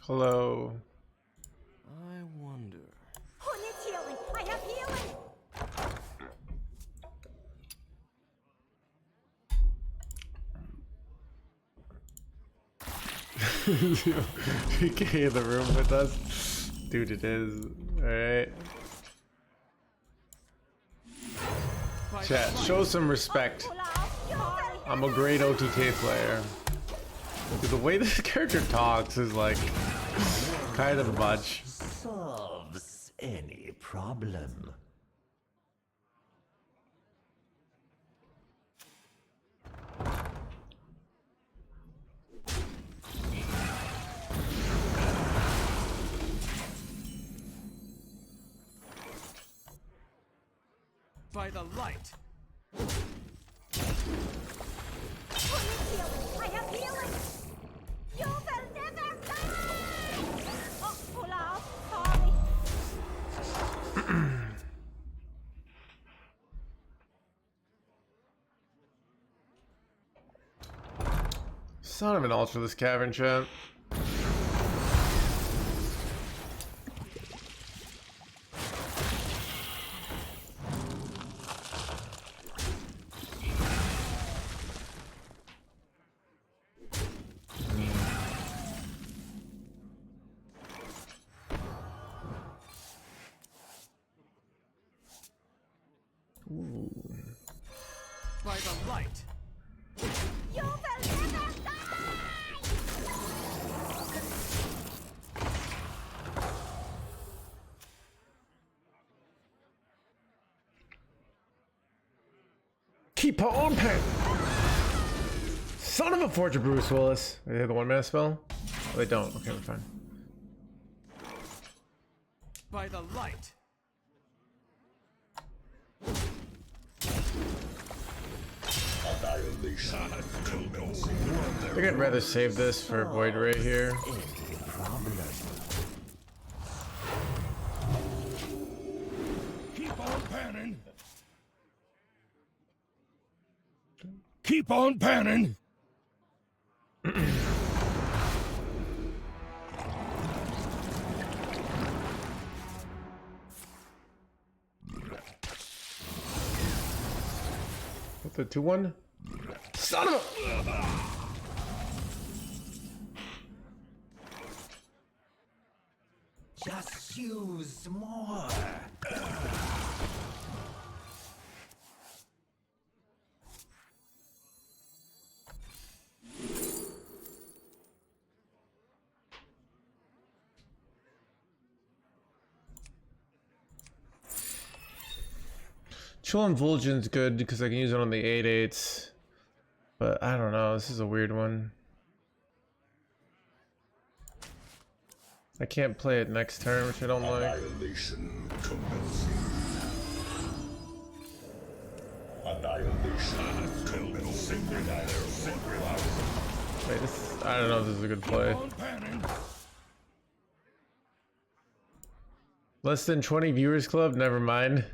Hello. I wonder. Who needs healing? I have healing. You came in the room with us? Dude, it is. Alright. Chat, show some respect. I'm a great OTK player. Dude, the way this character talks is like kind of much. Solves any problem. By the light. Who needs healing? I have healing. You will never die. Oh, pull out. Sorry. Son of an ultra this cavern chat. By the light. You will never die. Keep on pen. Son of a forger, Bruce Willis. They have the 1-mana spell? Oh, they don't. Okay, we're fine. By the light. I think I'd rather save this for Void Ray here. Keep on panning. Keep on panning. What's the 2-1? Son of a... Just use more. Chill and Vulgion's good because I can use it on the 8/8s. But I don't know, this is a weird one. I can't play it next turn, which I don't like. Annihilation commencing. Annihilation commencing. Wait, this I don't know if this is a good play. On panning. Less than 20 viewers club? Never mind.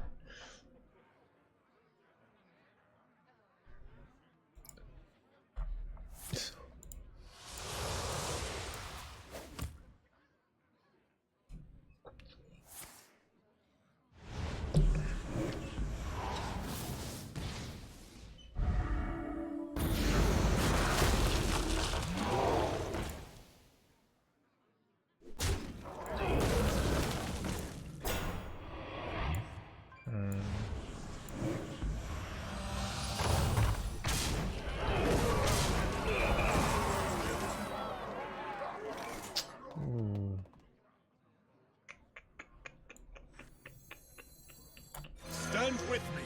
Stand with me.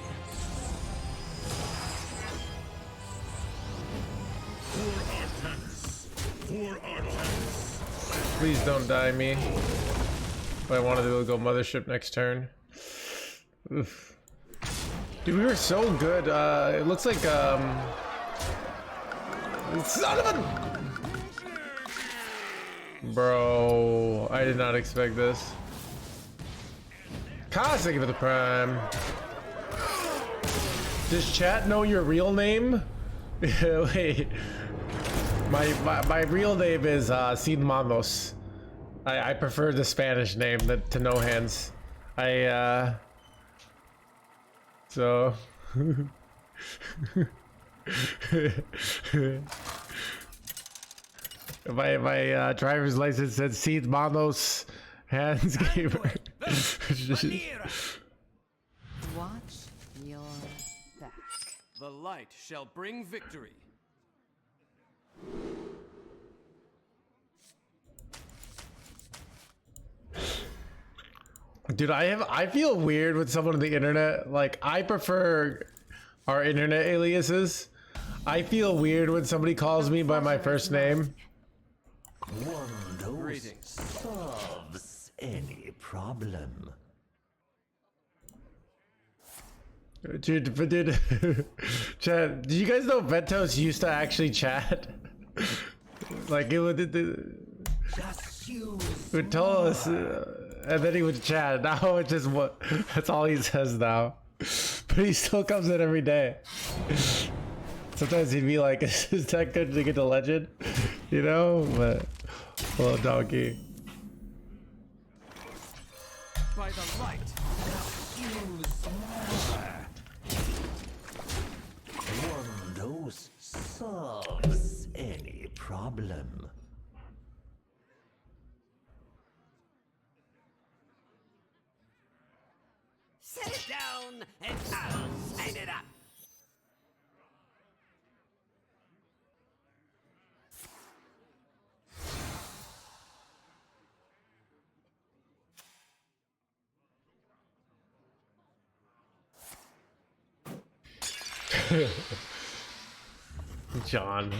For Artanis. For Artanis. Please don't die me. But I wanted to go Mothership next turn. Oof. Dude, we were so good. It looks like son of a... Bro, I did not expect this. Cos, thank you for the prime. Does chat know your real name? Wait. My real name is Sin Manos. I prefer the Spanish name to No Hands. So my driver's license said Seed Manos HandsGamer. Watch your back. The light shall bring victory. Dude, I feel weird with someone on the internet. Like, I prefer our internet aliases. I feel weird when somebody calls me by my first name. One dose Greetings. solves any problem. Dude, but dude, chat, did you guys know Ventos used to actually chat? Like, it Just use would tell us, and then he would chat. Now it's just that's all he says now. But he still comes in every day. Sometimes he'd be like, is that good to get to legend? You know? But, little donkey. By the light. use more. One dose solves any problem. Set it down and I'll sign it up. John.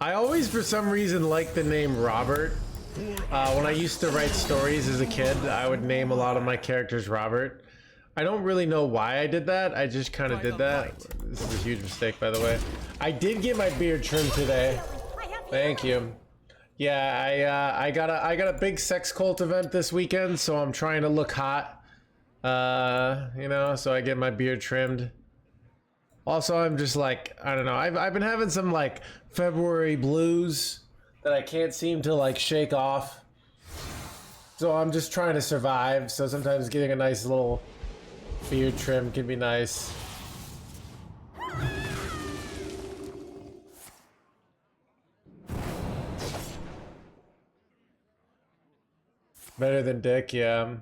I always, for some reason, like the name Robert. When I used to write stories as a kid, I would name a lot of my characters Robert. I don't really know why I did that. I just kind of did that. This is a huge mistake, by the way. I did get my beard trimmed today. Thank you. Yeah, I got a big sex cult event this weekend, so I'm trying to look hot. You know, so I get my beard trimmed. Also, I'm just like, I don't know. I've been having some like February blues that I can't seem to like shake off. So I'm just trying to survive. So sometimes getting a nice little beard trim can be nice. Better than dick, yeah.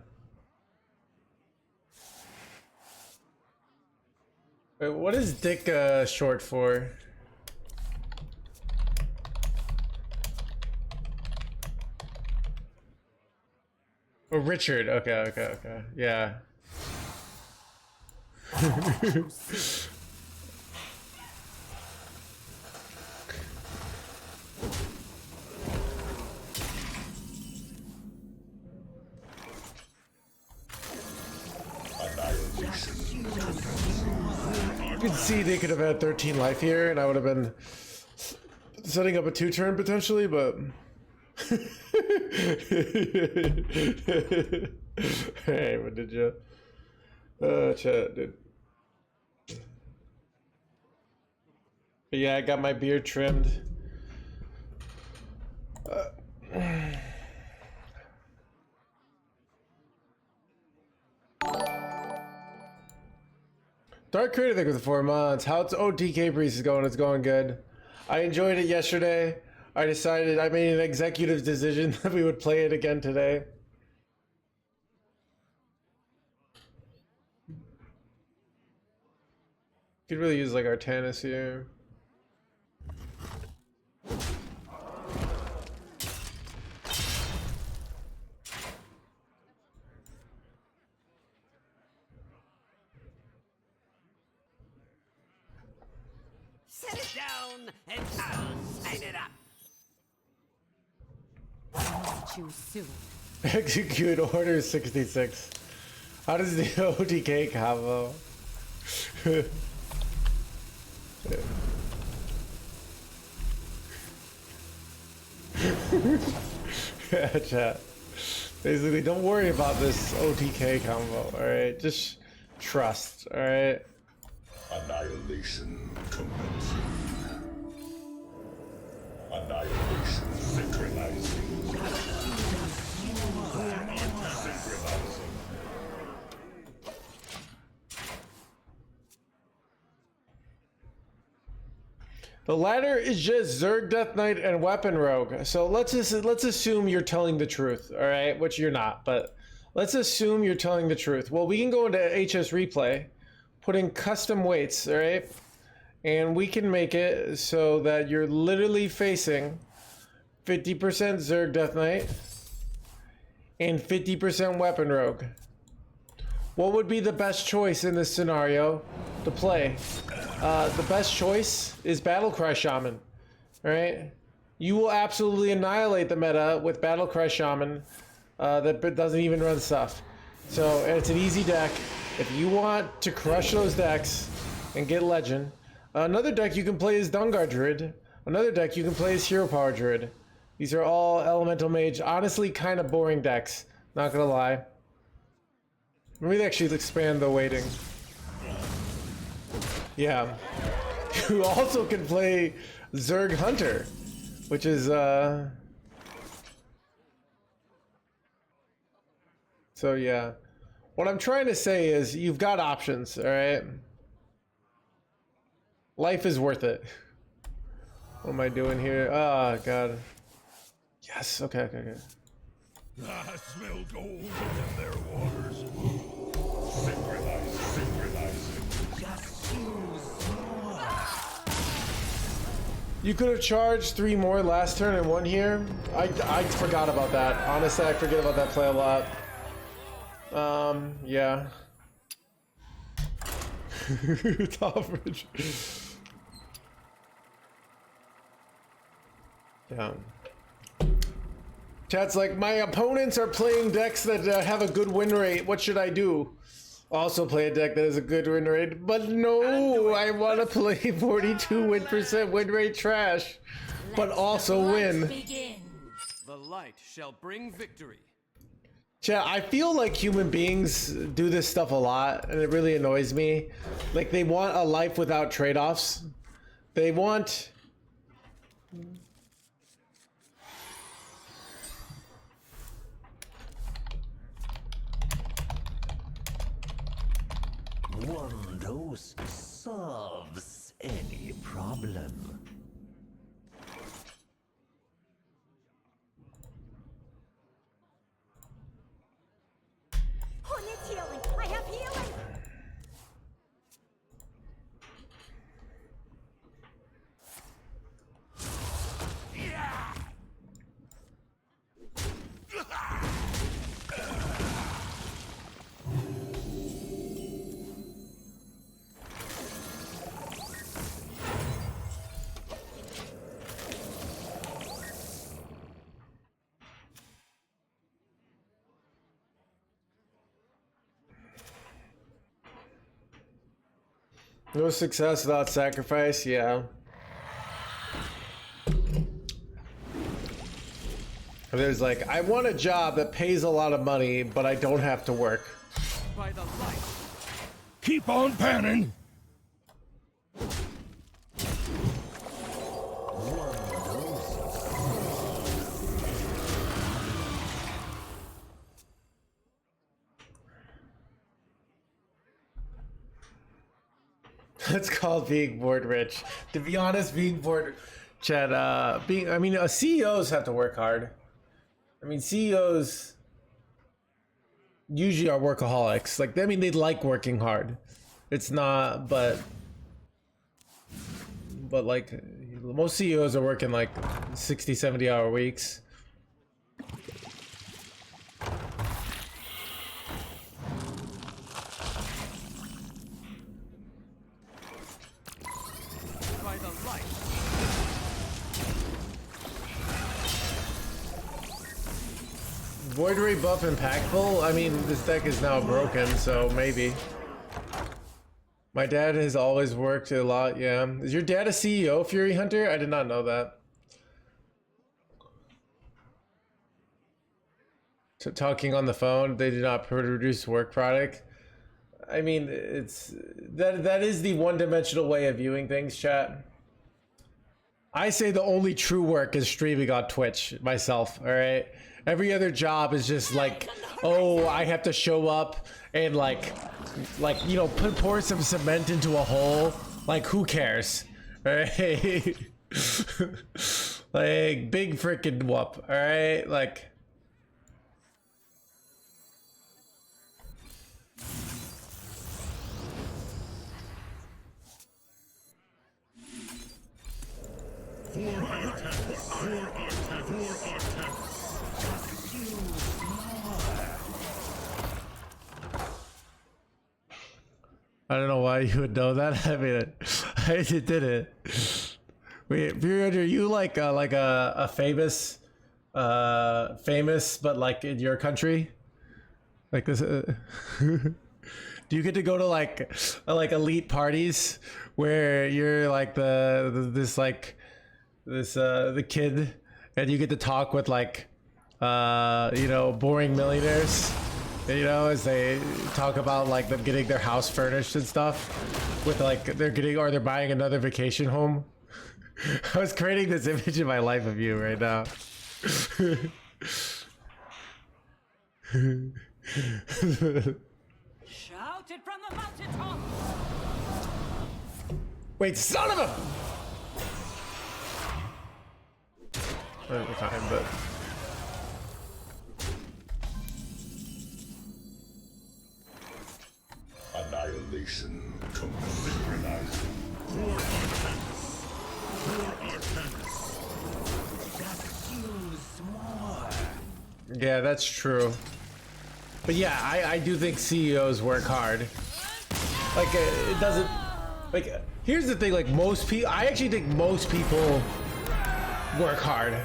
Wait, what is dick short for? Oh, Richard. Okay. Yeah. You can see they could have had 13 life here, and I would have been setting up a 2-turn potentially, but. Hey, what did you? Chat, dude. But yeah, I got my beard trimmed. Dark Creator Thing with 4 months. How's OTK Priest is going? It's going good. I enjoyed it yesterday. I made an executive decision that we would play it again today. Could really use like Artanis here. Set it down and I'll sign it up. Choose soon. Execute Order 66. How does the OTK combo? Yeah, chat. Basically, don't worry about this OTK combo, alright? Just trust, alright? Annihilation commencing. The latter is just Zerg Death Knight and Weapon Rogue. So let's assume you're telling the truth, all right? Which you're not, but let's assume you're telling the truth. Well, we can go into HS Replay, put in custom weights, all right? And we can make it so that you're literally facing 50% Zerg Death Knight and 50% Weapon Rogue. What would be the best choice in this scenario to play? The best choice is Battlecry Shaman. Alright? You will absolutely annihilate the meta with Battlecry Shaman that doesn't even run stuff. So it's an easy deck. If you want to crush those decks and get Legend, another deck you can play is Dungar Druid. Another deck you can play is Hero Power Druid. These are all Elemental Mage. Honestly, kind of boring decks. Not gonna lie. Let me actually expand the weighting. Yeah. You also can play Zerg Hunter, which is so yeah. What I'm trying to say is you've got options, all right? Life is worth it. What am I doing here? Oh god. Yes, okay. I smell gold in their waters. Synchronizing. Just use more. You could have charged 3 more last turn and 1 here. I forgot about that. Honestly, I forget about that play a lot. Yeah. Top bridge. Yeah. Chat's like, my opponents are playing decks that have a good win rate. What should I do? Also play a deck that has a good win rate. But no, I want to play 42% win rate trash, but also win. The light shall bring victory. Chat, I feel like human beings do this stuff a lot, and it really annoys me. Like, they want a life without trade-offs. They want... One dose solves any problem. Who needs healing? I have healing. No success without sacrifice, yeah. There's like, I want a job that pays a lot of money, but I don't have to work. By the light. Keep on panning. It's called being bored rich. To be honest, being bored, Chad, I mean, CEOs have to work hard. I mean, CEOs usually are workaholics. Like, I mean, they like working hard. It's not, but like, most CEOs are working like 60, 70-hour weeks. By the light. Void Ray buff impactful? I mean, this deck is now broken, so maybe. My dad has always worked a lot, yeah. Is your dad a CEO, Fury Hunter? I did not know that. So talking on the phone, they did not produce work product. I mean, it's that is the one-dimensional way of viewing things, chat. I say the only true work is streaming on Twitch myself, all right? Every other job is just like, oh, I have to show up and like you know, pour some cement into a hole. Like, who cares? All right? Like, big freaking whoop, all right? Like, I don't know why you would know that. I mean, I did it. Wait, are you like a famous, famous, but like in your country, like this? Do you get to go to like elite parties where you're like the kid, and you get to talk with like you know, boring millionaires, you know, as they talk about like them getting their house furnished and stuff, with like they're buying another vacation home. I was creating this image in my life of you right now. Shout it from the mountaintop. Wait, son of a! Time, but Annihilation. Synchronizing. For Arcanus. Just use more. yeah, that's true. But yeah, I do think CEOs work hard. Like, it doesn't, like, here's the thing, like most people, I actually think most people work hard.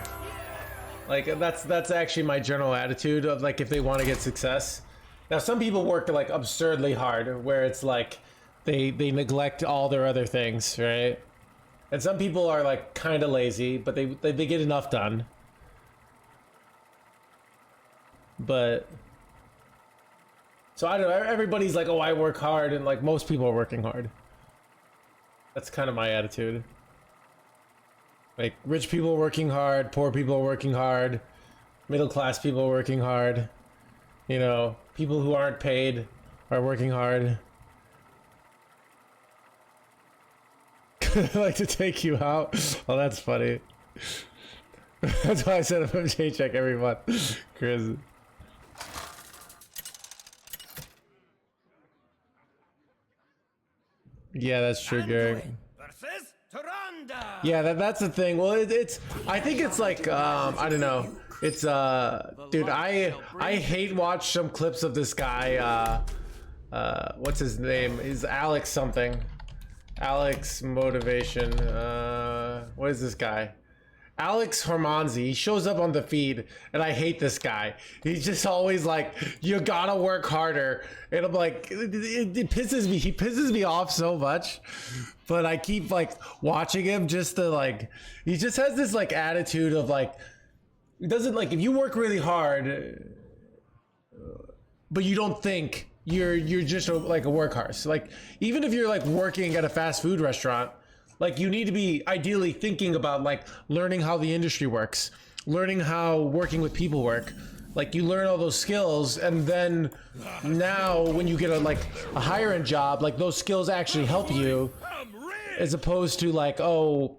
Like, that's actually my general attitude of like, if they want to get success. Now, some people work like absurdly hard, where it's like they neglect all their other things, right? And some people are like kind of lazy, but they get enough done. But so I don't know. Everybody's like, oh, I work hard, and like most people are working hard. That's kind of my attitude. Like, rich people working hard, poor people working hard, middle class people working hard. You know, people who aren't paid are working hard. I'd like to take you out. Oh, that's funny. That's why I set up a paycheck every month, Chris. Yeah, that's true, Gary. Versus Tyrande. Yeah, that's the thing. Well, it's I think it's like I don't know. It's dude, I hate watch some clips of this guy. What's his name? Is Alex something? Alex Motivation. What is this guy? Alex Hormanzi. He shows up on the feed, and I hate this guy. He's just always like, you gotta work harder, and I'm like, it pisses me. He pisses me off so much, but I keep like watching him just to like. He just has this like attitude of like, it doesn't like if you work really hard, but you don't think you're just like a workhorse. Like even if you're like working at a fast food restaurant. Like you need to be ideally thinking about like learning how the industry works, learning how working with people work. Like you learn all those skills, and then now when you get a higher end job, like those skills actually help you, as opposed to like, oh,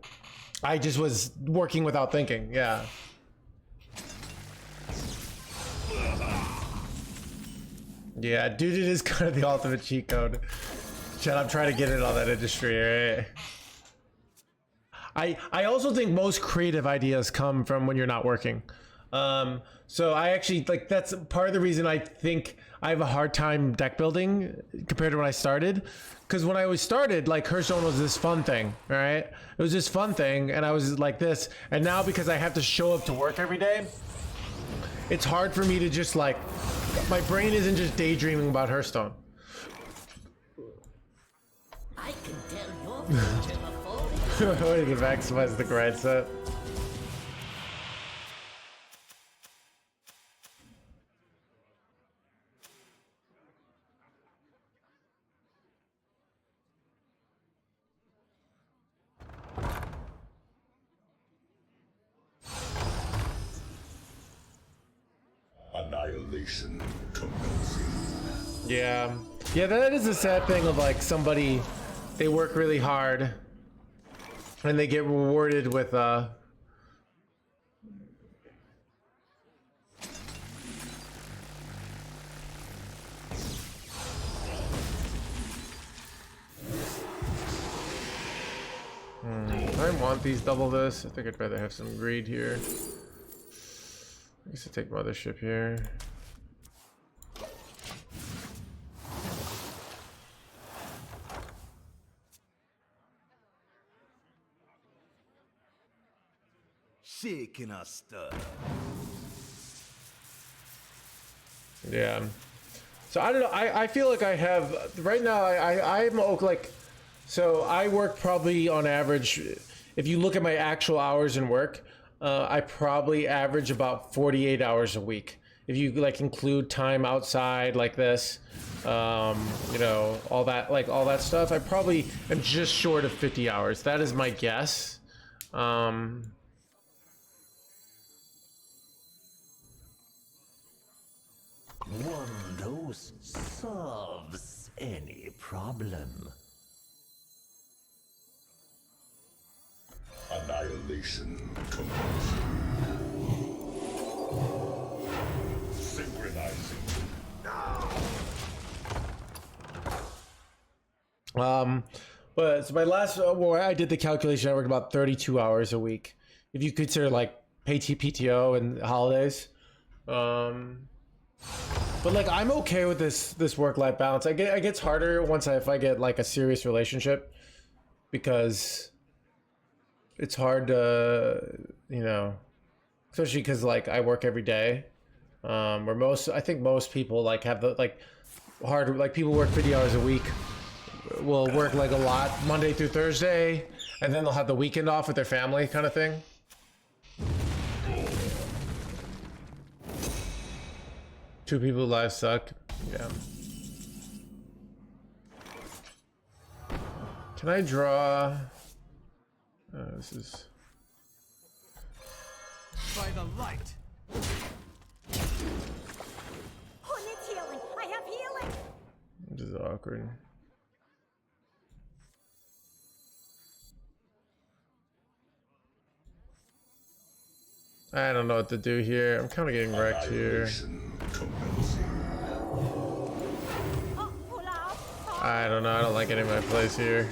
I just was working without thinking. Yeah. Yeah, dude, it is kind of the ultimate cheat code. Chad, I'm trying to get in on that industry, right? I also think most creative ideas come from when you're not working. So I actually like that's part of the reason I think I have a hard time deck building compared to when I started. Because when I was started, like Hearthstone was this fun thing, right? It was this fun thing, and I was like this. And now because I have to show up to work every day, it's hard for me to just like, my brain isn't just daydreaming about Hearthstone. I can tell your future before What is the maximize the grind set? Annihilation commencing. Yeah. Yeah, that is a sad thing of like somebody, they work really hard and they get rewarded with I want these double this. I think I'd rather have some greed here. I guess I'll take mothership here. Shaking a stir. Yeah. So I don't know. I feel like I have right now. I'm like, so I work probably on average. If you look at my actual hours in work, I probably average about 48 hours a week. If you like include time outside like this, you know, all that stuff, I probably am just short of 50 hours. That is my guess. One dose solves any problem. Annihilation commencing. Synchronizing. But so my last, well, I did the calculation. I worked about 32 hours a week, if you consider like PTO and holidays. But like I'm okay with this work-life balance. It gets harder once if I get like a serious relationship, because it's hard to, you know, especially because like I work every day. Where I think most people like have the like hard, like people work 50 hours a week, will work like a lot Monday through Thursday, and then they'll have the weekend off with their family kind of thing. Two people lives suck. Yeah. Can I draw? This is By the light. Who needs healing? I have healing. this is awkward. I don't know what to do here. I'm kind of getting wrecked here. Oh, pull out. I don't know. I don't like any of my plays here.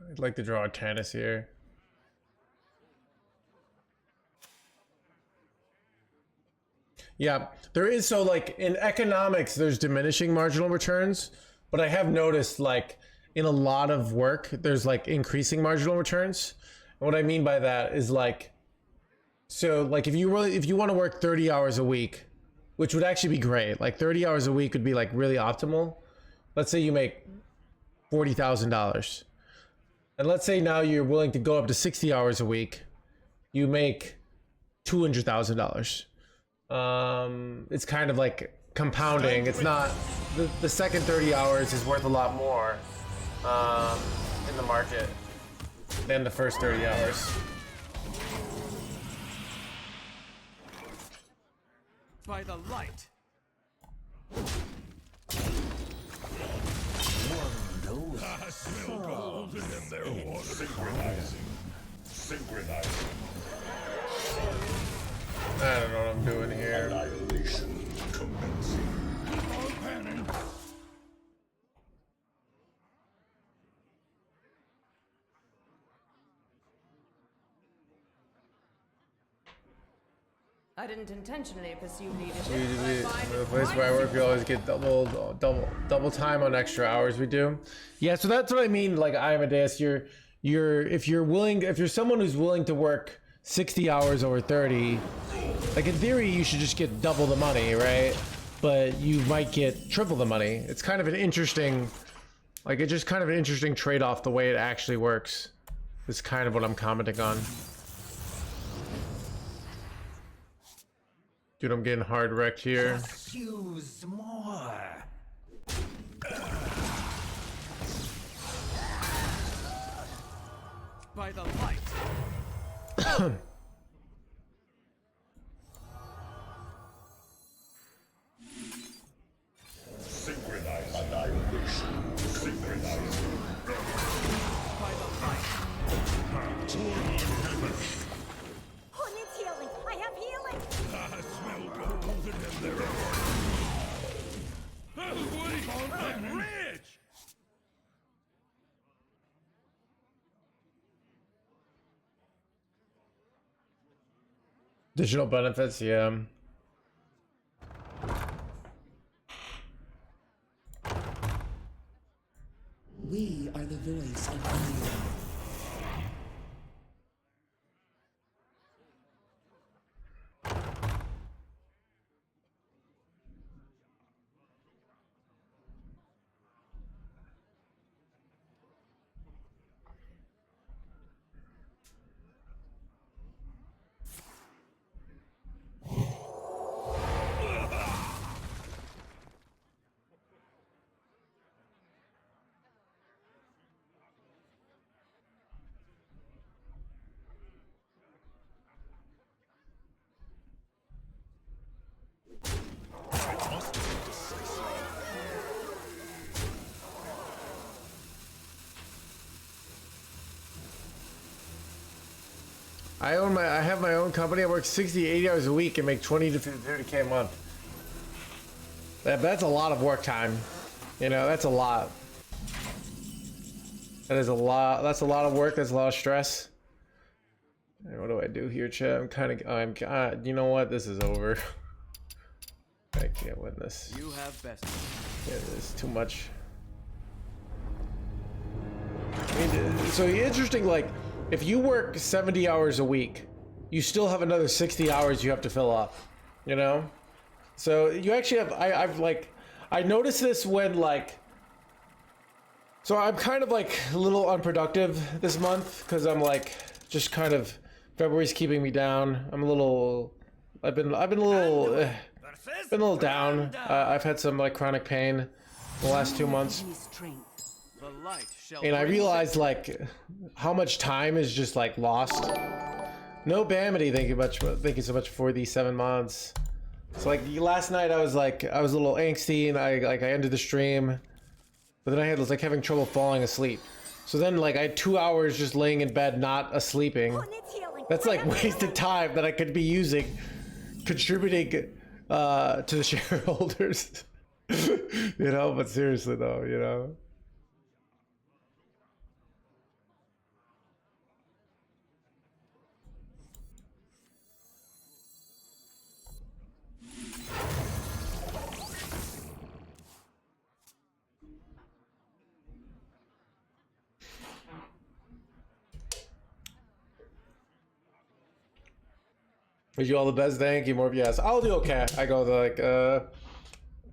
I'd like to draw a tennis here. Yeah, there is. So like in economics, there's diminishing marginal returns, but I have noticed like in a lot of work, there's like increasing marginal returns. And what I mean by that is like, so like if you want to work 30 hours a week, which would actually be great, like 30 hours a week would be like really optimal. Let's say you make $40,000. And let's say now you're willing to go up to 60 hours a week, you make $200,000. It's kind of like compounding. It's not, the second 30 hours is worth a lot more in the market than the first 30 hours. By the light. I smell gold in their water. Synchronizing. Synchronizing. I don't know what I'm doing here. Annihilation commencing. All panic. I didn't intentionally pursue Usually, the place where I work, we always get double time on extra hours we do. Yeah, so that's what I mean. Like Amadeus, if you're someone who's willing to work 60 hours over 30, like in theory, you should just get double the money, right? But you might get triple the money. It's kind of an interesting, like it's just kind of an interesting trade-off the way it actually works. Is kind of what I'm commenting on. Dude, I'm getting hard wrecked here. Just use more. By the light. Additional benefits, yeah. We are the voice of fire. I have my own company. I work 60, 80 hours a week and make 20 to 30K a month. That's a lot of work time. You know, that's a lot. That is a lot. That's a lot of work. That's a lot of stress. What do I do here, chat? You know what? This is over. I can't win this. You have best. Yeah, it's too much. I mean, so interesting, like, if you work 70 hours a week, you still have another 60 hours you have to fill up, you know? So you actually have, I noticed this when, like, so I'm kind of like a little unproductive this month because I'm like, just kind of, February's keeping me down. I'm a little, I've been a little down. I've had some like chronic pain the last 2 months. The light shall And I bring realized like how much time is just like lost. No Bamity, thank you so much for these 7 months. So like last night I was a little angsty and I ended the stream, but then I was like having trouble falling asleep. So then like I had 2 hours just laying in bed not sleeping. That's like wasted time that I could be using contributing to the shareholders. You know, but seriously though, you know. Wish you all the best. Thank you, Morbius. I'll do okay. I go like a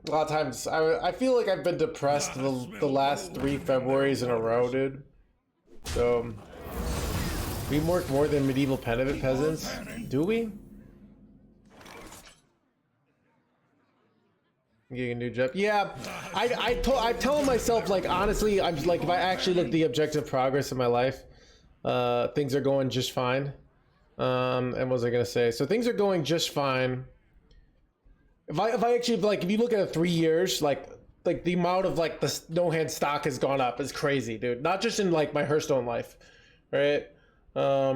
lot of times. I feel like I've been depressed the last 3 Februarys in a row, dude. So we work more than medieval peasants, do we? Getting a new job. Yeah, I tell myself like honestly, I'm like if I actually look at the objective progress in my life, things are going just fine. And what was I gonna say? So things are going just fine. If I actually like, if you look at 3 years, like the amount of like the no hand stock has gone up is crazy, dude. Not just in like my Hearthstone life, right? What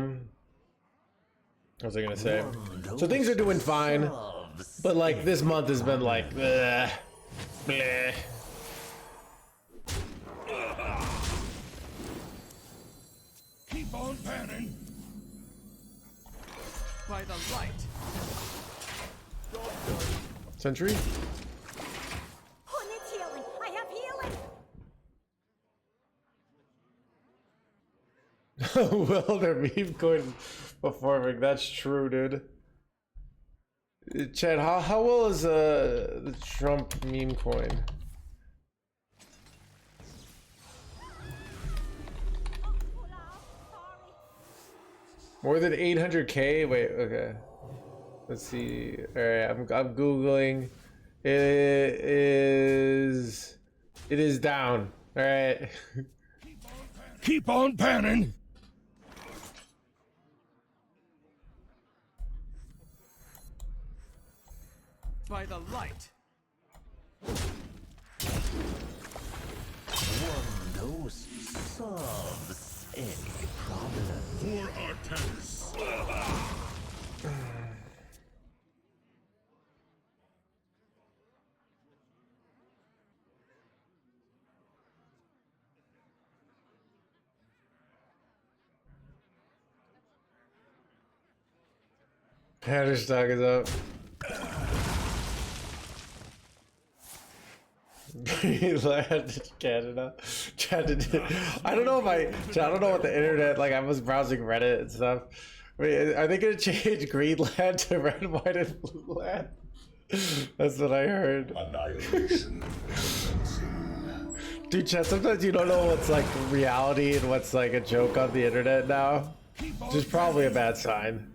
was I gonna say? So things are doing fine, but like this month has been like, bleh, bleh. Keep on panning. by the light. Sentry? Who needs healing? I have healing. Well, their meme coin performing. That's true, dude. Chad, how well is the Trump meme coin? More than 800K? Wait, okay. Let's see. All right, I'm googling. It is down. All right. Keep on panning. By the light. One dose solves any problem. For Artemis. Panish stock is up. Canada. I don't know if I don't know what the internet, like I was browsing Reddit and stuff. Wait, are they gonna change Greenland to red, white, and blue land? That's what I heard. Annihilation. Dude, chat, sometimes you don't know what's like reality and what's like a joke on the internet now. Which is probably a bad sign.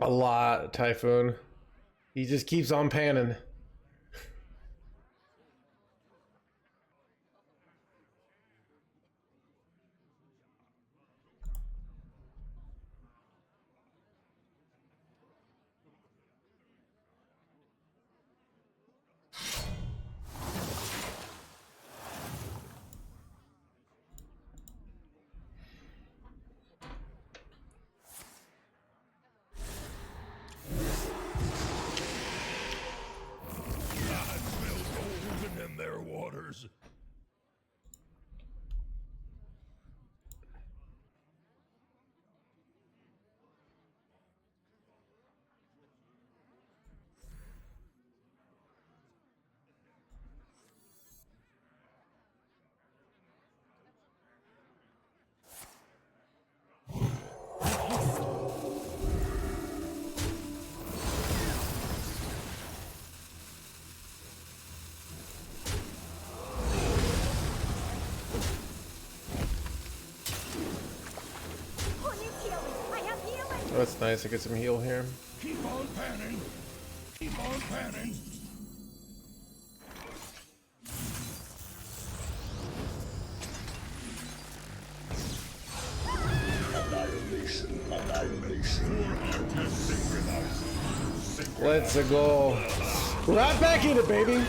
A lot, Typhoon. He just keeps on panning. In their waters. Oh, that's nice. I get some heal here. Keep on panning. Keep on panning. Annihilation. Let's go. Right back in it, baby.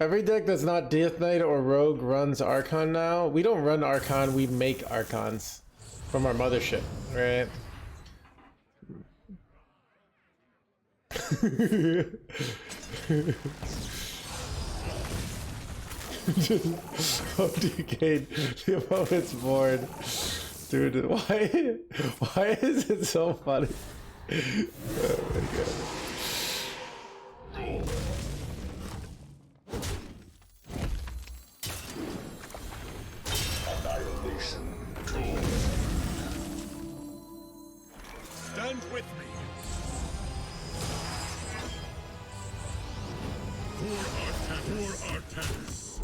Every deck that's not Death Knight or Rogue runs Archon now. We don't run Archon, we make Archons from our mothership, right? OTK, the opponent's bored. Dude, why is it so funny? Oh my god. Stand with me. For Artanis.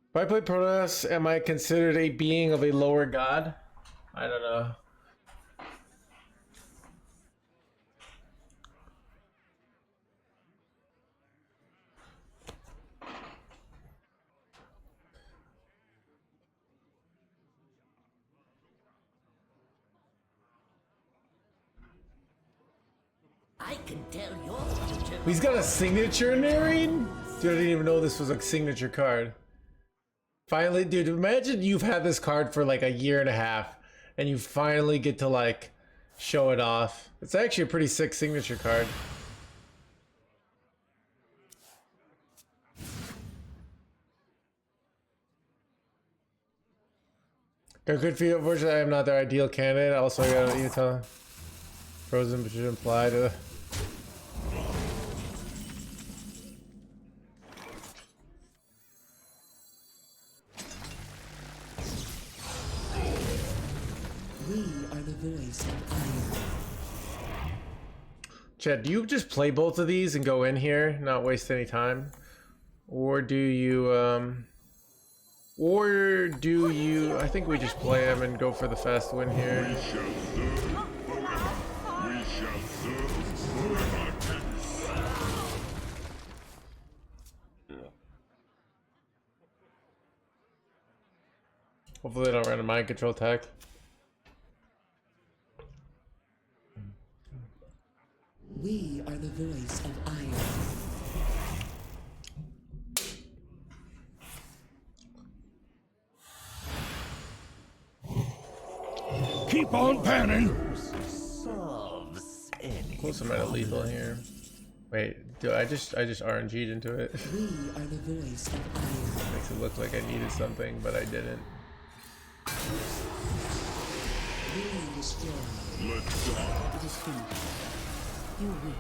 If I play Protoss, am I considered a being of a lower god? I don't know. I can tell your future. He's got a signature narrating? Dude, I didn't even know this was a signature card. Finally, dude, imagine you've had this card for like a year and a half and you finally get to like show it off. It's actually a pretty sick signature card. Good for you. Unfortunately, I am not their ideal candidate. Also, I got Utah Frozen, but should imply to. We are the voice of iron. Chad, do you just play both of these and go in here, not waste any time? Or do you, I think we just play them and go for the fast win here. We shall serve for Artanis. Hopefully they don't run a mind control tech. We are the voice of iron. Keep on panning. Solves any Close amount of lethal here. Wait, I just RNG'd into it. We are the voice of iron. Makes it look like I needed something, but I didn't. Being destroyed. Let's go. It is finished. You win.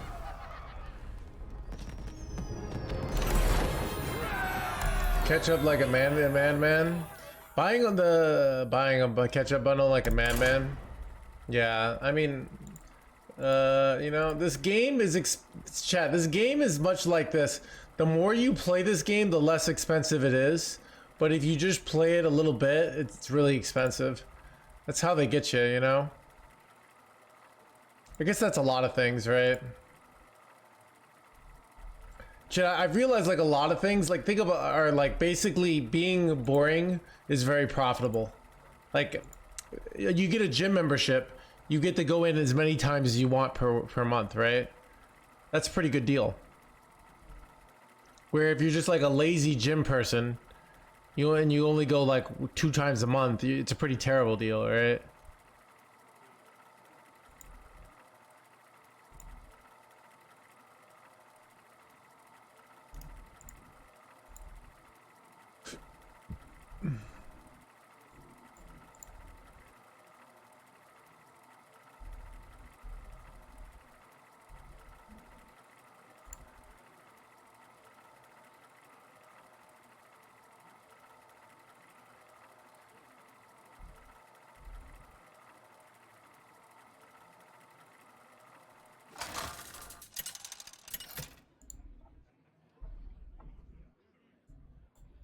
Catch up like a man. Buying a catch up bundle like a madman. Yeah, I mean, you know, this game is chat. This game is much like this. The more you play this game, the less expensive it is. But if you just play it a little bit, it's really expensive. That's how they get you, you know? I guess that's a lot of things, right? Chat, I've realized like a lot of things, like think about, are like basically being boring is very profitable. Like you get a gym membership, you get to go in as many times as you want per month, right? That's a pretty good deal. Where if you're just like a lazy gym person, you only go like 2 times a month, it's a pretty terrible deal, right?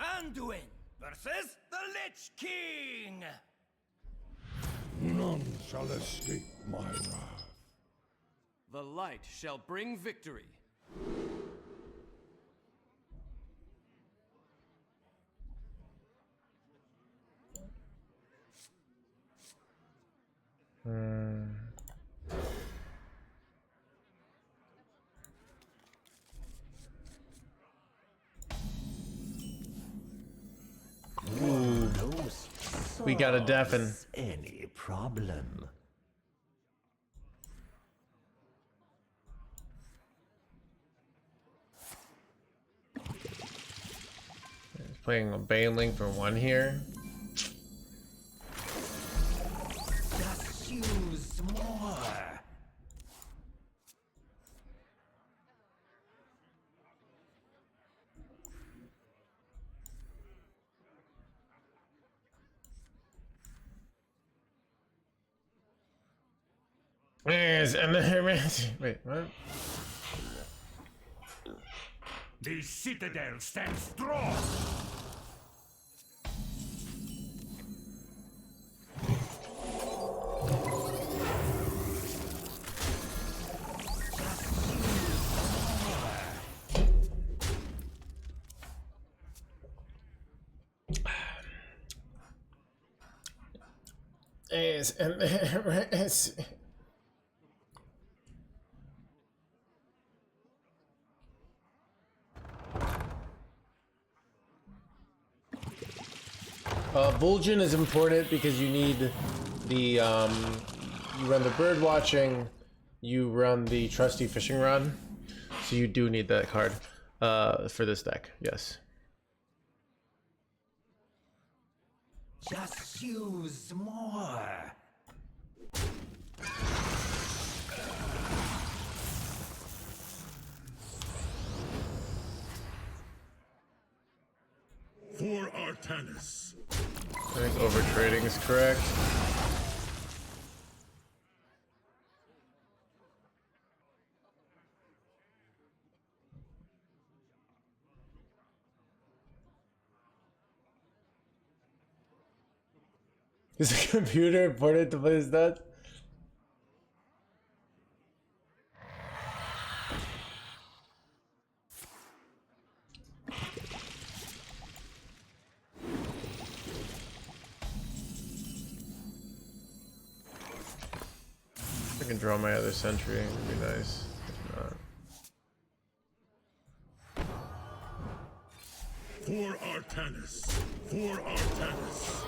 Anduin versus the Lich King. None shall escape my wrath. The light shall bring victory. We got a deafen. any problem. Playing a Baneling for 1 here. Just use more. Yes, and wait, what? The citadel stands strong. Yes, and yes. Vulgin is important because you need the you run the bird watching, you run the trusty fishing rod, so you do need that card for this deck. Yes. Just use more. For Artanis. I think overtrading is correct. Is the computer important to play his stats? I can draw my other sentry. It'd be nice. If not. For Artanis! For Artanis!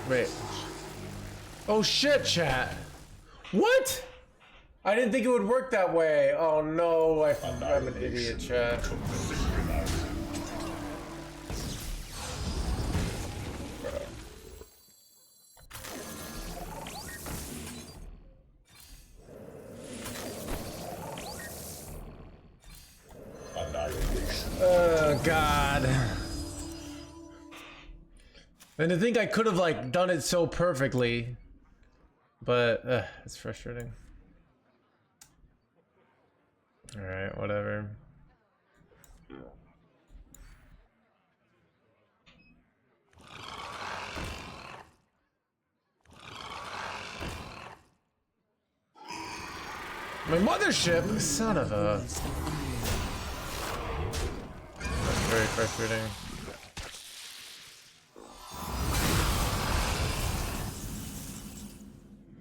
Wait. Oh shit, chat. What? I didn't think it would work that way. Oh no, I'm an idiot, chat. Oh god. And to think I could have like done it so perfectly, but it's frustrating. All right, whatever. My mothership, son of a. That's very frustrating.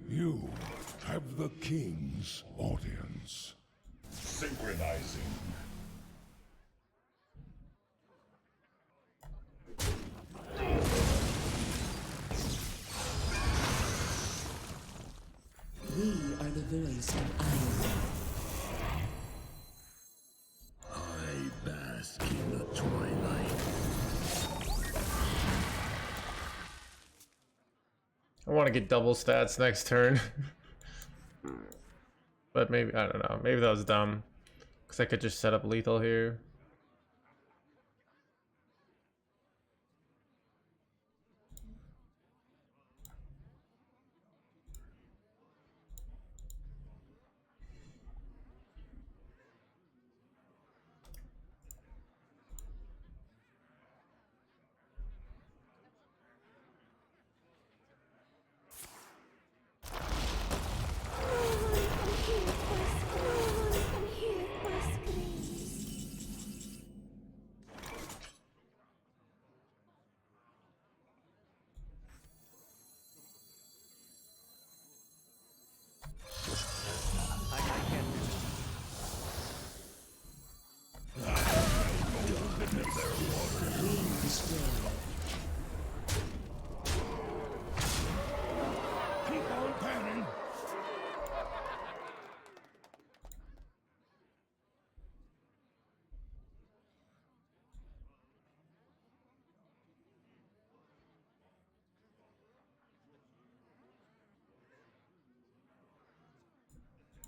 You have the king's audience. Synchronizing. We are the voice of iron. I bask in the twilight. I want to get double stats next turn. But maybe, I don't know. Maybe that was dumb. Because I could just set up lethal here.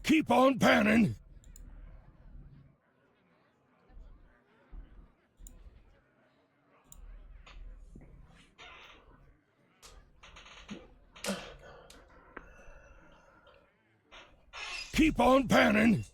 Keep on panning! Keep on panning!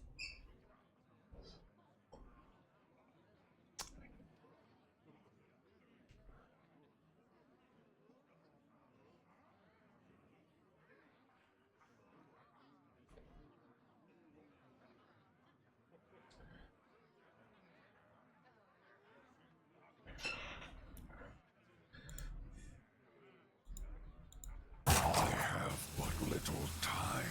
Little time.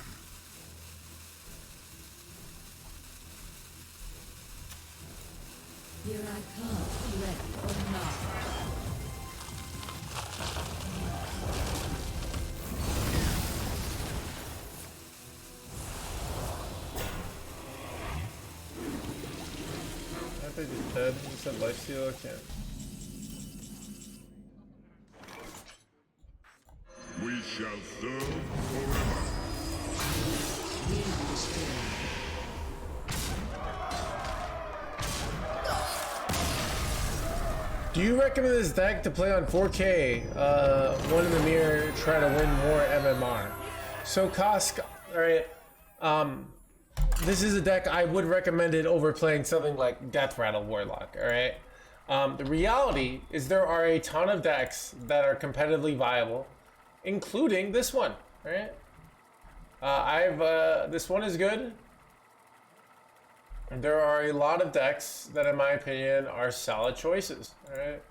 Here I come, ready or not. Aren't they just dead? You said lifesteal? I can't. We shall serve forever. Do you recommend this deck to play on 4K? One in the mirror, try to win more MMR. So Kosk, alright. This is a deck I would recommend it over playing something like Death Rattle Warlock, alright? The reality is there are a ton of decks that are competitively viable, including this one, right? This one is good. There are a lot of decks that, in my opinion, are solid choices, alright?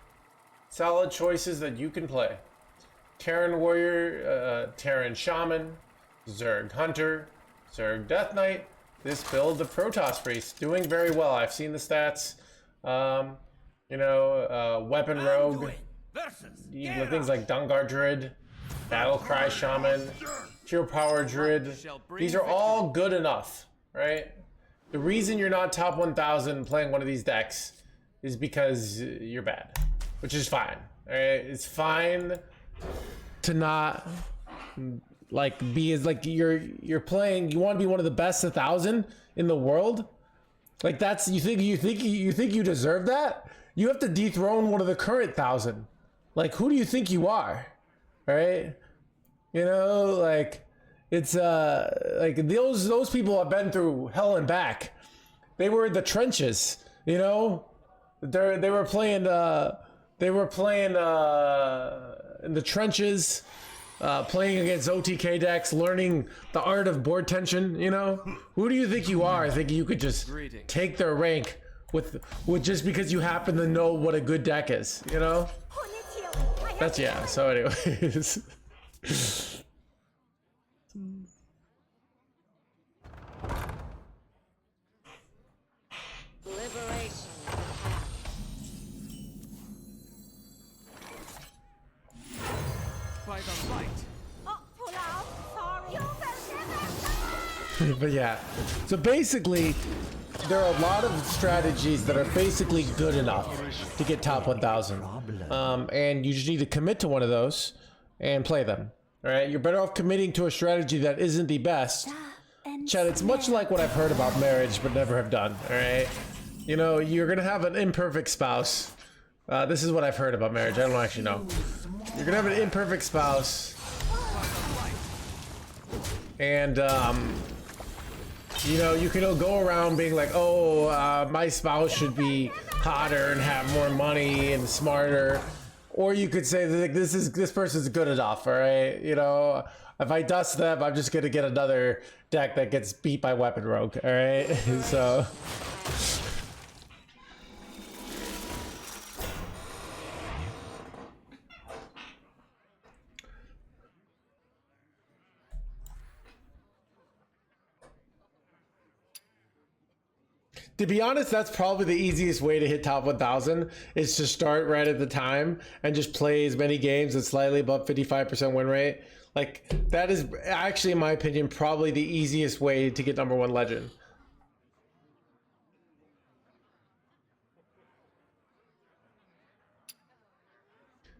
Solid choices that you can play. Terran Warrior, Terran Shaman, Zerg Hunter, Zerg Death Knight. This build of Protoss Priest, doing very well. I've seen the stats. Weapon Rogue, even things like Dungar Druid, Battle Cry Shaman, Pure Power Druid. These are all good enough, right? The reason you're not top 1,000 playing one of these decks is because you're bad, which is fine. All right, it's fine to not be as you're playing. You want to be one of the best 1,000 in the world. Like that's you think you deserve that? You have to dethrone one of the current 1,000. Like who do you think you are? All right, it's like those people have been through hell and back. They were in the trenches, They were playing in the trenches, playing against OTK decks, learning the art of board tension, Who do you think you are? Thinking you could just take their rank with just because you happen to know what a good deck is, That's so anyways. By the light. But yeah, so basically there are a lot of strategies that are basically good enough to get top 1,000, and you just need to commit to one of those and play them. All right, you're better off committing to a strategy that isn't the best. Chad, it's much like what I've heard about marriage but never have done. All right, you're gonna have an imperfect spouse. This is what I've heard about marriage. I don't actually know. You're gonna have an imperfect spouse, and you can go around being like, oh, my spouse should be hotter and have more money and smarter, or you could say that this person's good enough. All right, if I dust them, I'm just gonna get another deck that gets beat by Weapon Rogue. All right, so. To be honest, that's probably the easiest way to hit top 1,000 is to start right at the time and just play as many games at slightly above 55% win rate. Like that is actually, in my opinion, probably the easiest way to get #1 legend.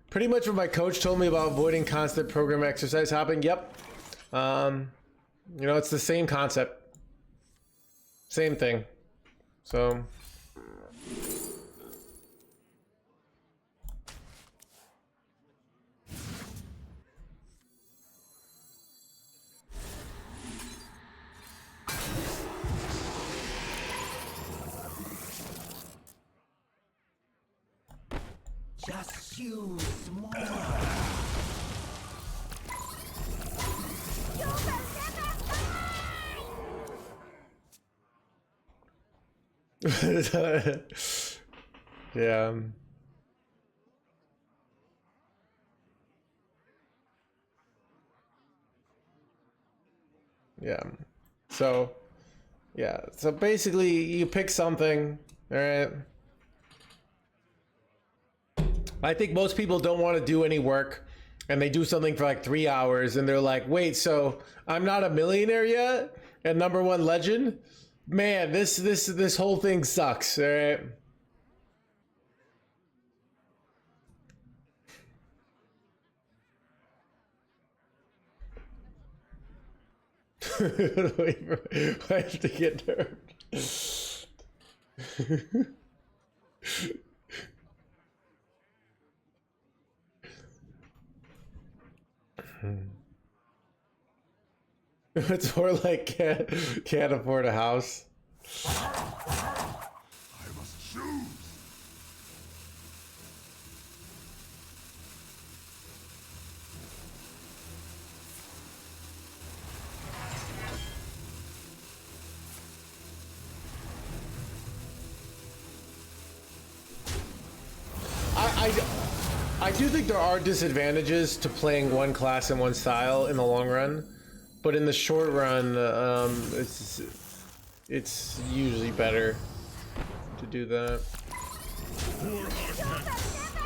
Pretty much what my coach told me about avoiding constant program exercise hopping. Yep. It's the same concept. Same thing. So Just use more. yeah. Yeah. So, yeah. So basically, you pick something, all right? I think most people don't want to do any work, and they do something for like 3 hours, and they're like, wait, so I'm not a millionaire yet? And #1 legend? Man, this whole thing sucks, all right? I have to get nerfed. It's more like can't afford a house. I must choose. I do think there are disadvantages to playing one class and one style in the long run, but in the short run, it's usually better to do that.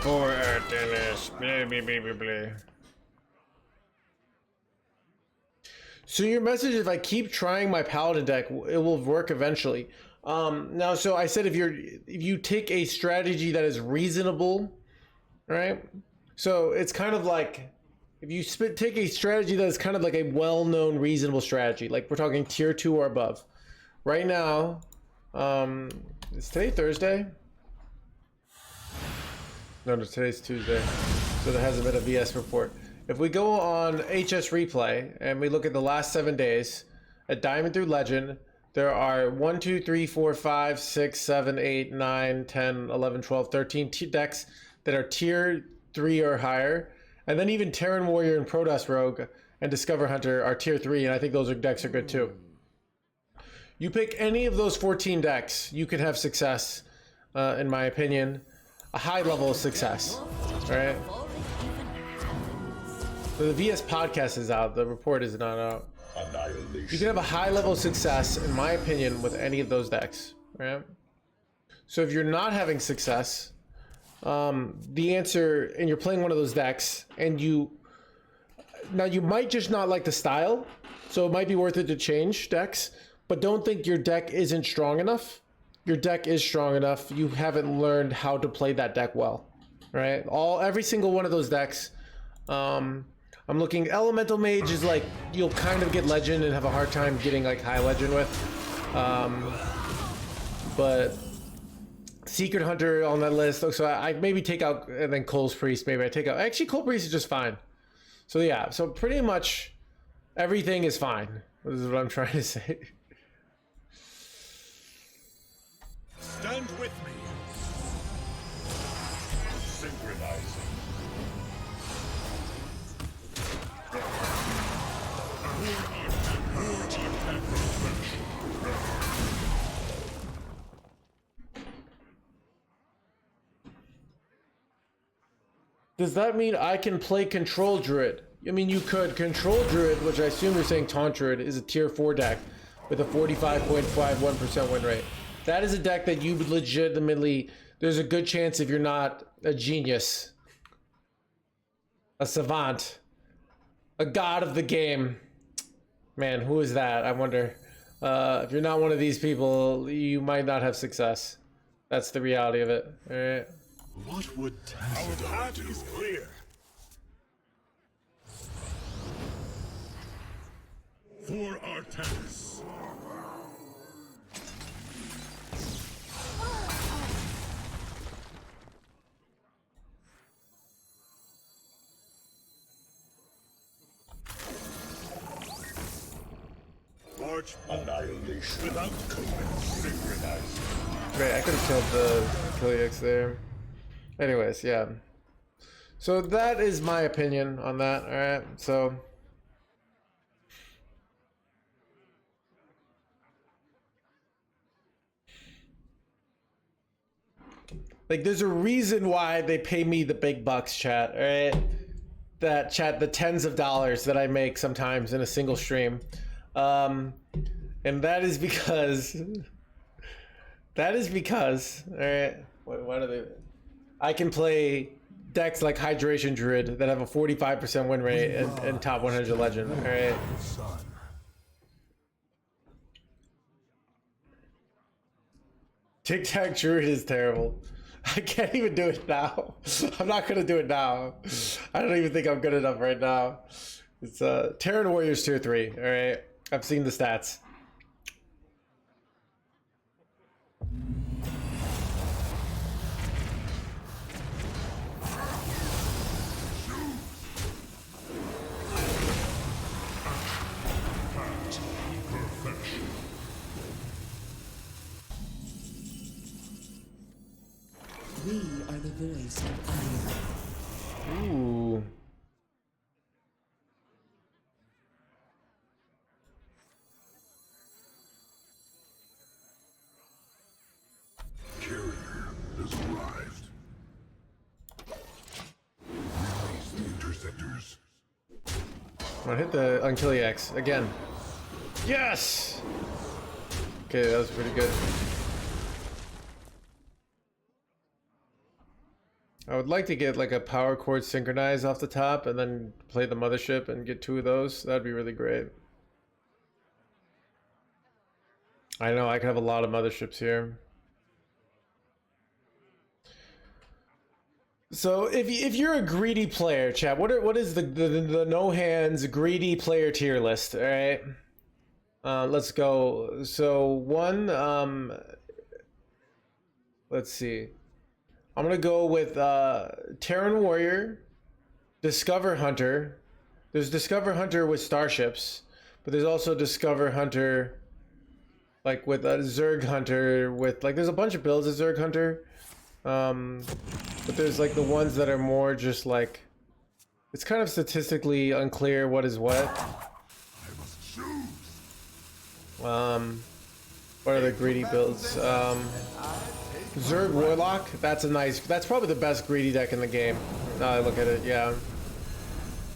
For Artemis, blah. So your message, if I keep trying my paladin deck, it will work eventually. Now, so I said if you take a strategy that is reasonable, right? So it's kind of like if you take a strategy that is kind of like a well-known, reasonable strategy, like we're talking tier 2 or above. Right now, is today Thursday? No, today's Tuesday, so there hasn't been a VS report. If we go on HS Replay and we look at the last 7 days, at Diamond through Legend, there are 1, 2, 3, 4, 5, 6, 7, 8, 9, 10, 11, 12, 13 decks that are tier 3 or higher. And then even Terran Warrior and Protoss Rogue and Discover Hunter are tier 3, and I think those decks are good too. You pick any of those 14 decks, you can have success, in my opinion. A high level of success, right? So the VS podcast is out, the report is not out. You can have a high level of success, in my opinion, with any of those decks, right? So if you're not having success, the answer, and you're playing one of those decks, and you might just not like the style, so it might be worth it to change decks, but don't think your deck isn't strong enough. Your deck is strong enough. You haven't learned how to play that deck well, right? Every single one of those decks, I'm looking, Elemental Mage is like, you'll kind of get Legend and have a hard time getting like high Legend with. But Secret Hunter on that list, so I maybe take out, and then Cole's Priest, maybe I take out. Actually, Cole Priest is just fine. So yeah, so pretty much everything is fine. This is what I'm trying to say. Stand with me. Synchronizing. Does that mean I can play Control Druid? I mean, you could. Control Druid, which I assume you're saying Taunt Druid, is a tier 4 deck with a 45.51% win rate. That is a deck that you legitimately, there's a good chance if you're not a genius, a savant, a god of the game. Man, who is that? I wonder. If you're not one of these people, you might not have success. That's the reality of it. All right. What would our path is clear. For Artemis. March annihilation without combat. Synchronized. Right, I could have killed the Kiliax there. Anyways, yeah. So that is my opinion on that. All right. So like, there's a reason why they pay me the big bucks, chat. All right. That chat, the tens of dollars that I make sometimes in a single stream. And that is because all right, what are they? I can play decks like Hydration Druid that have a 45% win rate and top 100 Legend. All right. Tic Tac Druid is terrible. I can't even do it now. I'm not gonna do it now. I don't even think I'm good enough right now. It's Terran Warriors tier 3. All right. I've seen the stats. We are the voice of iron. Ooh. Carrier has arrived. Release the interceptors. I'm gonna hit the Unkill X again. Yes! Okay, that was pretty good. I would like to get like a power chord synchronized off the top and then play the mothership and get 2 of those. That'd be really great. I know, I could have a lot of motherships here. So if you're a greedy player, chat, what is the no hands greedy player tier list? All right, let's go. So one, let's see. I'm gonna go with Terran Warrior, Discover Hunter. There's Discover Hunter with starships, but there's also Discover Hunter, like with a Zerg Hunter with like there's a bunch of builds of Zerg Hunter. But there's like the ones that are more just like it's kind of statistically unclear what is what. What are the greedy builds? Zerg Warlock, that's that's probably the best greedy deck in the game. Now I look at it, yeah.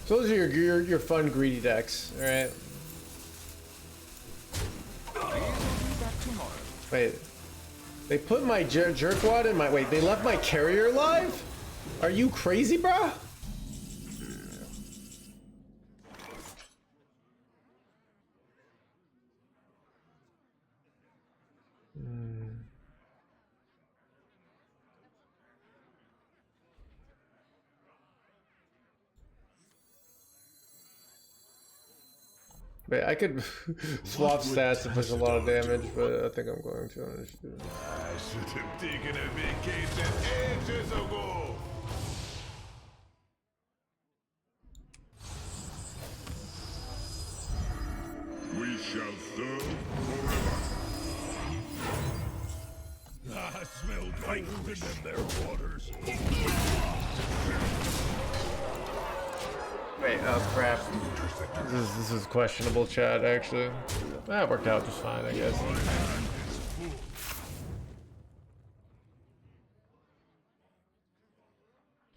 So those are your fun greedy decks, alright? Wait. They put my jerkwad in my... Wait, they left my carrier alive? Are you crazy, bruh? Wait, I could swap stats to push a lot of damage, but I think I'm going to. I should have taken a vacation ages ago. We shall serve forever. I smell gold in their waters. Wait, oh crap. This is questionable, chat, actually. That worked out just fine, I guess.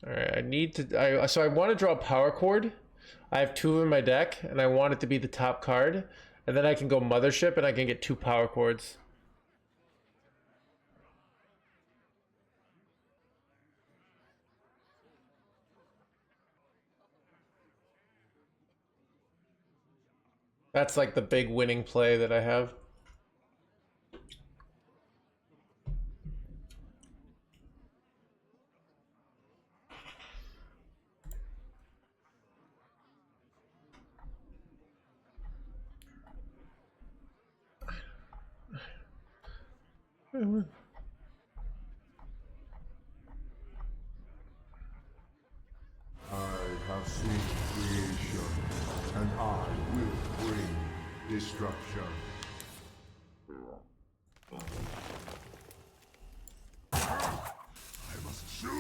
Alright, I need to... so I want to draw Power Chord. I have 2 in my deck, and I want it to be the top card. And then I can go Mothership, and I can get 2 Power Chords. That's like the big winning play that I have. I have seen creation, and I will bring destruction. I must choose.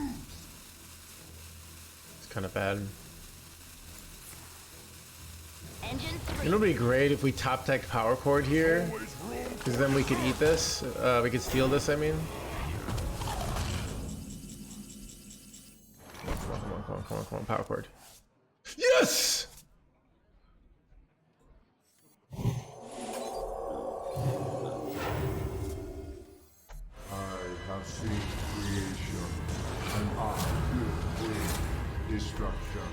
It's kind of bad. Engine You know, it'd be great if we top deck Power Chord here, because then we could eat this. We could steal this, I mean. Come on, Power Chord. Yes! I have seen creation, and I will bring destruction.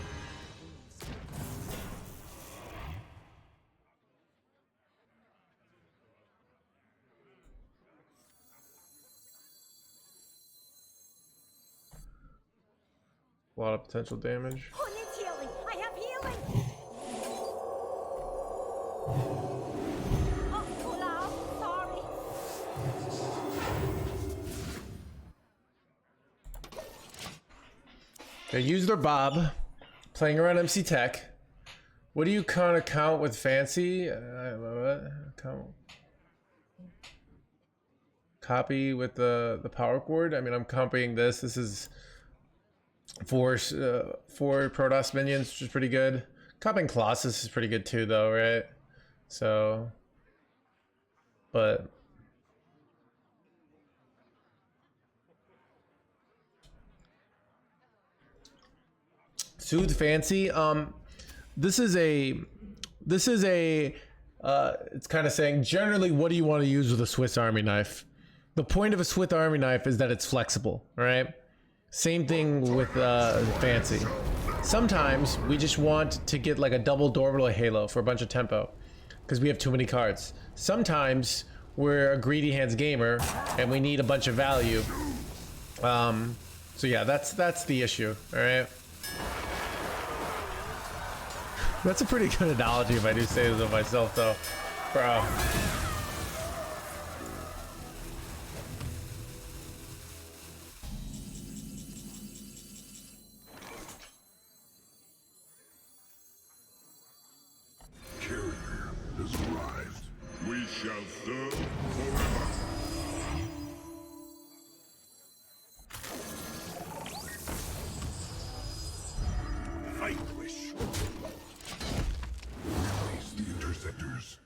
A lot of potential damage. Who needs healing? I have healing. They use their Bob, playing around MC Tech. What do you kind of count with fancy? What? Count. Copy with the power chord. I mean, I'm copying this. This is four Protoss minions, which is pretty good. Copying Colossus is pretty good too, though, right? So, but Soothe Fancy. This is a it's kind of saying generally what do you want to use with a Swiss Army knife. The point of a Swiss Army knife is that it's flexible, all right? Same thing with Fancy. Sometimes we just want to get like a double Dorbital Halo for a bunch of tempo because we have too many cards. Sometimes we're a greedy hands gamer and we need a bunch of value. So yeah, that's the issue, all right? That's a pretty good analogy if I do say so myself, though. Bro. Carrier has arrived. We shall serve forever. Vanquish. Face the interceptors.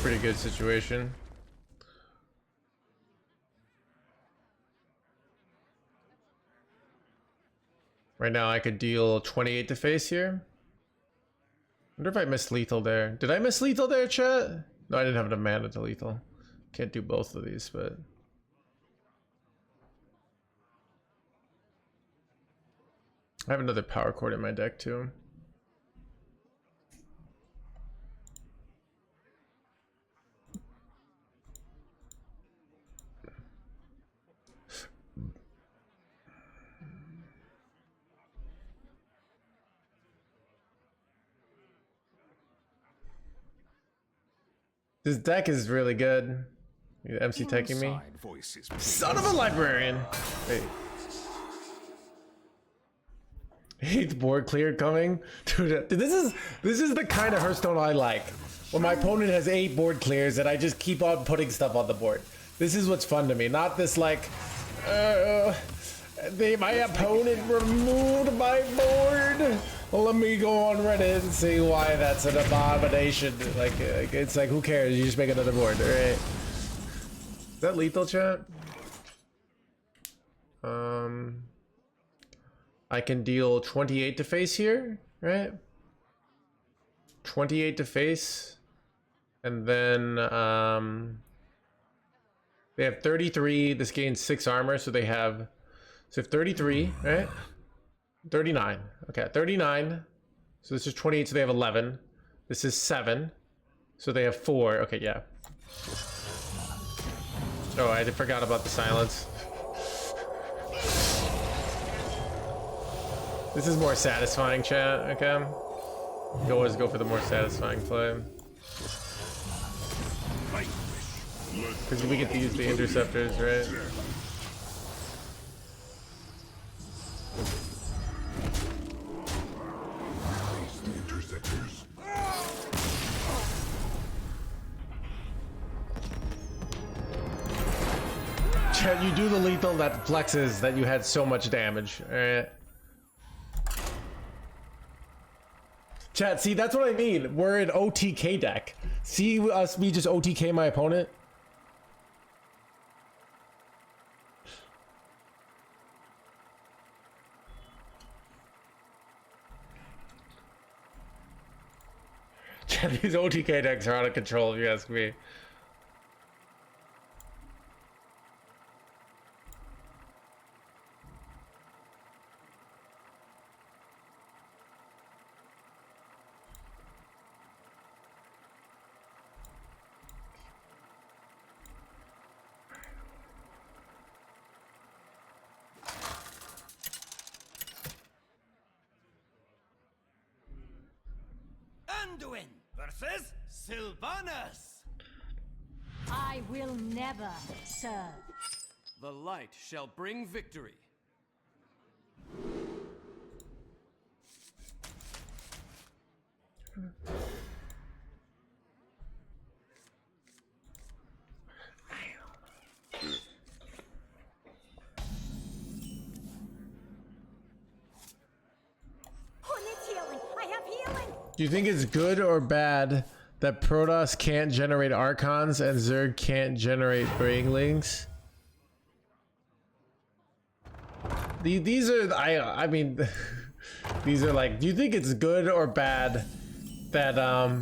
Pretty good situation. Right now I could deal 28 to face here. Wonder if I missed lethal there. Did I miss lethal there, chat? No, I didn't have enough mana to lethal. Can't do both of these, but... I have another power chord in my deck too. This deck is really good. You MC taking me? Son of a librarian! Wait. 8th board clear coming? Dude, this is the kind of Hearthstone I like. When my opponent has 8 board clears and I just keep on putting stuff on the board. This is what's fun to me. Not this like, my opponent removed my board. Well, let me go on Reddit and see why that's an abomination. Like, it's like, who cares? You just make another board, all right? Is that lethal, chat? I can deal 28 to face here, right? 28 to face. And then, they have 33. This gains 6 armor, so they have... So 33, right? 39. Okay, 39. So this is 28, so they have 11. This is 7. So they have 4. Okay, yeah. Oh, I forgot about the silence. This is more satisfying, chat, okay? You always go for the more satisfying play. Because we get to use the interceptors, right? Chat, you do the lethal that flexes that you had so much damage, alright? Chat, see, that's what I mean. We're an OTK deck. See us, me just OTK my opponent? Chat, these OTK decks are out of control if you ask me. Anduin versus Sylvanas. I will never serve. The light shall bring victory. Who needs healing? I have healing. Do you think it's good or bad that Protoss can't generate Archons and Zerg can't generate Bringlings? These are, I mean, these are like, do you think it's good or bad that, I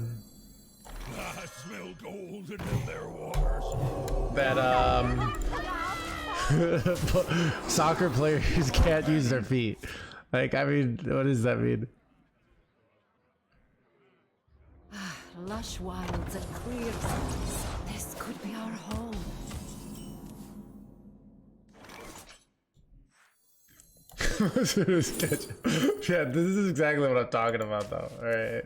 smell gold in their waters. that, soccer players can't use their feet? Like, I mean, what does that mean? Lush wilds and clear skies. This could be our home. Yeah, this is exactly what I'm talking about, though. All right.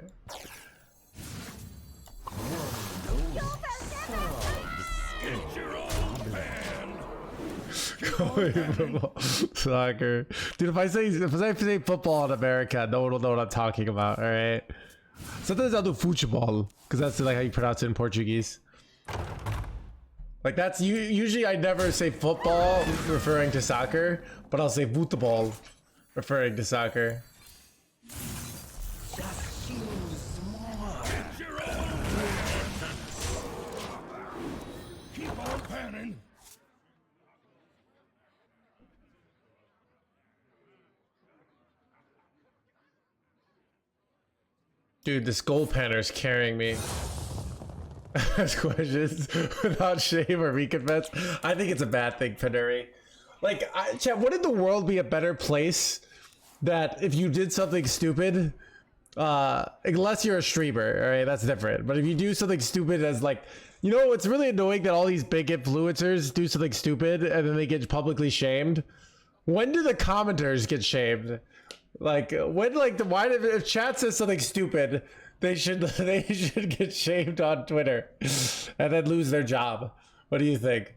Soccer, dude. If I say football in America, no one will know what I'm talking about. All right. Sometimes I'll do futebol because that's like how you pronounce it in Portuguese. Like that's usually I never say football referring to soccer, but I'll say futebol referring to soccer. Just use more. Keep on panning. Dude, this gold panner is carrying me. Ask questions without shame or reconfess. I think it's a bad thing, Paneri. Like, chat, wouldn't the world be a better place that if you did something stupid, unless you're a streamer, all right, that's different. But if you do something stupid as like, you know, it's really annoying that all these big influencers do something stupid and then they get publicly shamed. When do the commenters get shamed? Like, when, like, why did, if chat says something stupid, they should get shamed on Twitter and then lose their job. What do you think?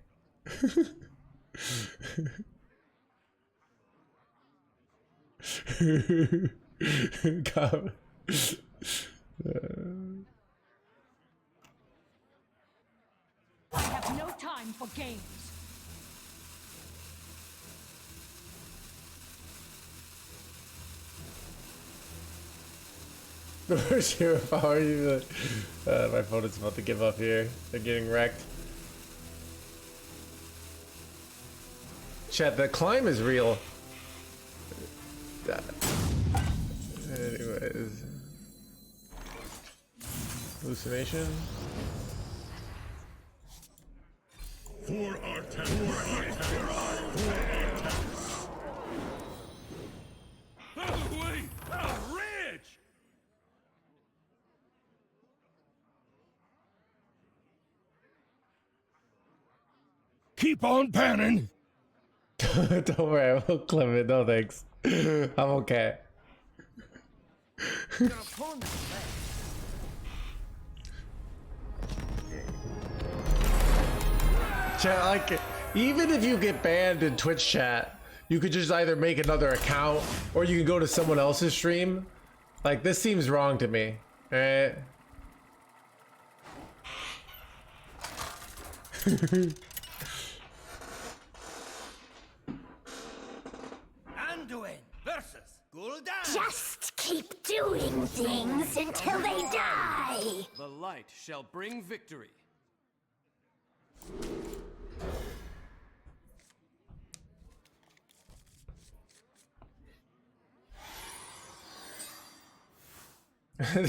God. I have no time for games. Zero power. You my phone is about to give up here. They're getting wrecked. Chat, the climb is real. Anyways. Hallucination. For our wait! Rich! Keep on panning. Don't worry, I won't clip it. No thanks. I'm okay. Chat, like, even if you get banned in Twitch chat, you could just either make another account or you can go to someone else's stream. Like, this seems wrong to me. Alright? Anduin versus Gul'dan. Just keep doing things until they die. The light shall bring victory.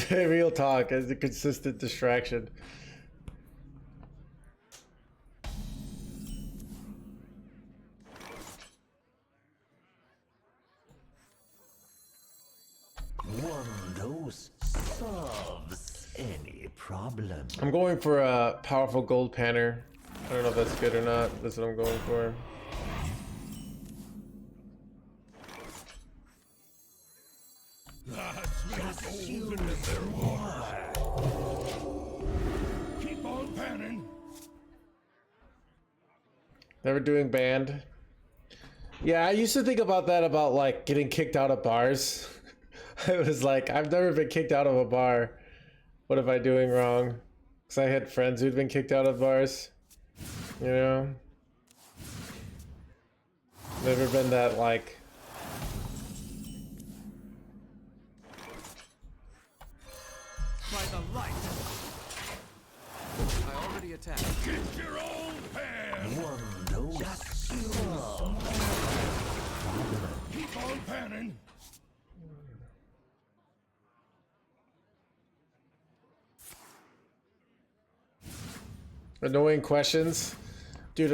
Real talk as a consistent distraction. One dose solves any problem. I'm going for a powerful gold panner. I don't know if that's good or not. That's what I'm going for. Just use more. Keep on panning. Never doing band. Yeah, I used to think about that, about like getting kicked out of bars. I was like, I've never been kicked out of a bar. What am I doing wrong? Because I had friends who'd been kicked out of bars. You know? Never been that like... By the light. I already attacked. Get your own pan! One dose of Keep on panning! Annoying questions? Dude,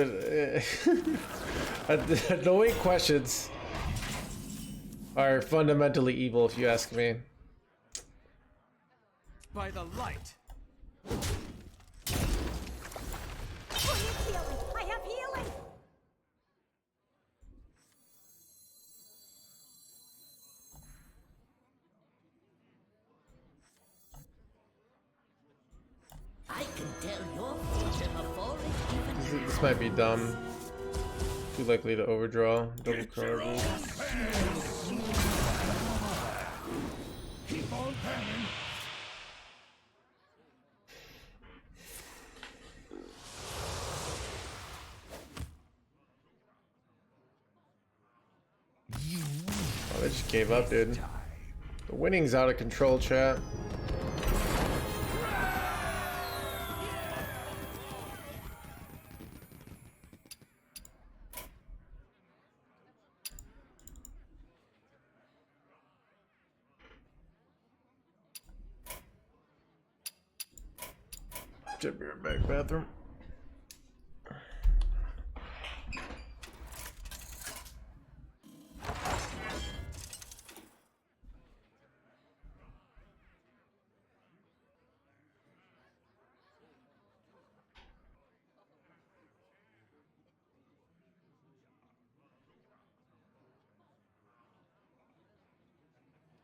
annoying questions are fundamentally evil, if you ask me. By the light. Who needs healing? I have healing. I can tell your future before it even This might be dumb. Too likely to overdraw. Double Get your own card. pan! Keep on panning! Oh, they just gave up, dude. The winning's out of control, chat. Should be right back, bathroom.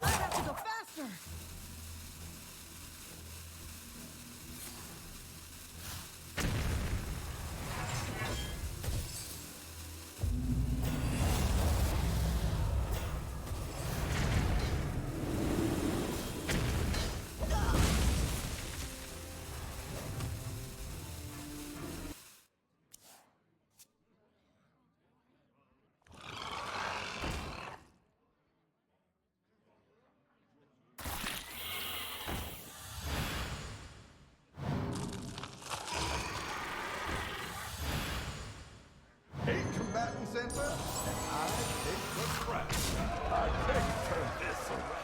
I have to go faster. Eight combatant center, and I take the crap. I can't turn this away.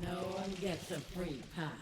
No one gets a free pass.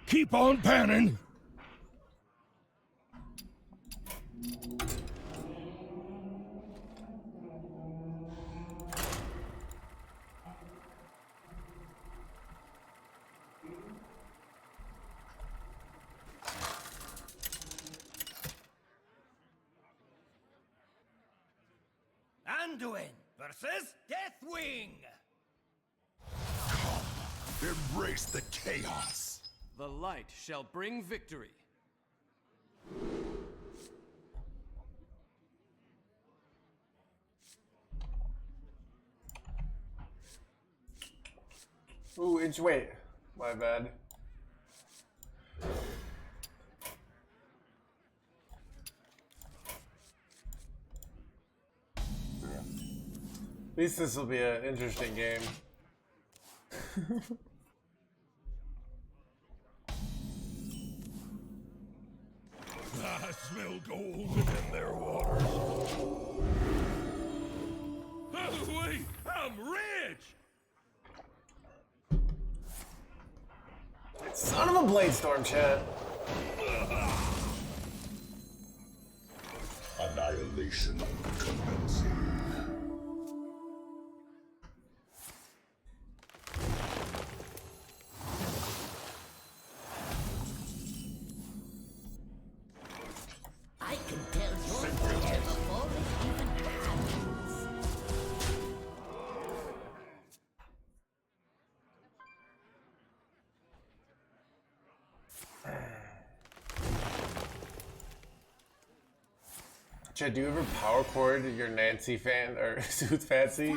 Keep on panning! Anduin versus Deathwing. Embrace the chaos. The light shall bring victory. Ooh, wait. My bad. At least this will be an interesting game. I smell gold in their waters. Oh, wait, I'm rich! Son of a blade storm, chat. Annihilation commencing. I can tell your future before it even happens. Chad, do you ever power chord your Nancy fan or Sooth Fancy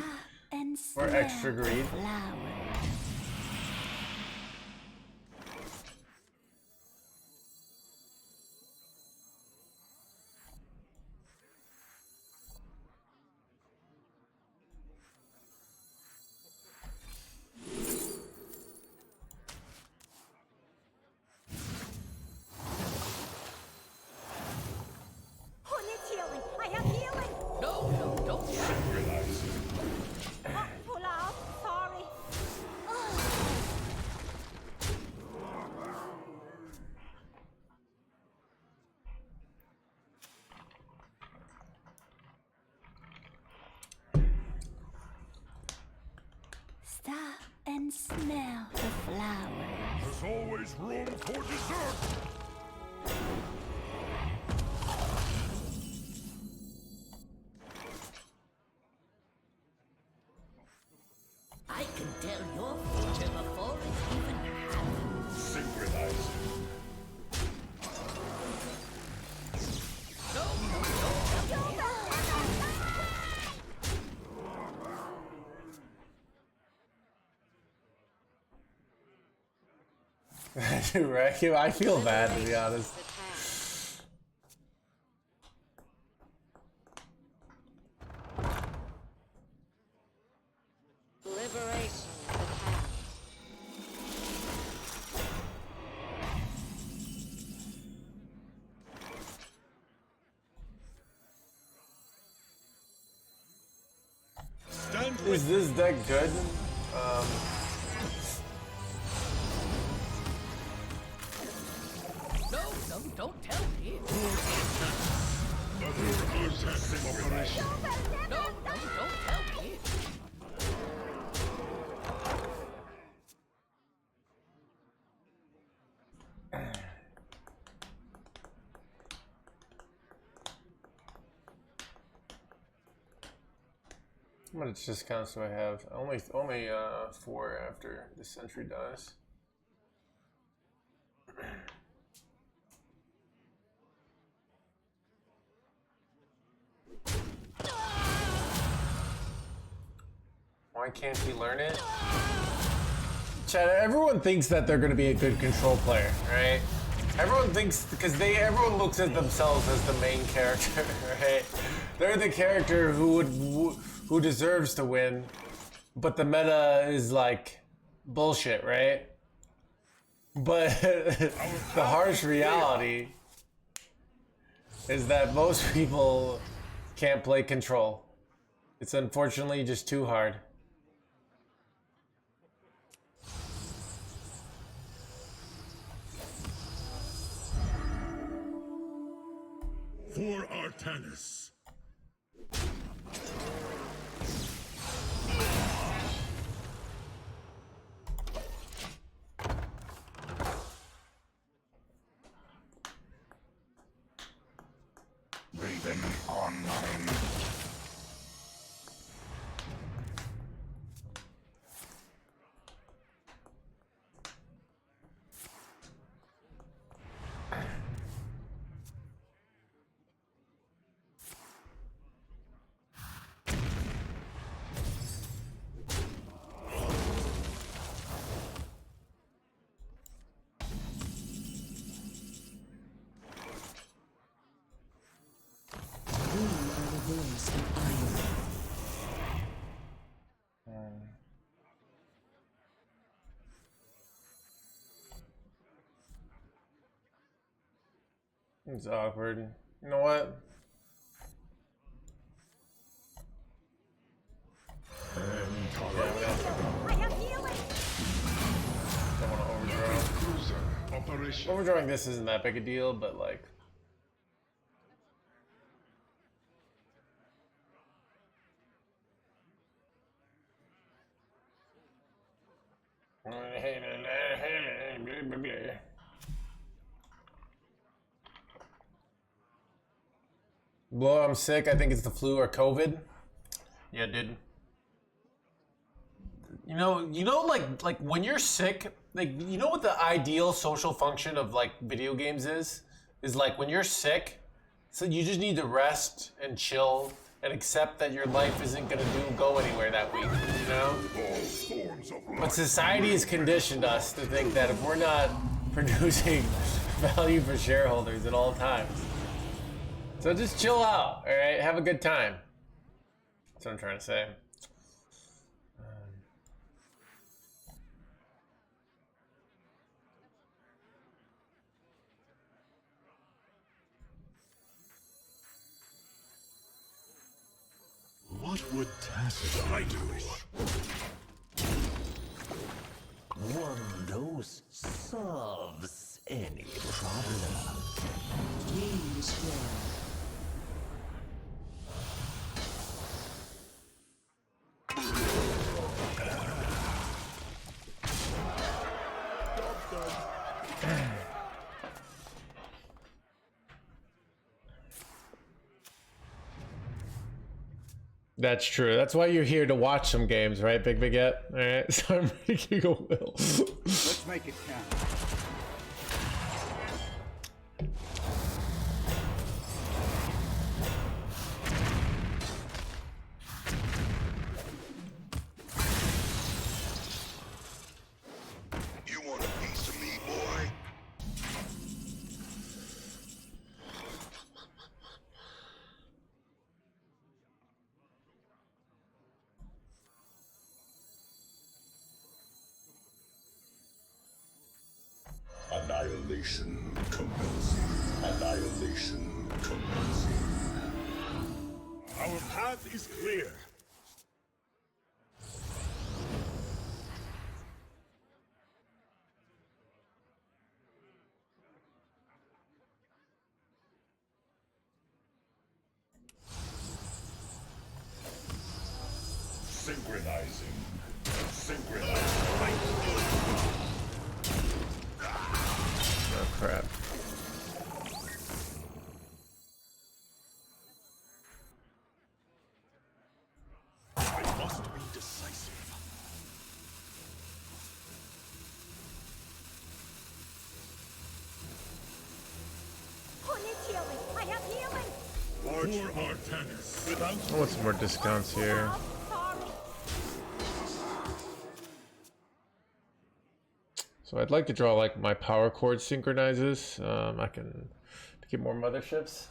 And or extra greed? flowers. Who needs healing? I have healing. No, don't. Oh, pull out. Sorry. Stop and smell the flowers. There's always room for dessert. I can tell your future before it even happens. Synchronizing. Right? I feel bad, to be honest. Liberation at hand. Stand Is this deck good? No, don't tell me. operation. No, don't tell me. How much discounts do I have? Only 4 after the sentry dies. Why can't he learn it? Chad, everyone thinks that they're going to be a good control player, right? Everyone thinks, because everyone looks at themselves as the main character, right? They're the character who deserves to win, but the meta is like bullshit, right? But the harsh reality is that most people can't play control. It's unfortunately just too hard. For Artanis. Raven online. voice of iron. It's awkward. You know what? I have healing. Don't want to overdraw. Overdrawing this isn't that big a deal, but like. Blow, I'm sick. I think it's the flu or COVID. Yeah, dude. You know, like when you're sick, like you know what the ideal social function of like video games is? Is like when you're sick, so you just need to rest and chill and accept that your life isn't gonna go anywhere that week, you know? But society has conditioned us to think that if we're not producing value for shareholders at all times, so just chill out, all right? Have a good time. That's what I'm trying to say. What would Tacit I do? One dose solves any problem. We destroy. That's true. That's why you're here to watch some games, right, Big Baguette? All right, so I'm making a will. Let's make it count. You want a piece of me, boy? Annihilation commencing. Annihilation commencing. Our path is clear. Synchronizing. Synchronizing. Oh crap. I must be decisive. Who needs healing? I have healing. Archer Artanis. Without I want some more discounts here. Sorry. So I'd like to draw like my power chord synchronizes. I can get more motherships.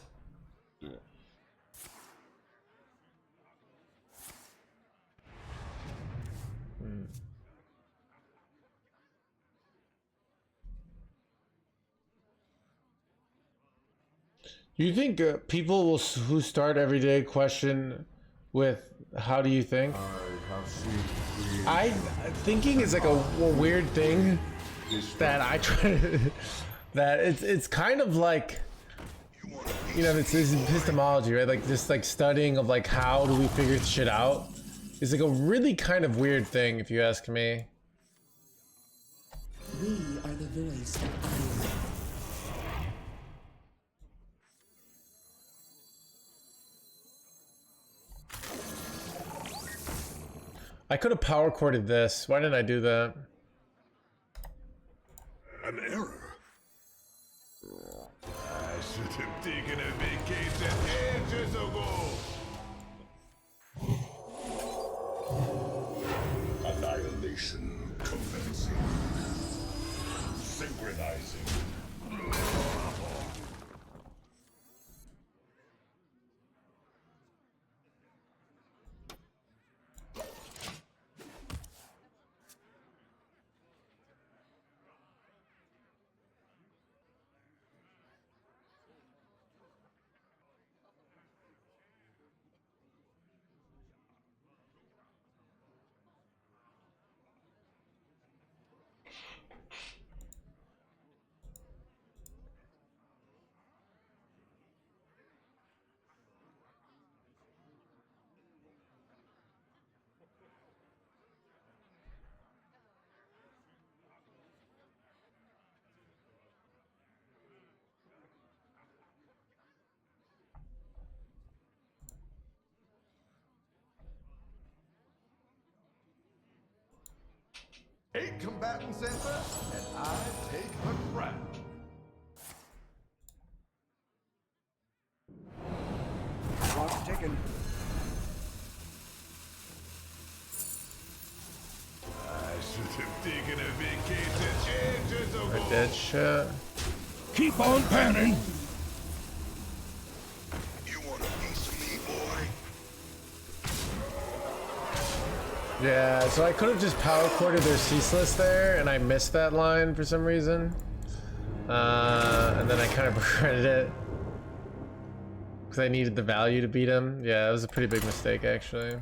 You think people will who start every day question with "How do you think"? Thinking is like a weird thing that I try to. That it's kind of like, you know, it's epistemology, right? Like just like studying of like how do we figure shit out is like a really kind of weird thing, if you ask me. We are the voice of iron. I could have power chorded this. Why didn't I do that? an error. I should have taken a vacation ages ago. Annihilation commencing. Synchronizing. take combatant center, and I take the crown. Clock's ticking. I should have taken a vacation ages ago. Right, dead shit. Keep on panning. You want a piece of me, boy? Yeah, so I could have just power corded their ceaseless there, and I missed that line for some reason. And then I kind of regretted it. Because I needed the value to beat him. Yeah, that was a pretty big mistake, actually.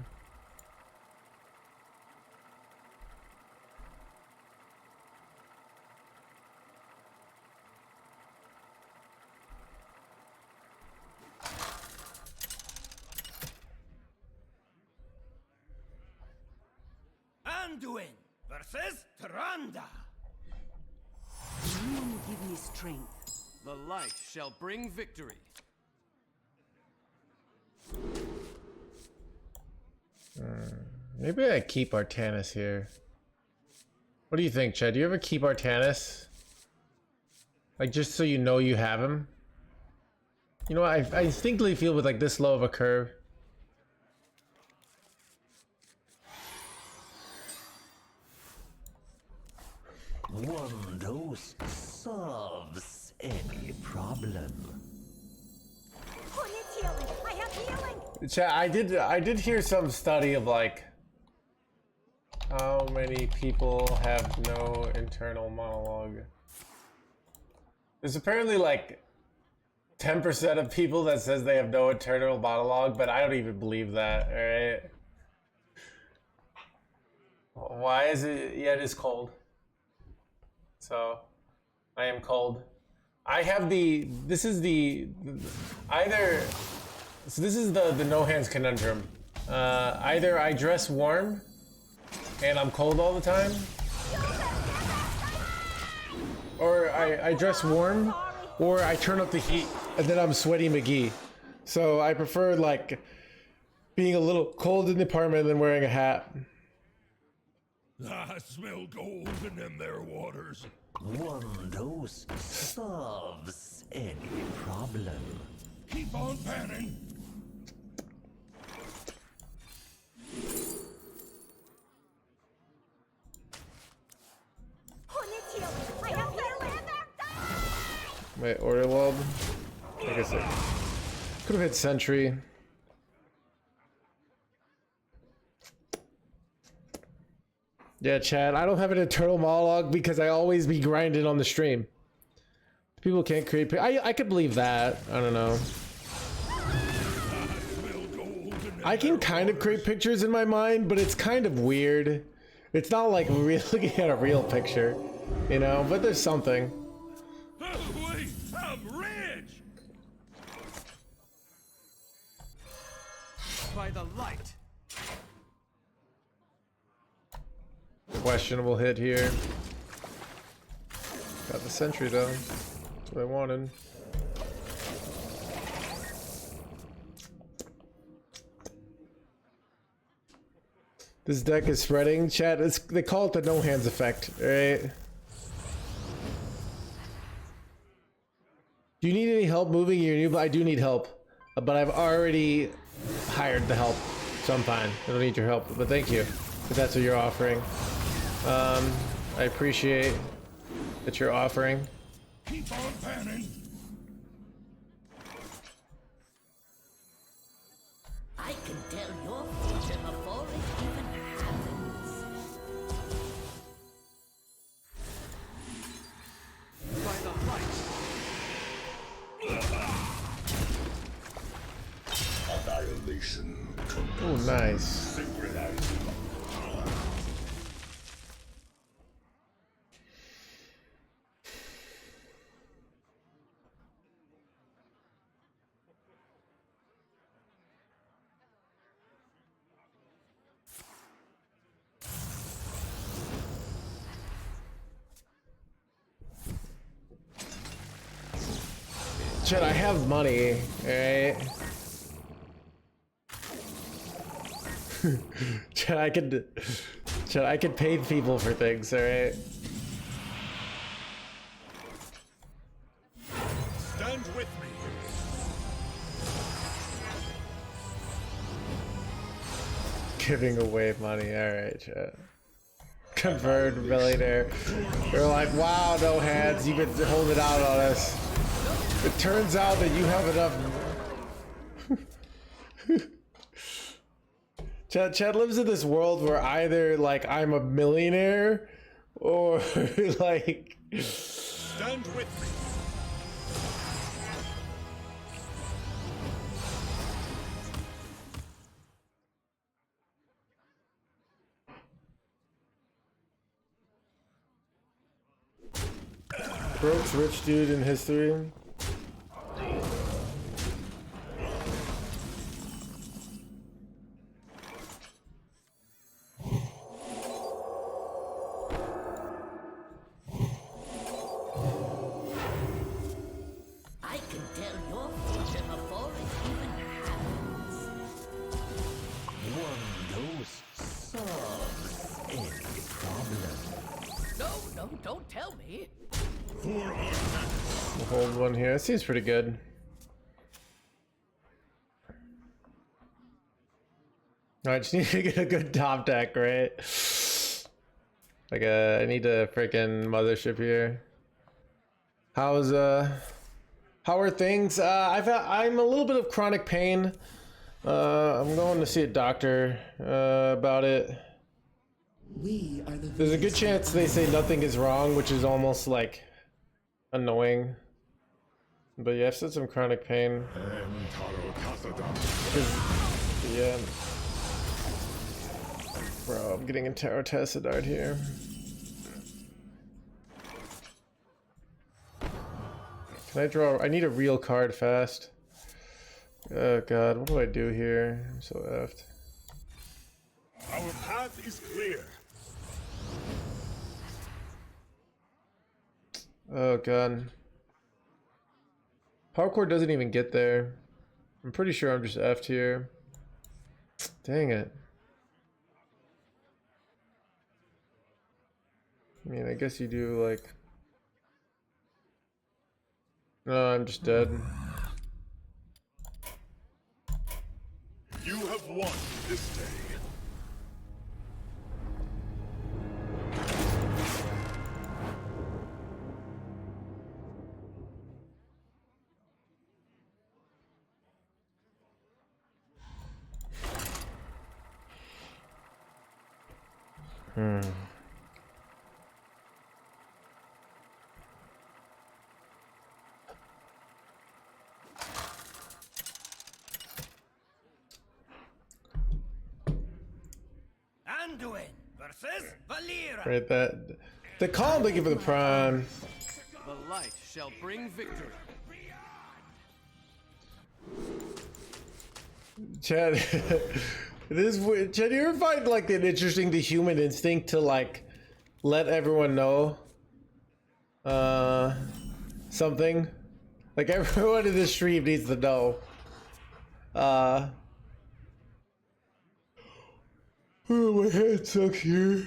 Anduin versus Tyrande. You give me strength. The light shall bring victory. Maybe I keep Artanis here. What do you think, Chad? Do you ever keep Artanis? Like, just so you know you have him? You know, I instinctively feel with like this low of a curve. One dose solves any problem. Who needs healing? I have healing. Chad, I did hear some study of like how many people have no internal monologue. There's apparently like 10% of people that says they have no internal monologue, but I don't even believe that, alright? Why is it? Yeah, it is cold. So, I am cold. I have this is the no hands conundrum. Either I dress warm and I'm cold all the time, or I dress warm, or I turn up the heat and then I'm sweaty McGee. So I prefer like being a little cold in the apartment than wearing a hat. I smell gold in them there waters. One dose solves any problem. Keep on panning. Who needs healing? I have healing. Wait, order lob? I guess it could have hit sentry. Yeah, Chad, I don't have an internal monologue because I always be grinding on the stream. People can't create. I could believe that. I don't know. I can kind of create pictures in my mind, but it's kind of weird. It's not like looking at a real picture, you know, but there's something. Wait, I'm rich. By the light. Questionable hit here. Got the sentry though. That's what I wanted. This deck is spreading. Chat, they call it the no hands effect, right? Do you need any help moving your new? I do need help, but I've already hired the help, so I'm fine. I don't need your help, but thank you if that's what you're offering. I appreciate that you're offering. Keep on panning. I can tell your future before it even happens. By the light. Annihilation. Oh, nice. Synchronizing. Chat, I have money, alright? Chat, Chat, I could pay people for things, alright? Stand with me. Giving away money, alright, chat. Convert millionaire. They're like, wow, no hands, you could hold it out on us. It turns out that you have enough. Chad lives in this world where either like I'm a millionaire or like Stand with me. Broke's rich dude in history. I can tell your future before it even happens. One dose solves any problem. No, don't tell me. We'll hold one here. That seems pretty good. I just need to get a good top deck, right? Like I need a freaking mothership here. How are things? I'm a little bit of chronic pain. I'm going to see a doctor about it. We are the There's a good chance they say nothing is wrong, which is almost like annoying. But yeah, I've said some chronic pain. Yeah. Bro, I'm getting a Tarot Tassadard here. Can I draw? I need a real card fast. Oh god, what do I do here? I'm so effed. Our path is clear. Oh god. Parkour doesn't even get there. I'm pretty sure I'm just effed here. Dang it. I mean, I guess you do like... No, I'm just dead. You have won this day. Anduin versus Valera. Right, that... The call, thank you for the prime. The light shall bring victory. Chad, this Chad, you ever find like it interesting the human instinct to like let everyone know something? Like everyone in this stream needs to know. Oh, my head sucks here.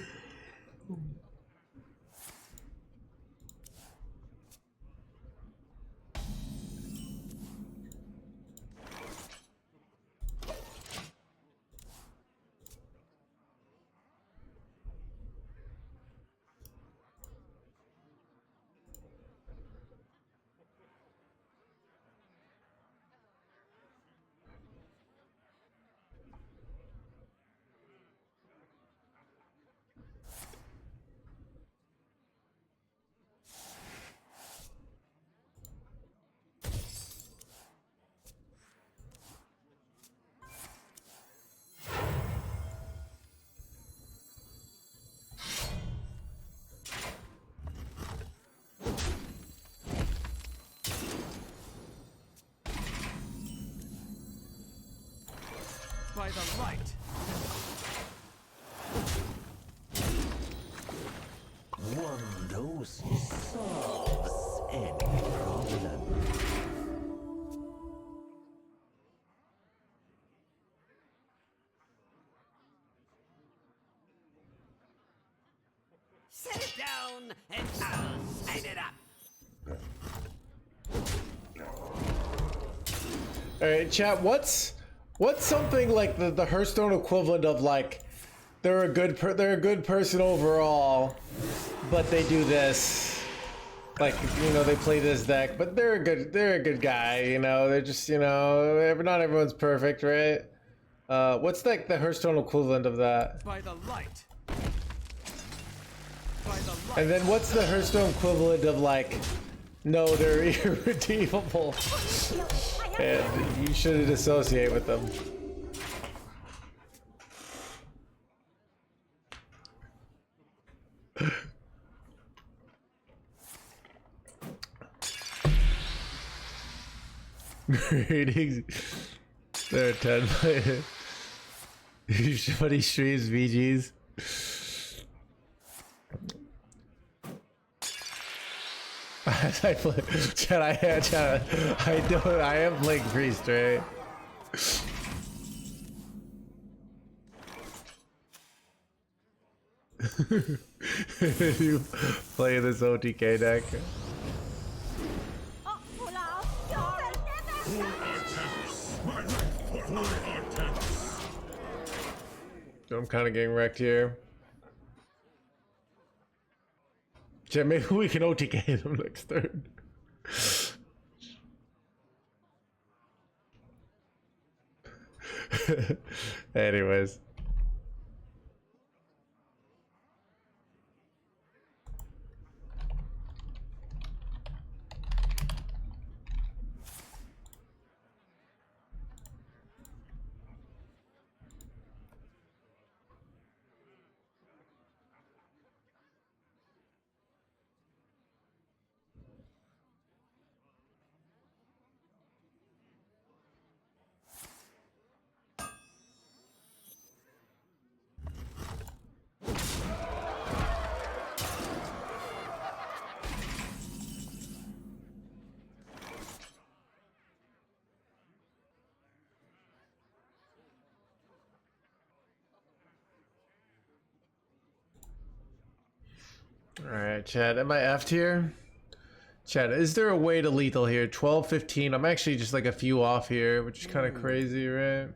By the light. One dose solves any problem. Set it down and I'll sign it up. All right, chat. What's something like the Hearthstone equivalent of like they're a good person overall, but they do this. Like, you know, they play this deck, but they're a good guy. You know, they're just, you know, not everyone's perfect, right? What's like the Hearthstone equivalent of that? By the light. By the light. And then what's the Hearthstone equivalent of like, no, they're irredeemable, and you shouldn't associate with them. Ratings. They're 10. Funny streams, VGs. I play. Chad, I am playing Priest, right? You play this OTK deck. I'm kind of getting wrecked here. Chad, maybe we can OTK them next turn. Anyways. Alright, Chad, am I F'd here? Chad, is there a way to lethal here? 12, 15. I'm actually just like a few off here, which is kind of crazy, right?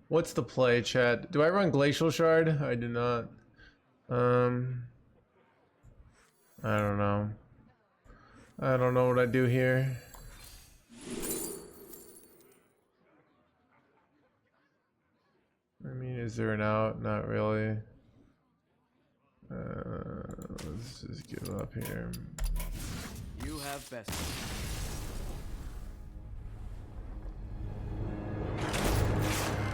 What's the play, Chad? Do I run Glacial Shard? I do not. I don't know. I don't know what I do here. I mean, is there an out? Not really. Let's just give up here. You have best.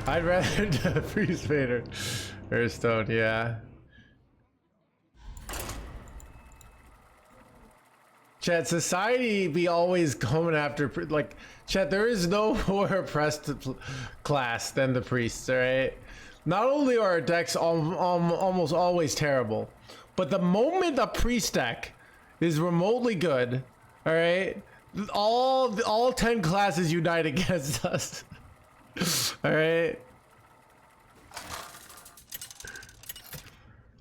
I'd rather do Priest Vader or Stone, yeah. Chat, society be always coming after, like, chat, there is no more oppressed class than the priests, alright? Not only are our decks almost always terrible, but the moment a priest deck is remotely good, alright, all 10 classes unite against us. Alright?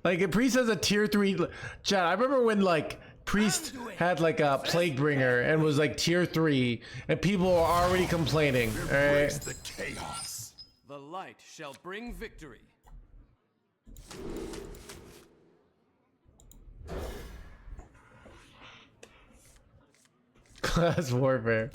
Like, a priest has a tier 3... Chat, I remember when, like, priest had, like, a plague bringer and was, like, tier 3, and people were already complaining, alright? The chaos. The light shall bring victory. Class warfare.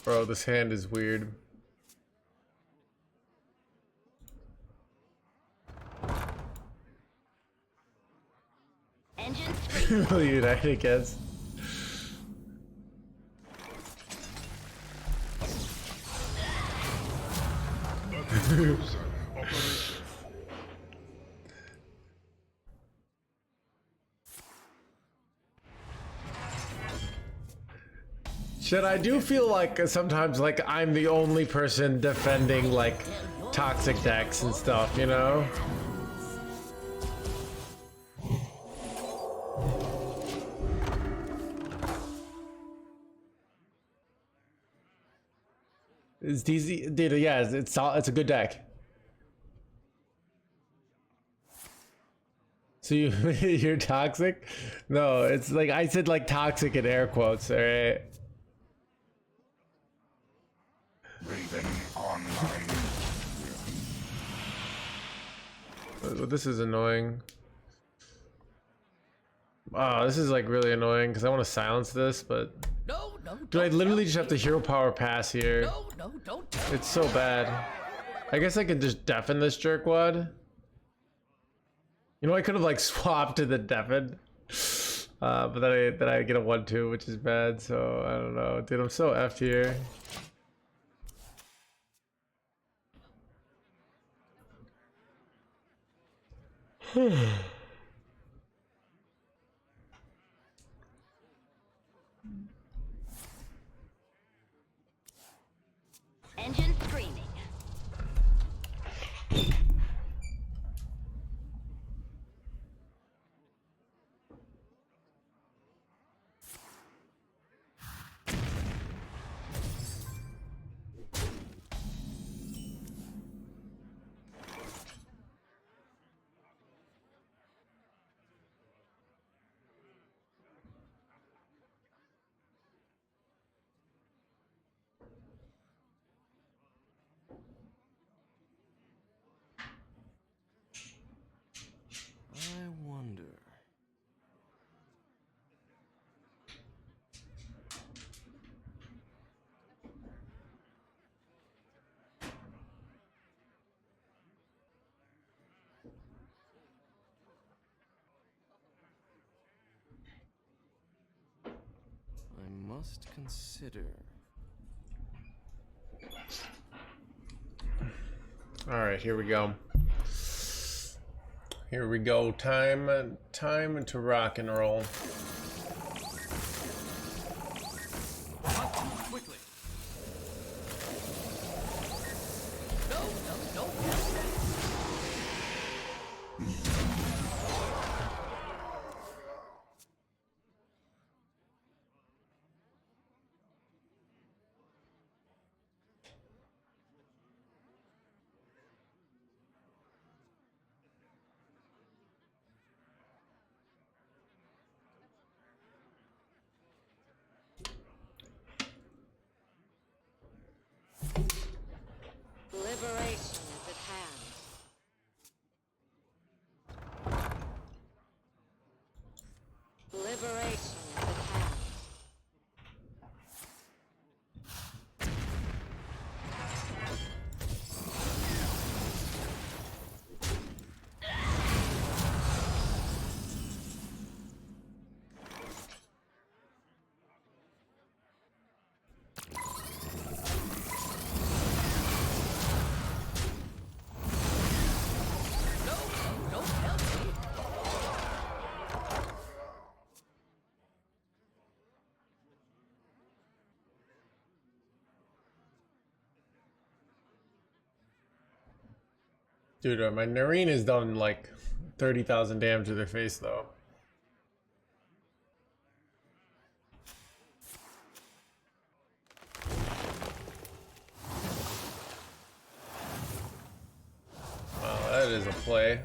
Bro, this hand is weird. Engines Will unite against. Shit, I do feel like sometimes like I'm the only person defending like toxic decks and stuff, you know? It's DZ, dude. Yeah, it's a good deck. So you're toxic? No, it's like I said, like toxic in air quotes. All right. Raven online. Well, this is annoying. Oh, this is like really annoying because I want to silence this, but do I literally just have to hero power pass here? It's so bad. I guess I could just deafen this jerkwad. You know, I could have like swapped to the deafen, but then I get a 1/2, which is bad. So I don't know, dude. I'm so effed here. Engine screaming. I wonder. I must consider. All right, here we go. Here we go. Time to rock and roll. Quickly. Liberation is at hand. Liberation is at hand. Dude, my Nareen has done like 30,000 damage to their face though. Wow, that is a play.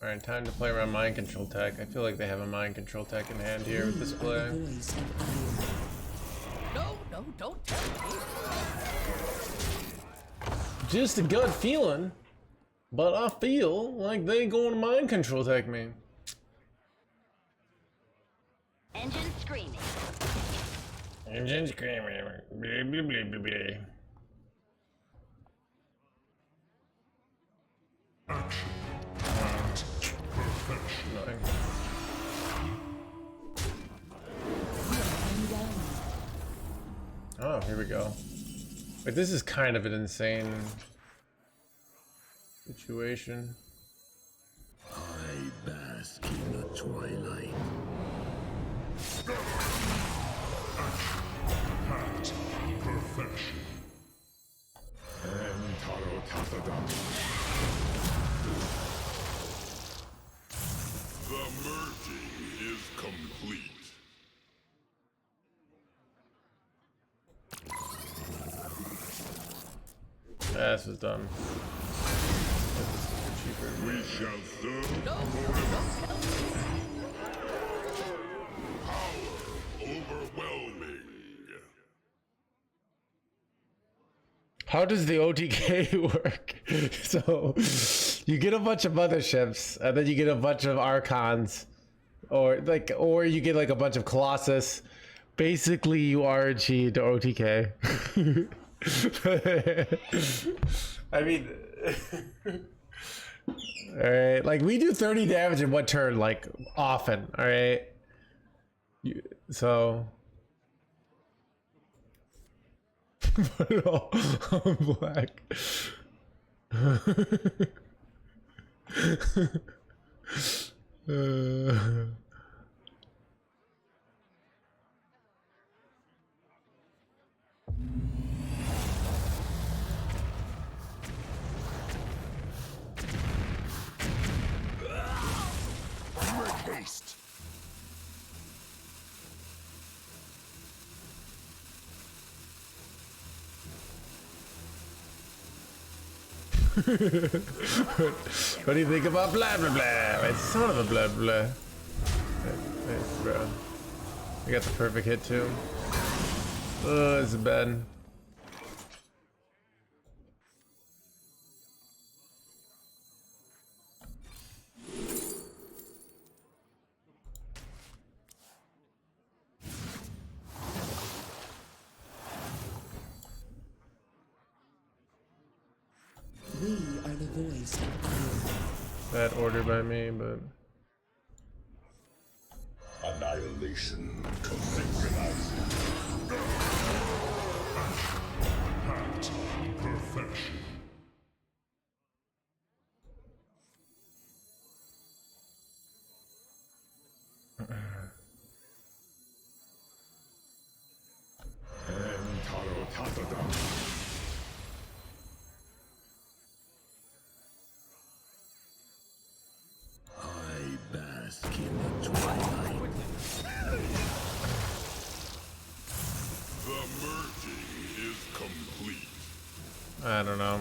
Alright, time to play around mind control tech. I feel like they have a mind control tech in hand here with this play. No, don't tell me. Just a gut feeling, but I feel like they going to mind control tech me. Engine screaming. Engine screaming. Blah, blah, blah, blah, blah. Nothing. Oh, here we go. Like, this is kind of an insane situation. I bask in the twilight. Yeah, this was dumb. We shall serve power overwhelming. How does the OTK work? So you get a bunch of motherships, and then you get a bunch of archons, or you get like a bunch of colossus. Basically, you RNG to OTK. I mean, all right. Like we do 30 damage in one turn, like often. All right. So. Put it all on black. Make haste. What do you think about blah blah blah? It's son of a blah blah. Nice, bro. I got the perfect hit too. Oh, it's bad. We are the voice of iron. Bad order by me, but Annihilation to synchronize. Pact perfection. I bask in the twilight. The merging is complete. I don't know.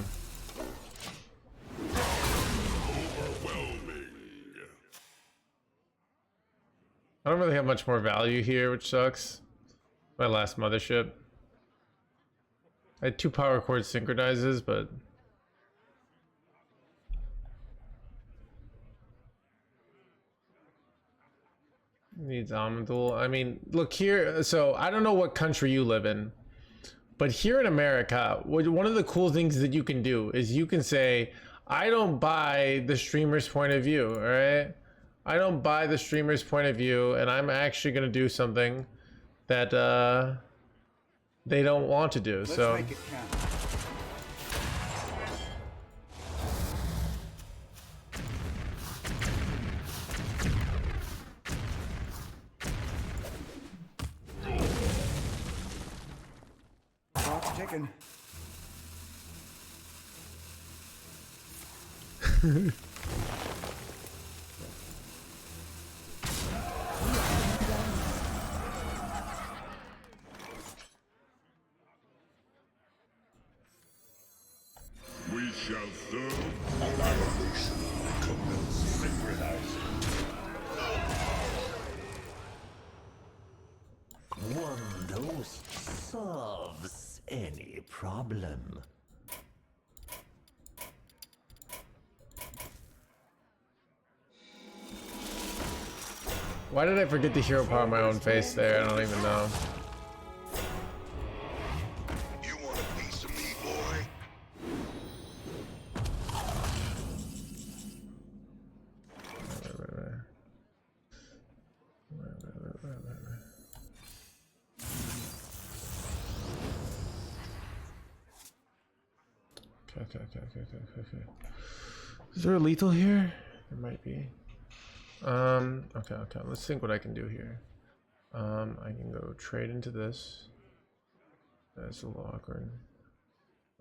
Overwhelming. I don't really have much more value here, which sucks. My last mothership. I had 2 power chord synchronizes, but needs Amadul. I mean, look here. So I don't know what country you live in, but here in America, one of the cool things that you can do is you can say, I don't buy the streamer's point of view. All right. I don't buy the streamer's point of view, and I'm actually going to do something that they don't want to do. Let's So make it count. Clock's ticking. We shall serve. Annihilation commence synchronizing. One dose solves any problem. why did I forget the hero power my own face there? I don't even know. You want a piece of me, boy? Okay. Is there a lethal here? There might be. Okay. Let's think what I can do here. I can go trade into this. That's a little awkward.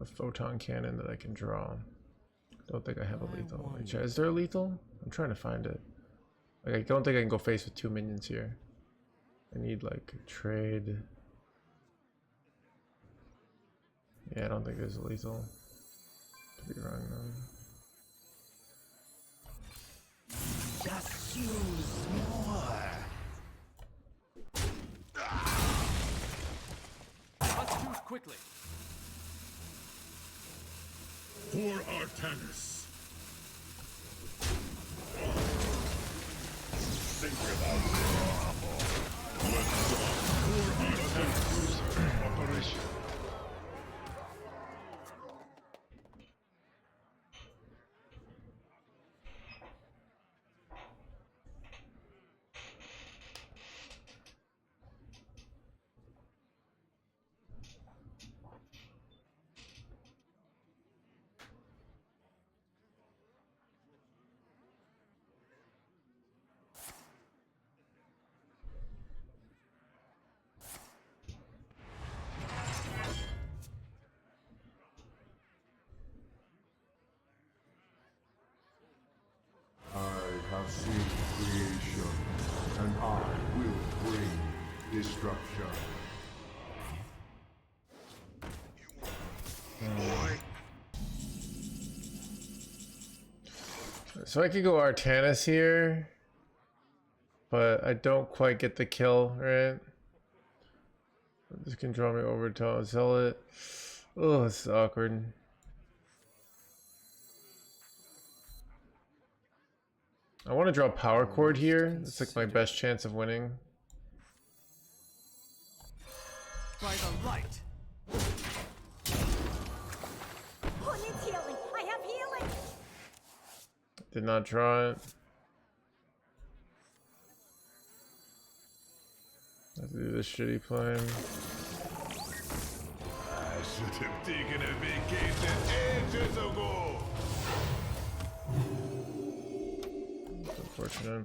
A photon cannon that I can draw. Don't think I have a lethal. Is there a lethal? I'm trying to find it. Like, I don't think I can go face with 2 minions here. I need like trade. Yeah, I don't think there's a lethal. be wrong now. Just use more. Let's choose quickly. For Artanis. Operation. I have seen creation, and I will bring destruction. Boy, So I could go Artanis here, but I don't quite get the kill, right? This can draw me over to Zealot. Oh, this is awkward. I want to draw Power Chord here. It's like my best chance of winning. By the light. Who needs healing? I have healing. Did not draw it. Let's do this shitty plan. I should have taken a vacation ages ago. It's unfortunate.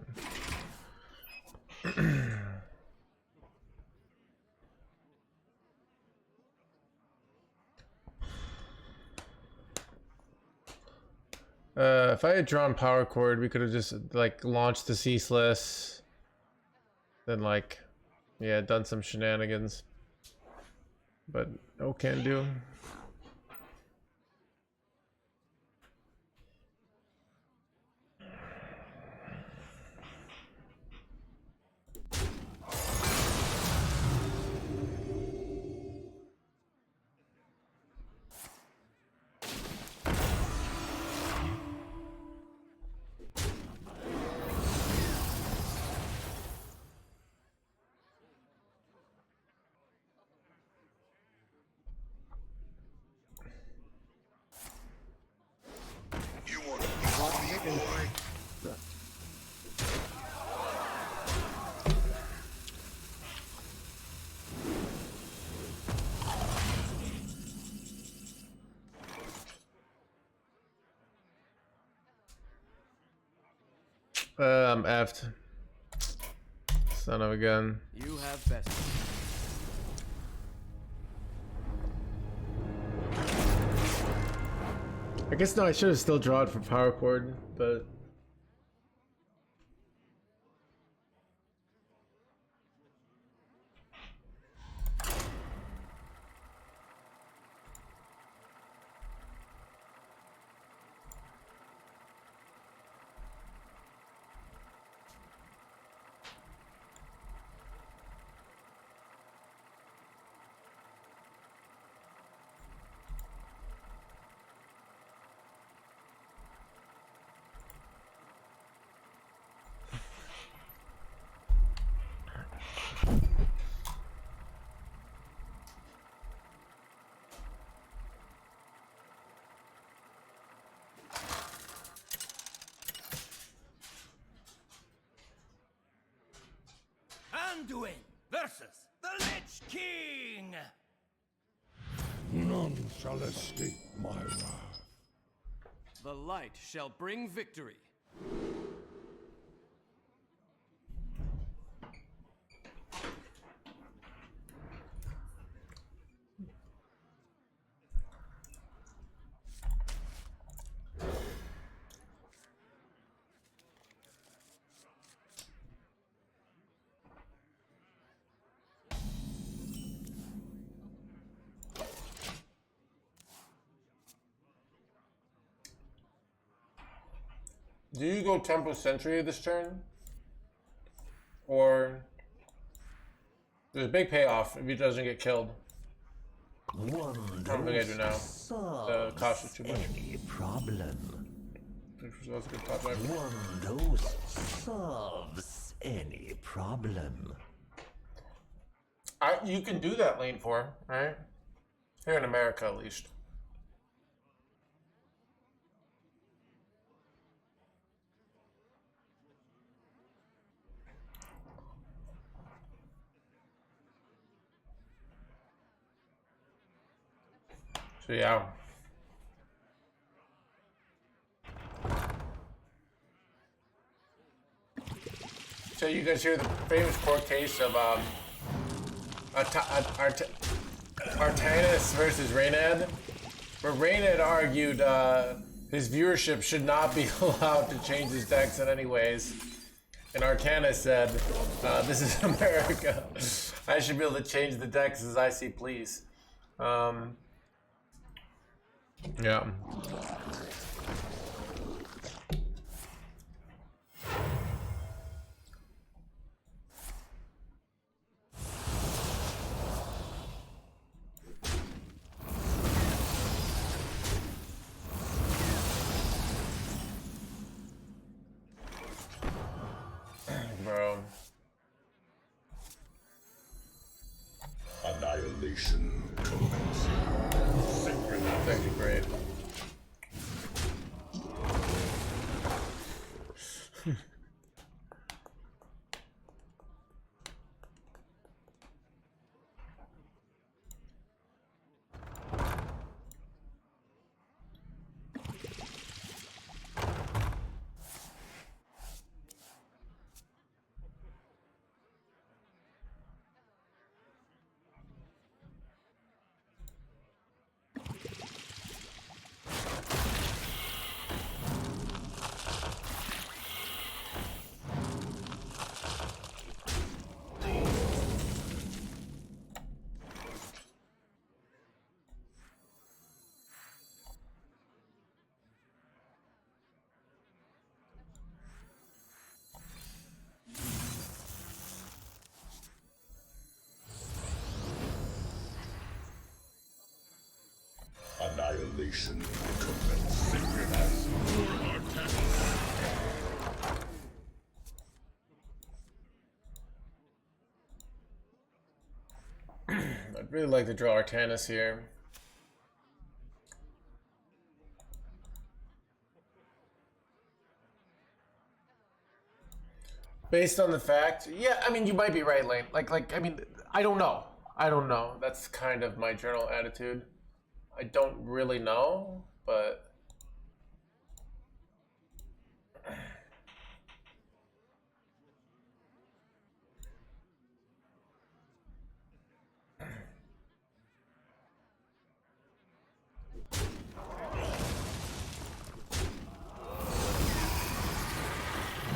If I had drawn Power Chord, we could have just like launched the Ceaseless, then like, yeah, done some shenanigans. But no can do. You want a piece of me, boy? I'm effed. Son of a gun. You have best. I guess no, I should have still drawn for Power Chord, but Anduin versus the Lich King. None shall escape my wrath. The light shall bring victory. Do you go Tempo Sentry this turn? Or there's a big payoff if he doesn't get killed. I don't think I do now. The cost is too much. Any problem. That's a good top back. One dose solves any problem. You can do that lane for him, right? Here in America, at least. So yeah. So you guys hear the famous court case of Artanis versus Reynad, where Reynad argued his viewership should not be allowed to change his decks in any ways, and Artanis said, "This is America. I should be able to change the decks as I see please." Yeah. Bro. Annihilation commencing. Synchronized. That's actually great. Annihilation commence. Synchronizing. I'd really like to draw Artanis here. Based on the fact, yeah, I mean, you might be right, Lane. I mean, I don't know. I don't know. That's kind of my general attitude. I don't really know, but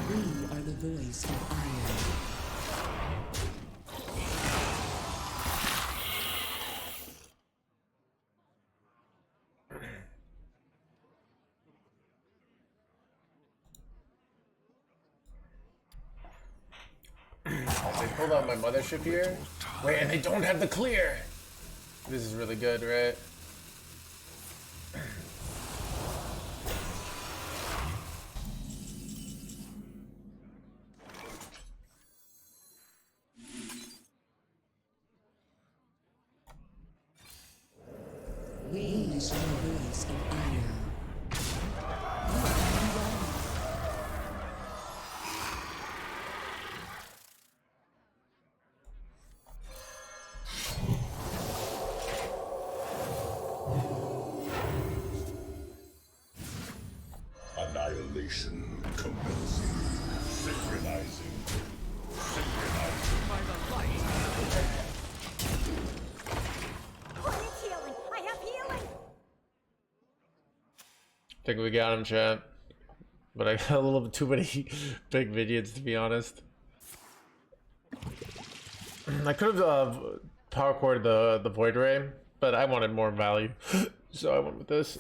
We are the voice of iron. they pulled out my mothership here. Wait, and they don't have the clear. This is really good, right? We are the voice of iron. Annihilation commencing. Synchronizing. Synchronizing. By the light. Who needs healing? I have healing. Think we got him, chat. But I got a little bit too many big minions, to be honest. I could have power corded the Void Ray, but I wanted more value, so I went with this.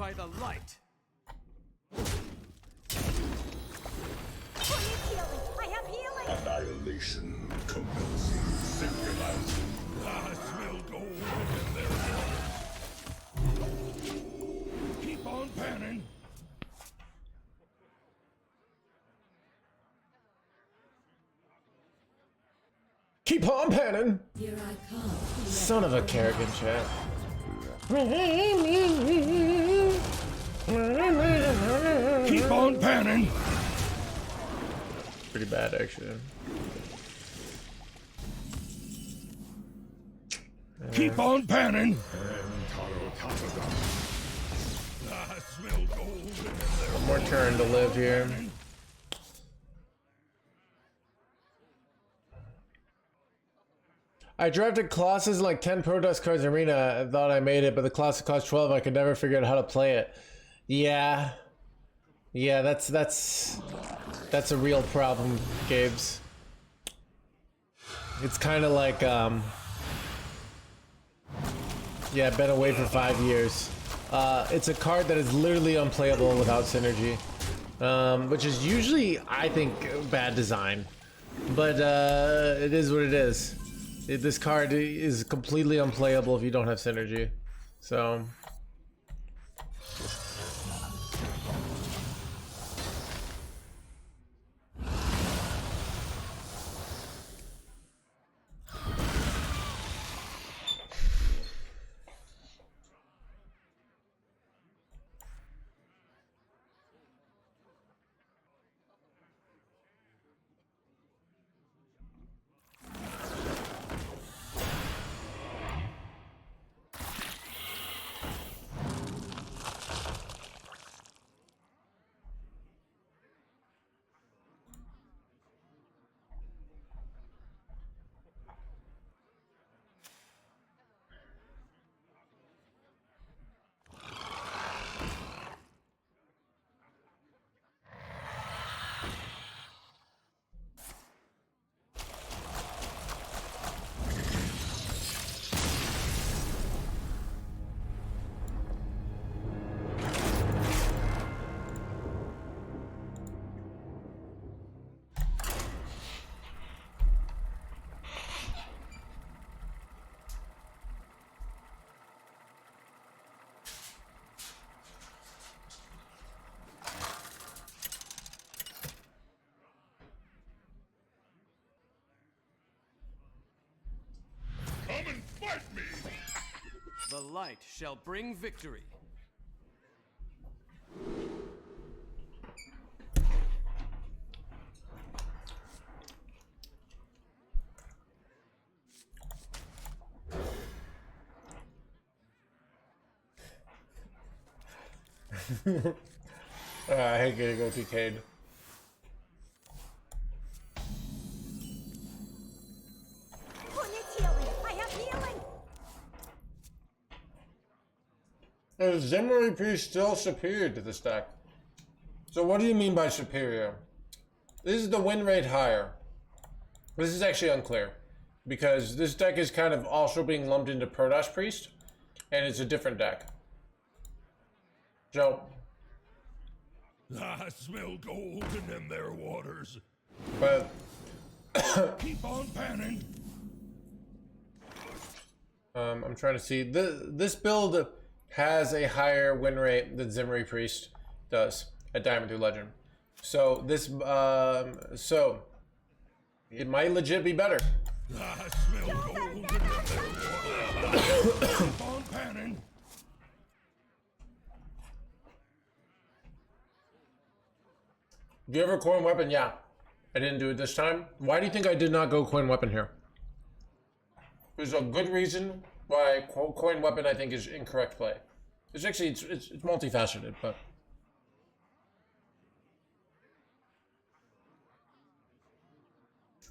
by the light. Who needs healing? I have healing. Annihilation commencing. Synchronizing. I smell gold in there. Keep on panning. Keep on panning. Here I come. Son of a Kerrigan chat. Keep on panning. Pretty bad, actually. Keep on panning. I smell gold in there. One more turn to live here. I drafted Colossus in like 10 Protest cards Arena. I thought I made it, but the Colossus cost 12. I could never figure out how to play it. Yeah. Yeah, that's a real problem, Gabes. It's kind of like, yeah, been away for 5 years. It's a card that is literally unplayable without synergy, which is usually, I think, bad design. But it is what it is. This card is completely unplayable if you don't have synergy. So... Come and fight me! The light shall bring victory. I hate getting OTK'd. Who needs healing? I have healing. Is Zimmery Priest still superior to this deck? So what do you mean by superior? This is the win rate higher. This is actually unclear, because this deck is kind of also being lumped into Protoss Priest, and it's a different deck. So, I smell gold in them there waters. but Keep on panning. I'm trying to see. This build has a higher win rate than Zimmery Priest does at Diamond through Legend. So this, so it might legit be better. I smell gold in them there waters. Keep on panning. Do you ever coin weapon? Yeah. I didn't do it this time. Why do you think I did not go coin weapon here? There's a good reason why coin weapon I think is incorrect play. It's actually, it's multifaceted, but...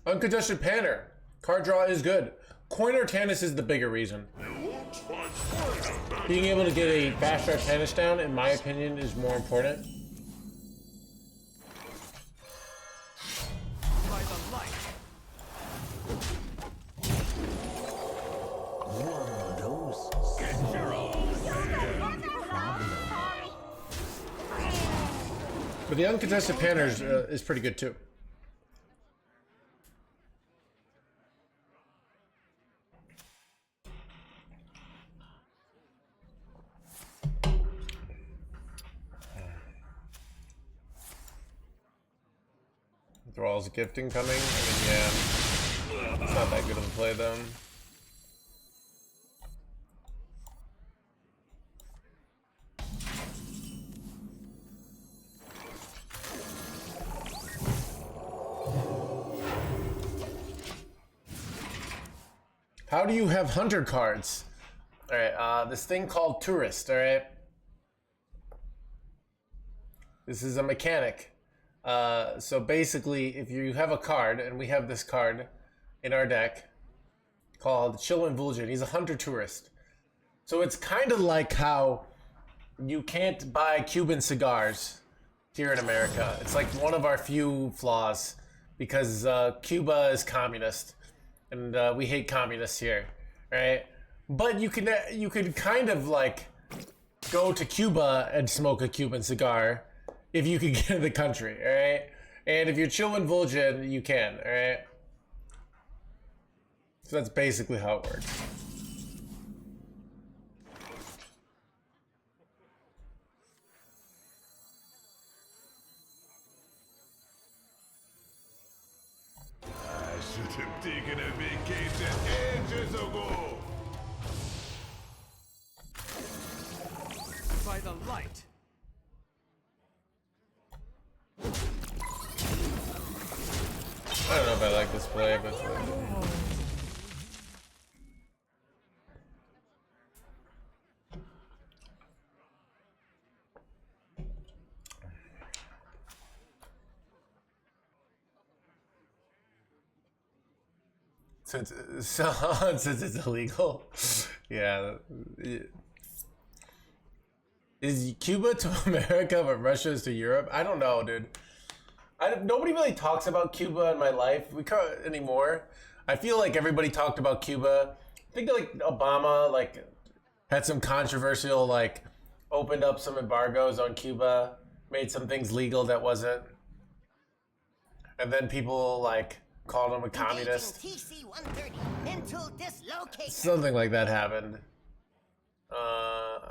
Uncontested Panner. Card draw is good. Coin Artanis is the bigger reason. Being able to get a faster Artanis down, in my opinion, is more important. By the light. One of those Sorry. But the uncontested Panners is pretty good too. Thrall's gifting coming. I mean, yeah, it's not that good of a play though. How do you have hunter cards? All right, this thing called tourist. All right, this is a mechanic. So basically, if you have a card, and we have this card in our deck called Chillin' Vulgin, he's a hunter tourist. So it's kind of like how you can't buy Cuban cigars here in America. It's like one of our few flaws because Cuba is communist, and we hate communists here, right? But you could kind of like go to Cuba and smoke a Cuban cigar if you could get in the country, all right? And if you're chillin' Vulgin, you can, all right? So that's basically how it works. I should have taken a vacation ages ago. By the light. I don't know if I like this play, but since it's illegal, yeah. Is Cuba to America what Russia is to Europe? I don't know, dude. Nobody really talks about Cuba in my life anymore. I feel like everybody talked about Cuba. I think like Obama like had some controversial like opened up some embargoes on Cuba, made some things legal that wasn't, and then people like called him a communist. Something like that happened.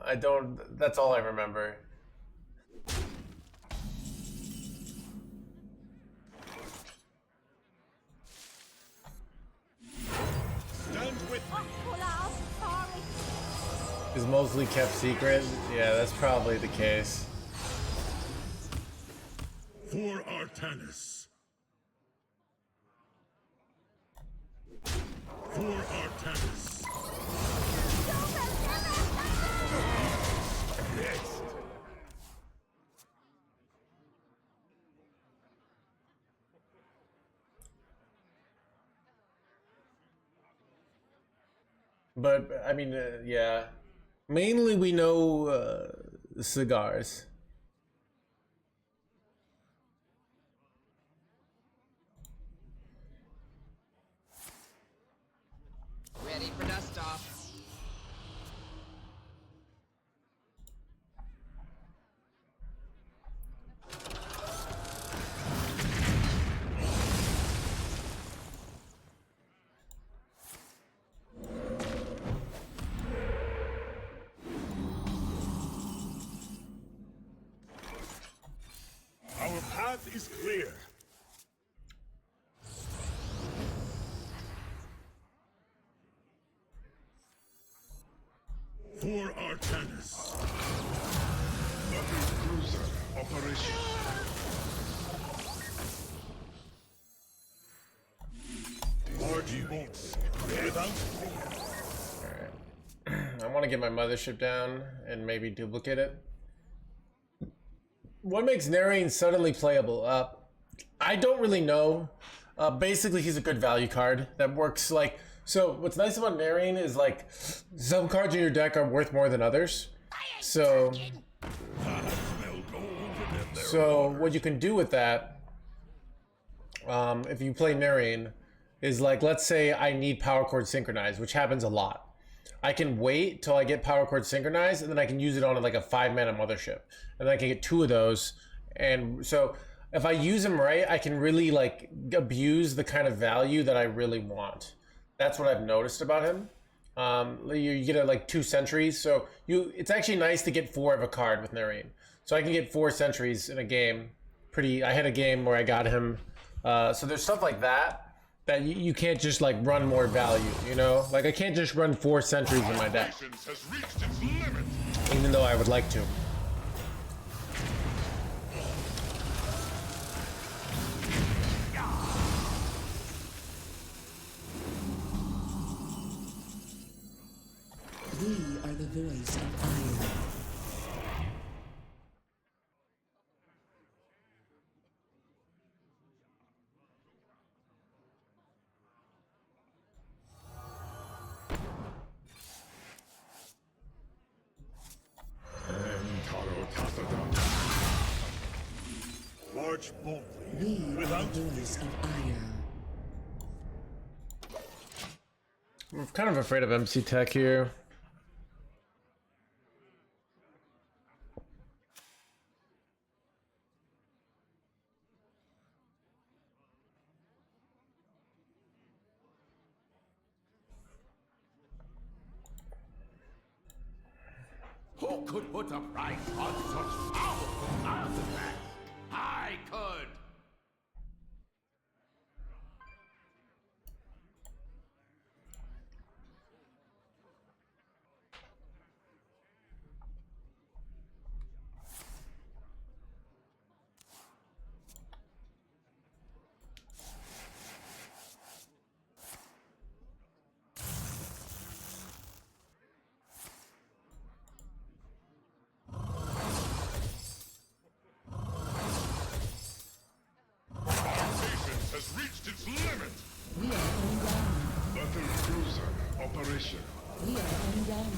I don't. That's all I remember. Is mostly kept secret? Yeah, that's probably the case. For Artanis. For Artanis. Next. But I mean, yeah. Mainly, we know cigars. Ready for dust off. Our path is clear. For Artanis. Cruiser operation. RG bolts without fear. I want to get my mothership down and maybe duplicate it. What makes Narine suddenly playable? I don't really know. Basically, he's a good value card that works like... So, what's nice about Narine is like, some cards in your deck are worth more than others. So what you can do with that, if you play Narine, is like, let's say I need Power Chord Synchronized, which happens a lot. I can wait till I get Power Chord Synchronized, and then I can use it on like a 5-mana mothership. And then I can get 2 of those, And so if I use him right, I can really like abuse the kind of value that I really want. That's what I've noticed about him. You get like 2 sentries, so it's actually nice to get 4 of a card with Nareen. So I can get 4 sentries in a game. I had a game where I got him. So there's stuff like that you can't just like run more value, you know? Like I can't just run 4 sentries in my deck, even though I would like to. We are the voice of iron. March boldly. We are the voice of iron. I'm kind of afraid of MC Tech here. Who could put a price on such powerful artifacts? I could! We are undone. Battle cruiser operation. We are undone.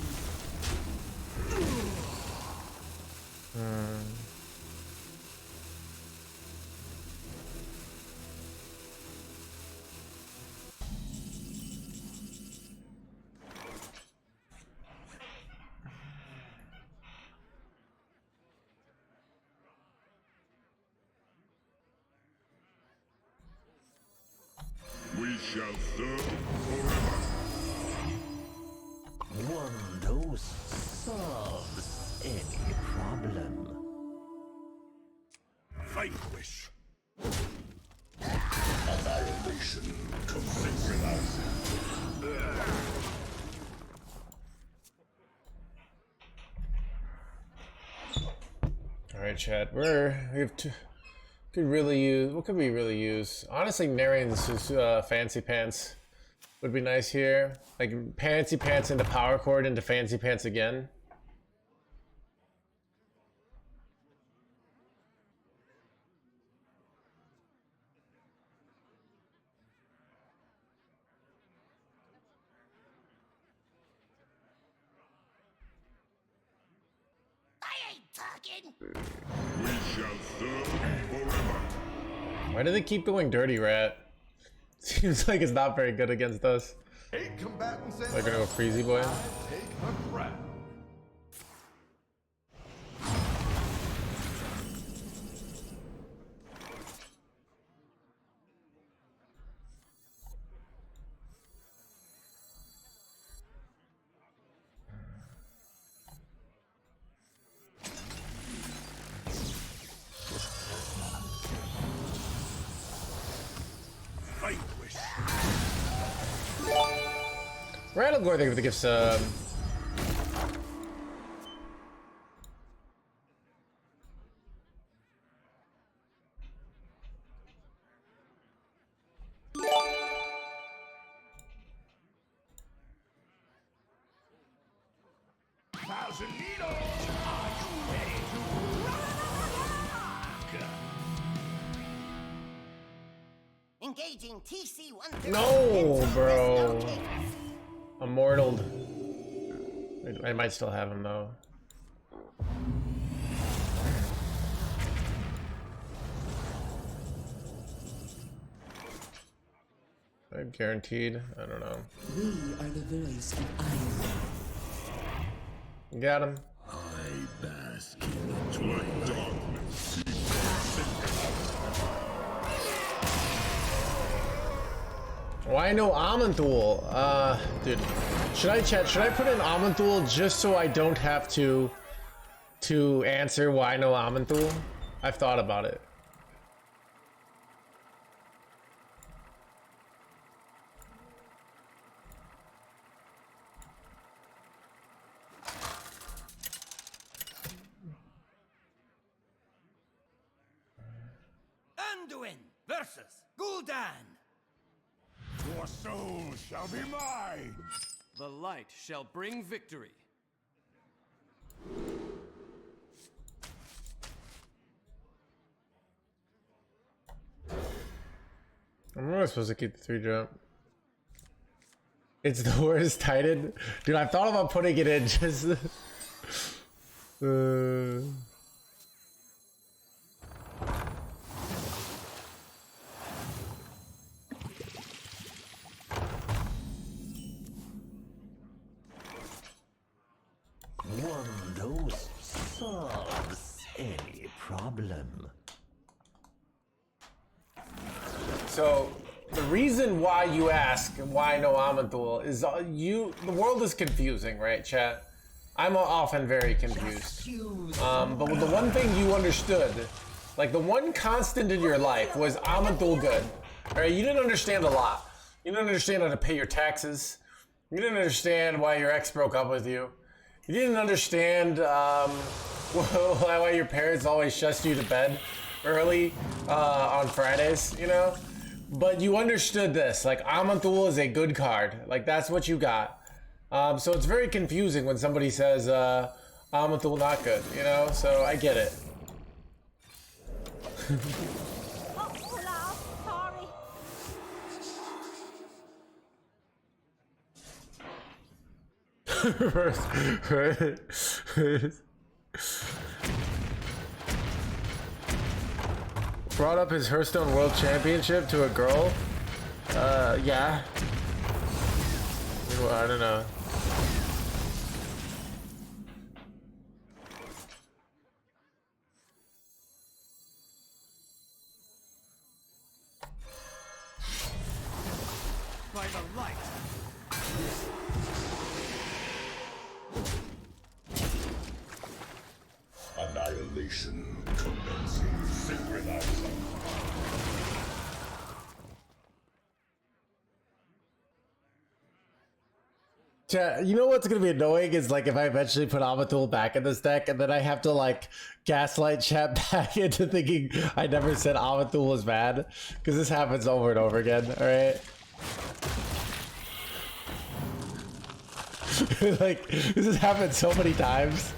We shall serve forever. One dose solves any problem. Vanquish. Annihilation comes with us. All right, chat. We have to. Could really use. What could we really use? Honestly, Nareen's Fancy Pants would be nice here. Like Fancy Pants into Power Chord into Fancy Pants again. I ain't talking. We shall serve forever. Why do they keep going Dirty Rat? Seems like it's not very good against us. 8 combatants in. They're gonna go Freezy Boy. I take the crown. Vanquish. Rattlegore, thank you for the gift sub. Thousand Needles. Are you ready to rock? Engaging TC-130. No, bro. Immortaled. I might still have him though. I'm guaranteed. I don't know. We are the voice of iron. Got him. I bask in the twilight darkness. Why no Amanthul? Dude, should I put in Amanthul just so I don't have to answer why no Amanthul? I've thought about it. Anduin versus Gul'dan. Your soul shall be mine. The light shall bring victory. I'm not supposed to keep the 3-drop. It's the worst Titan. Dude, I've thought about putting it in just... One dose solves any problem. So, the reason why you ask why no Amanthul is the world is confusing, right, chat? I'm often very confused. But the one thing you understood, like the one constant in your life was Amanthul good, right? You didn't understand a lot. You didn't understand how to pay your taxes. You didn't understand why your ex broke up with you. You didn't understand why your parents always shush you to bed early on Fridays, you know? But you understood this, like Amanthul is a good card. Like that's what you got. So it's very confusing when somebody says Amanthul not good, you know? So I get it. Oh, Olaf, sorry. Brought up his Hearthstone World Championship to a girl? Yeah. Well, I don't know. By the light. Annihilation commencing. Synchronizing. Chat, you know what's gonna be annoying is like if I eventually put Amanthul back in this deck and then I have to like gaslight chat back into thinking I never said Amanthul was bad, because this happens over and over again. All right. Like this has happened so many times.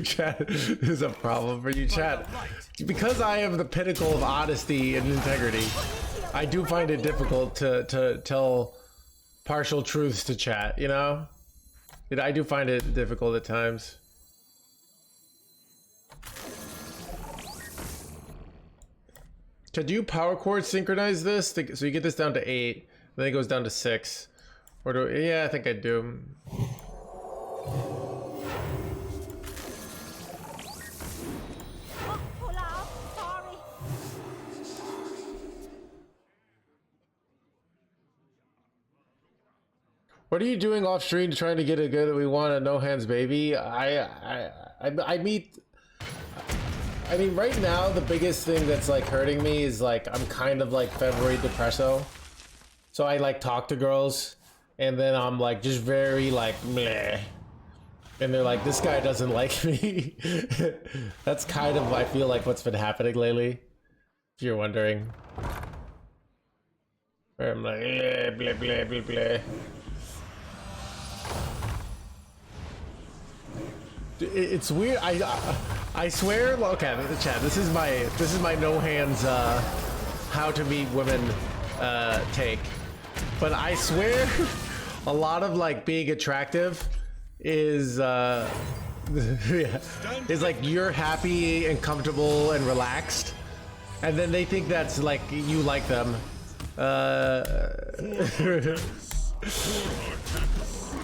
Chat is a problem for you, chat. Because I am the pinnacle of honesty and integrity, I do find it difficult to tell partial truths to chat, you know? I do find it difficult at times. Could you power chord synchronize this? So you get this down to 8, then it goes down to 6. Or do, yeah, I think I do. What are you doing off stream trying to get a good we want a no hands baby? I mean right now the biggest thing that's like hurting me is like I'm kind of like February depresso. So I like talk to girls and then I'm like just very like meh. And they're like, this guy doesn't like me. That's kind of I feel like what's been happening lately. If you're wondering. Where I'm like blah blah blah blah. It's weird. I swear. Okay, chat. This is my no hands how to meet women take. But I swear, a lot of like being attractive is yeah, is like you're happy and comfortable and relaxed, and then they think that's like you like them.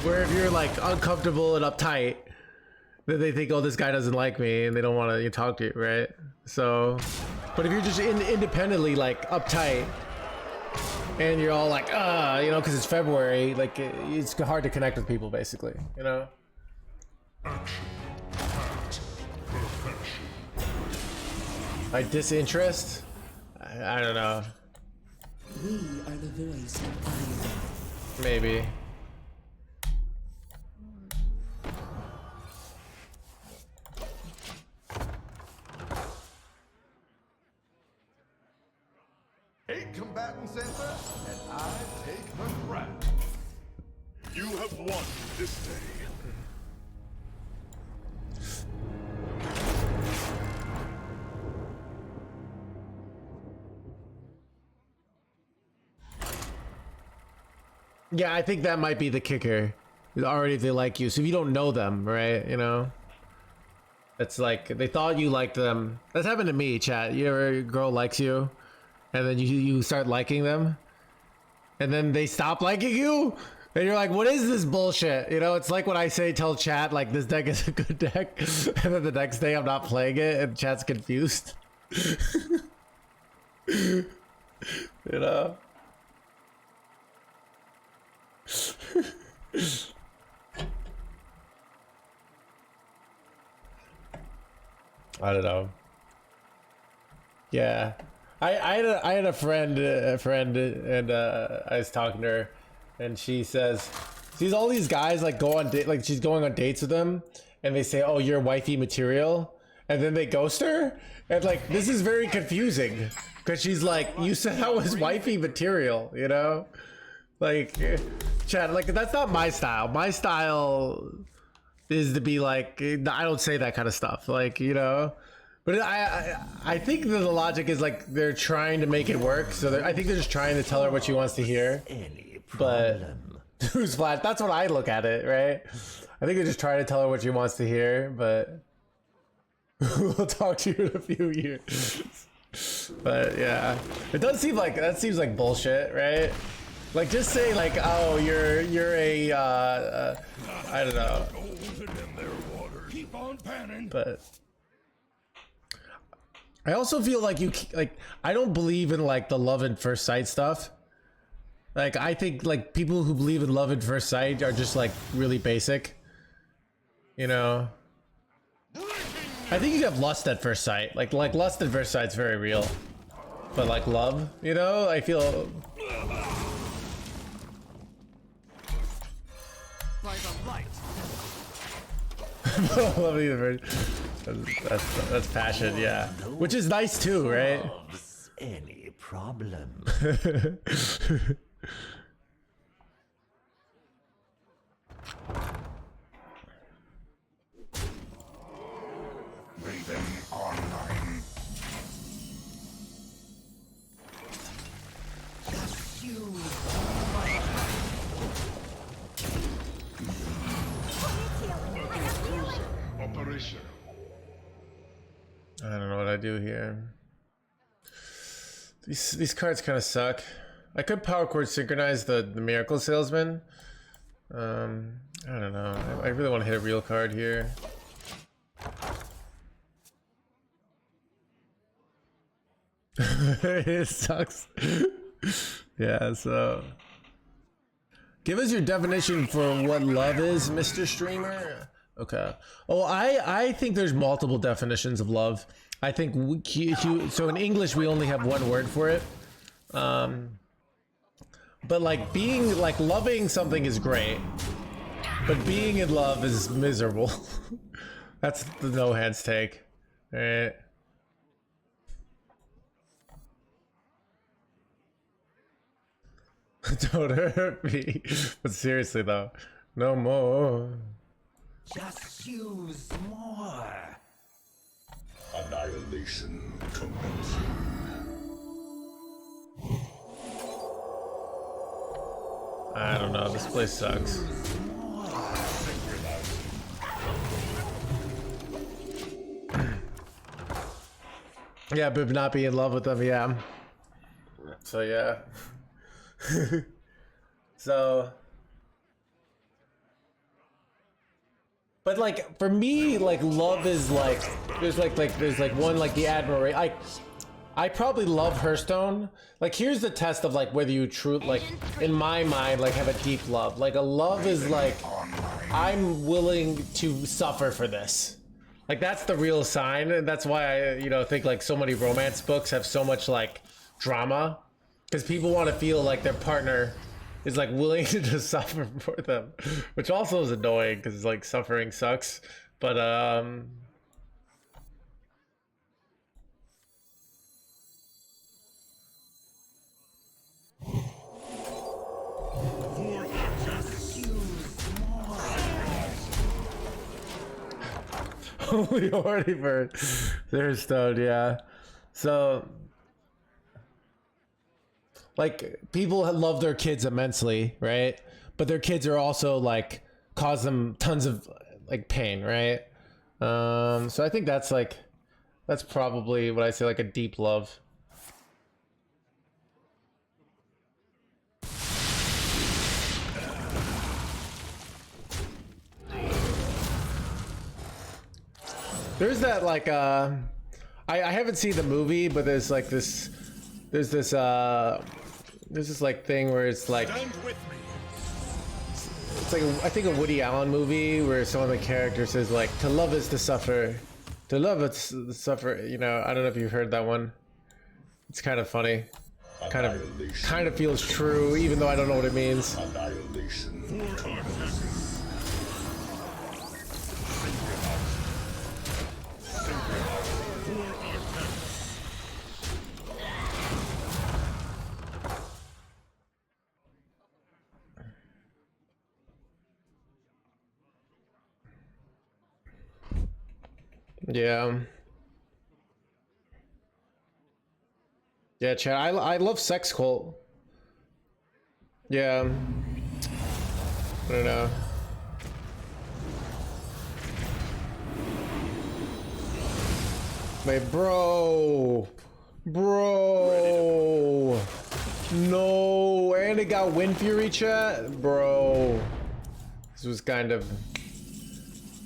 Where if you're like uncomfortable and uptight, then they think, oh, this guy doesn't like me, and they don't want to talk to you, right? So But if you're just independently like uptight and you're all like, you know, because it's February, like it's hard to connect with people, basically, you know. My disinterest? I don't know. We are the voice of iron. Maybe. Eight combatants enter, and I take the crown. You have won this day. Yeah, I think that might be the kicker. Already they like you, so if you don't know them, right? You know, it's like they thought you liked them. That's happened to me, chat. You ever a girl likes you, and then you start liking them, and then they stop liking you, and you're like, what is this bullshit? You know, it's like when I say tell chat like this deck is a good deck, and then the next day I'm not playing it, and chat's confused. You know. I don't know. Yeah, I had a friend, and I was talking to her, and she says, sees all these guys like go on like she's going on dates with them, and they say, oh, you're wifey material, and then they ghost her, and like this is very confusing because she's like, you said I was wifey material, you know, like, Chad, like that's not my style. My style is to be like, I don't say that kind of stuff, like, you know. But I think that the logic is like they're trying to make it work. So I think they're just trying to tell her what she wants to hear. But who's flat? That's what I look at it, right? I think they're just trying to tell her what she wants to hear. But we'll talk to you in a few years. But yeah, it does seem like that seems like bullshit, right? Like just say like, oh, you're a I don't know. Keep on panning. But I also feel like I don't believe in like the love at first sight stuff. Like I think like people who believe in love at first sight are just like really basic. You know? I think you have lust at first sight. Like lust at first sight's very real. But like love, you know, I feel by the light. That's passion, yeah. Which is nice too, right? Any problem. Raven online. Operation. I don't know what I do here. These cards kind of suck. I could power chord synchronize the miracle salesman. I don't know. I really want to hit a real card here. It sucks. Yeah, so give us your definition for what love is, Mr. Streamer. Okay. Oh, I think there's multiple definitions of love. I think so in English we only have one word for it. But like being like loving something is great, but being in love is miserable. That's the no hands take. All right. Don't hurt me. But seriously though, no more. Just use more. Annihilation commencing. I don't know, this place sucks. Yeah, but not be in love with them, yeah. So yeah. So but like for me, like love is like there's like one like the admiration. I probably love Hearthstone. Like, here's the test of like whether you true, like, in my mind, like have a deep love. Like a love is like, I'm willing to suffer for this. Like that's the real sign, and that's why I, you know, think like so many romance books have so much like drama, because people want to feel like their partner is like willing to just suffer for them, which also is annoying because like suffering sucks. But holy horny bird. There's Stone, yeah. So like people love their kids immensely, right? But their kids are also like cause them tons of like pain, right? So I think that's like, that's probably what I say, like a deep love. There's that like I haven't seen the movie, but there's like this there's this like thing where it's like it's like I think a Woody Allen movie where some of the characters says like, to love is to suffer, to love is to suffer, you know. I don't know if you've heard that one. It's kind of funny, kind of feels true, even though I don't know what it means. Yeah. Yeah, chat. I love Sex Cult. Yeah. I don't know. Wait, bro. Bro. No. And it got Wind Fury, chat? Bro. This was kind of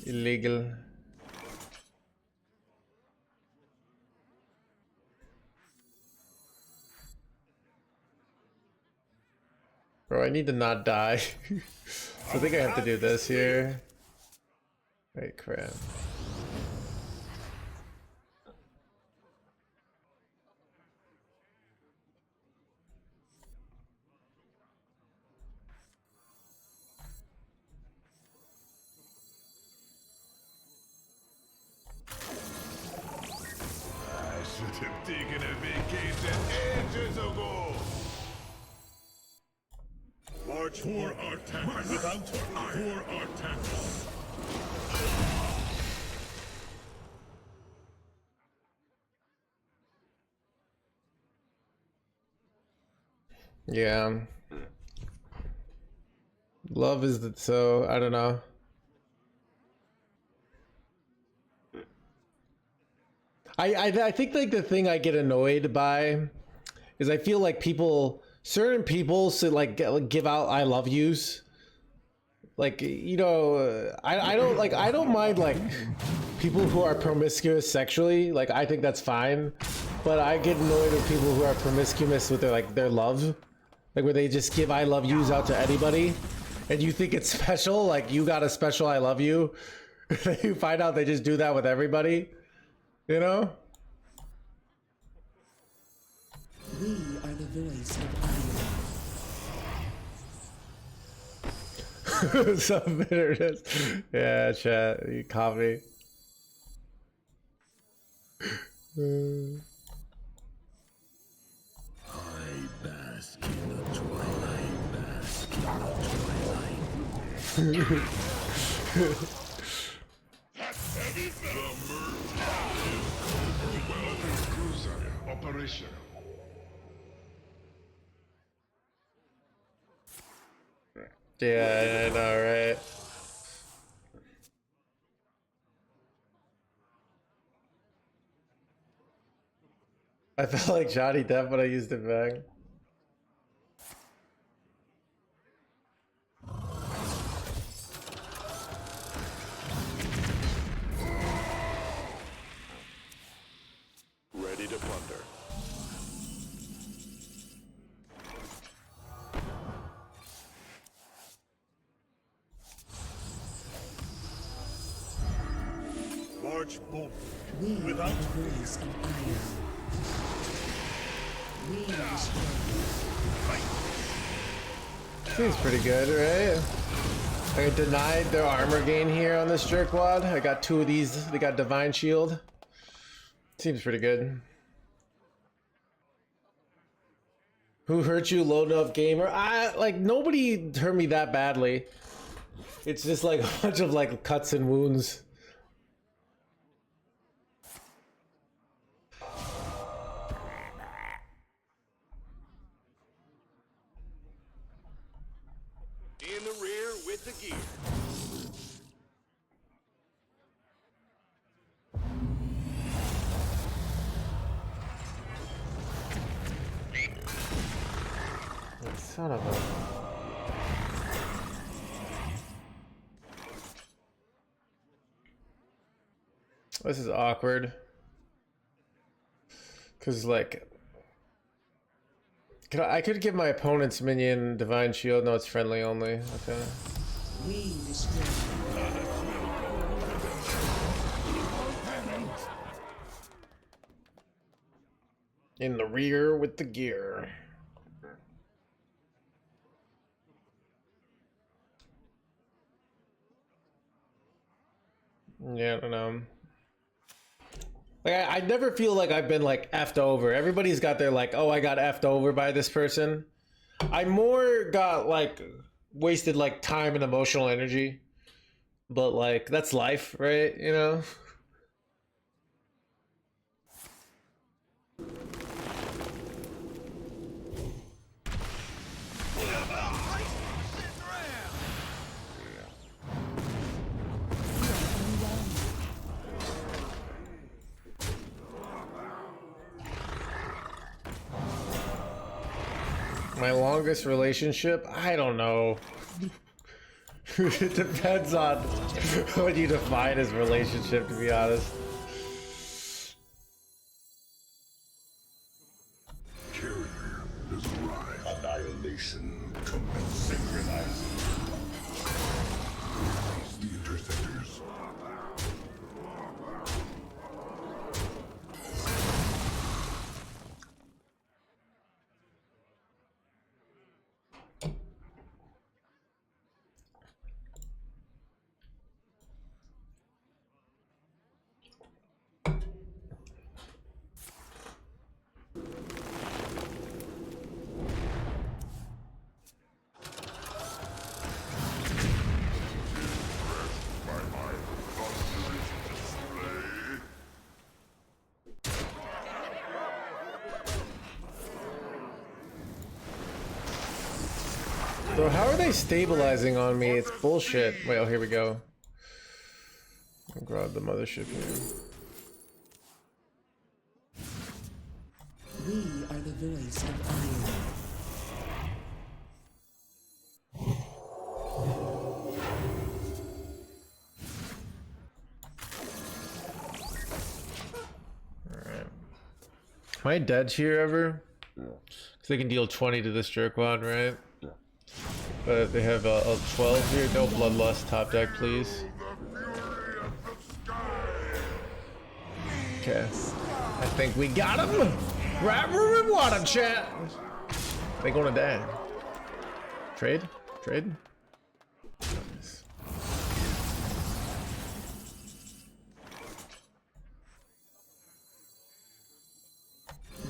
illegal. Bro, I need to not die. So I think I have to do this here. Wait, crap. I should have taken a vacation ages ago. March for Artax. Without for Artax. Yeah. Love is the, so I don't know. I think like the thing I get annoyed by is I feel like people, certain people should like give out I love yous. Like, you know, I don't mind like people who are promiscuous sexually. Like I think that's fine, but I get annoyed with people who are promiscuous with their like their love, like where they just give I love yous out to anybody, and you think it's special. Like you got a special I love you. You find out they just do that with everybody. You know? We are the voice of iron. Some bitterness. Yeah, chat. You copy. I bask in the twilight, bask in the twilight. Operation. Yeah, I know, right? I felt like Johnny Depp when I used it back. Ready to plunder. charge boldly. We are Without the voice of iron. We destroy. Seems pretty good, right? I denied their armor gain here on this jerkwad. I got 2 of these. They got Divine Shield. Seems pretty good. Who hurt you, low enough gamer? Like nobody hurt me that badly. It's just like a bunch of like cuts and wounds. In the rear with the gear. Son of a... This is awkward. Cause like... I could give my opponent's minion Divine Shield. No, it's friendly only. Okay. We destroy. In the rear with the gear. Yeah, I don't know. Like I never feel like I've been like effed over. Everybody's got their like, oh, I got effed over by this person. I more got like wasted like time and emotional energy. But like that's life, right? You know? My longest relationship? I don't know. It depends on what you define as relationship, to be honest. Carrier has arrived. Annihilation commence. Synchronizing. Release the interceptors. Bro, how are they stabilizing on me? It's bullshit. Wait, oh, here we go. I'll grab the mothership here. We are the voice of iron. Alright. Am I dead here ever? Because they can deal 20 to this jerkwad, right? But if they have a 12 here, no bloodlust top deck, please. Okay. I think we got him! Grab room and water, chat! They gonna die. Trade? Trade? Nice.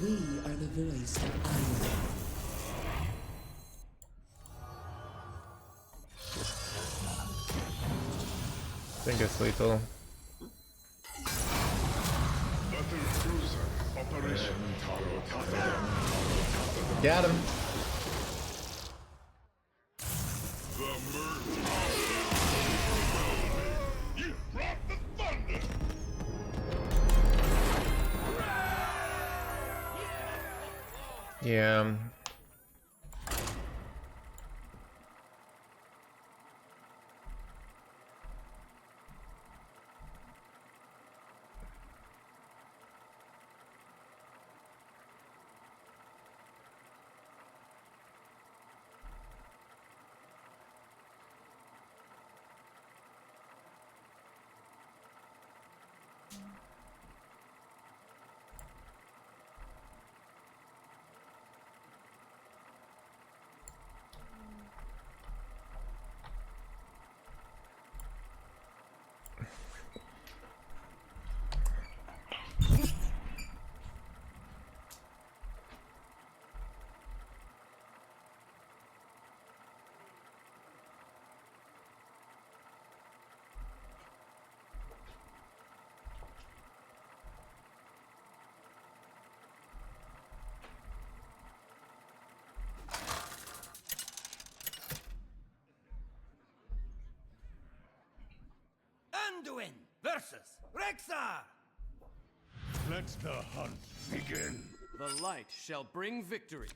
We are the voice of iron. I think it's lethal. Got him. You brought the thunder. Yeah. Anduin versus Rexar. Let the hunt begin. The light shall bring victory.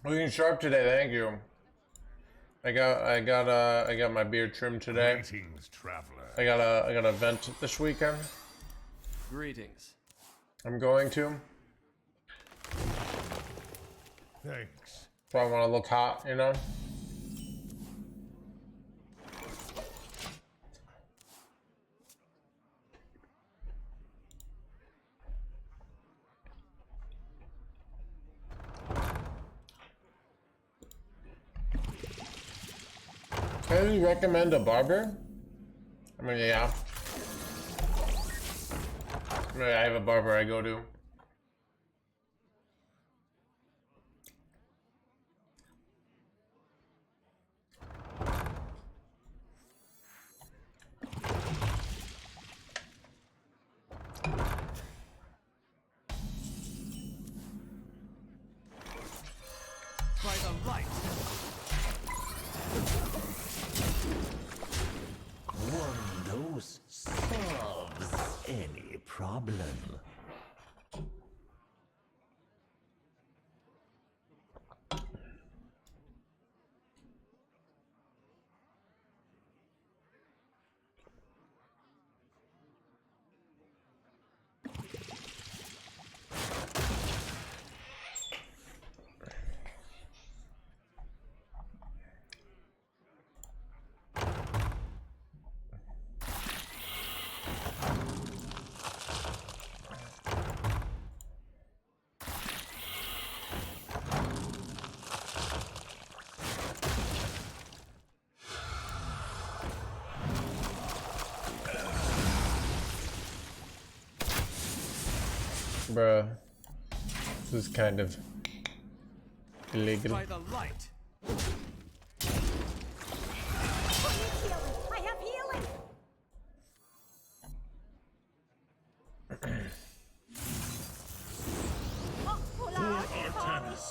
Looking sharp today, thank you. I got my beard trimmed today. Greetings, traveler. I got an event this weekend. Greetings. I'm going to. Thanks. So I want to look hot, you know? Can you recommend a barber? I mean, yeah. I mean, I have a barber I go to. By the light. One dose solves any problem. Bruh. This is kind of illegal. By the light. I have healing. Oh, hola. Artemis.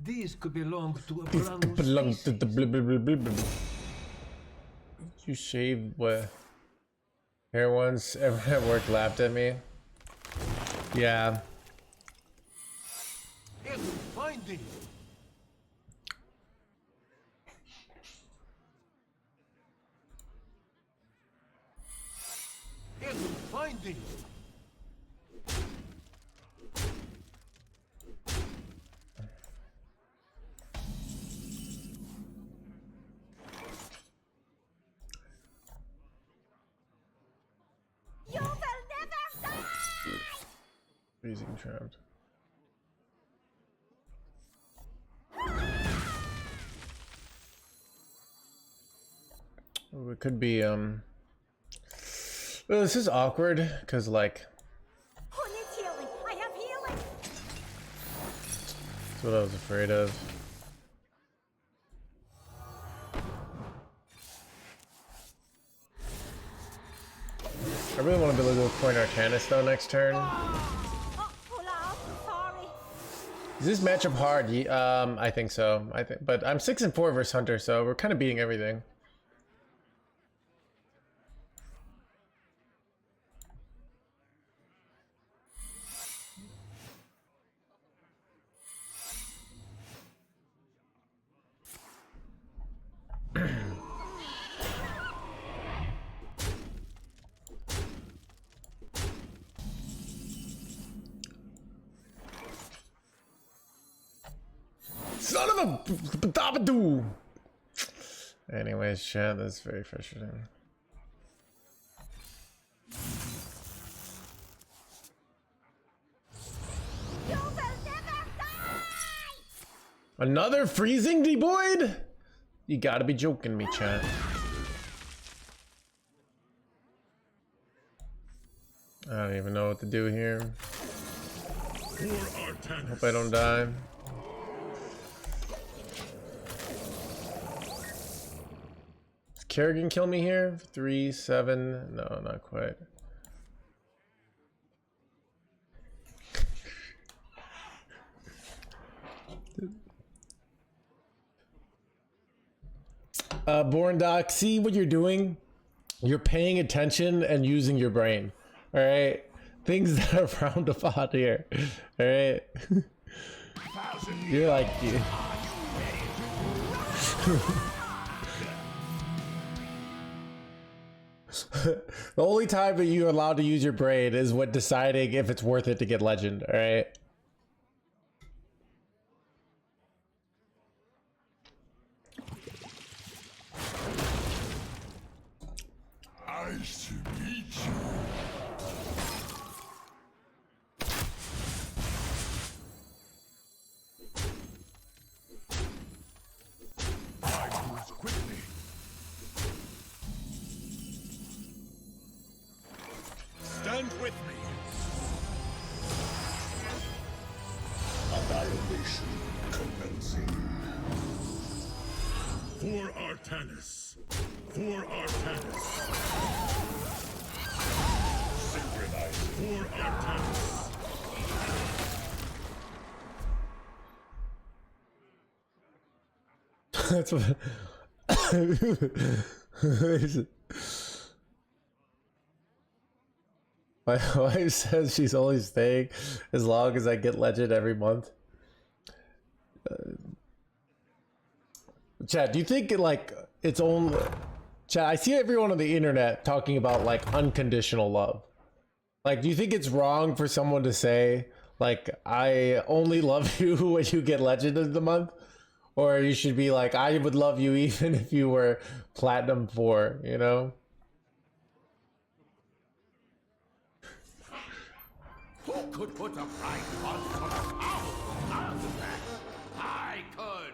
These could belong to a This brand new belongs to species. the blah blah blah blah blah. You shaved what? Hair once? Everyone at work laughed at me. Yeah. It will find thee. It will find thee. You will never die. Freezing trapped. Oh, it could be well, this is awkward because like Who needs healing? I have healing. that's what I was afraid of. I really want to be able to point Arcanus though next turn. Oh, hola. Sorry. Is this matchup hard? I think so. But I'm 6-4 versus Hunter, so we're kind of beating everything. Son of a dabadoo. Anyways, chat, that's very frustrating. You will never die. Another freezing deboid? You gotta be joking me, chat. I don't even know what to do here. Hope I don't die. Does Kerrigan kill me here? 3, 7. No, not quite. Born Doc, see what you're doing? You're paying attention and using your brain. All right? Things that are frowned upon here. All right? You're like... The only time that you're allowed to use your brain is when deciding if it's worth it to get legend, all right? Nice to meet you. I move quickly. Stand with me. Annihilation commencing. For Artanis. For Artanis. Synchronizing. For Artanis. That's what... My wife says she's only staying as long as I get legend every month. Chad, do you think like it's only... Chad, I see everyone on the internet talking about like unconditional love. Like, do you think it's wrong for someone to say like, I only love you when you get legend of the month? Or you should be like, I would love you even if you were platinum 4, you know? Who could put a bright on for a cow? Answer that. I could.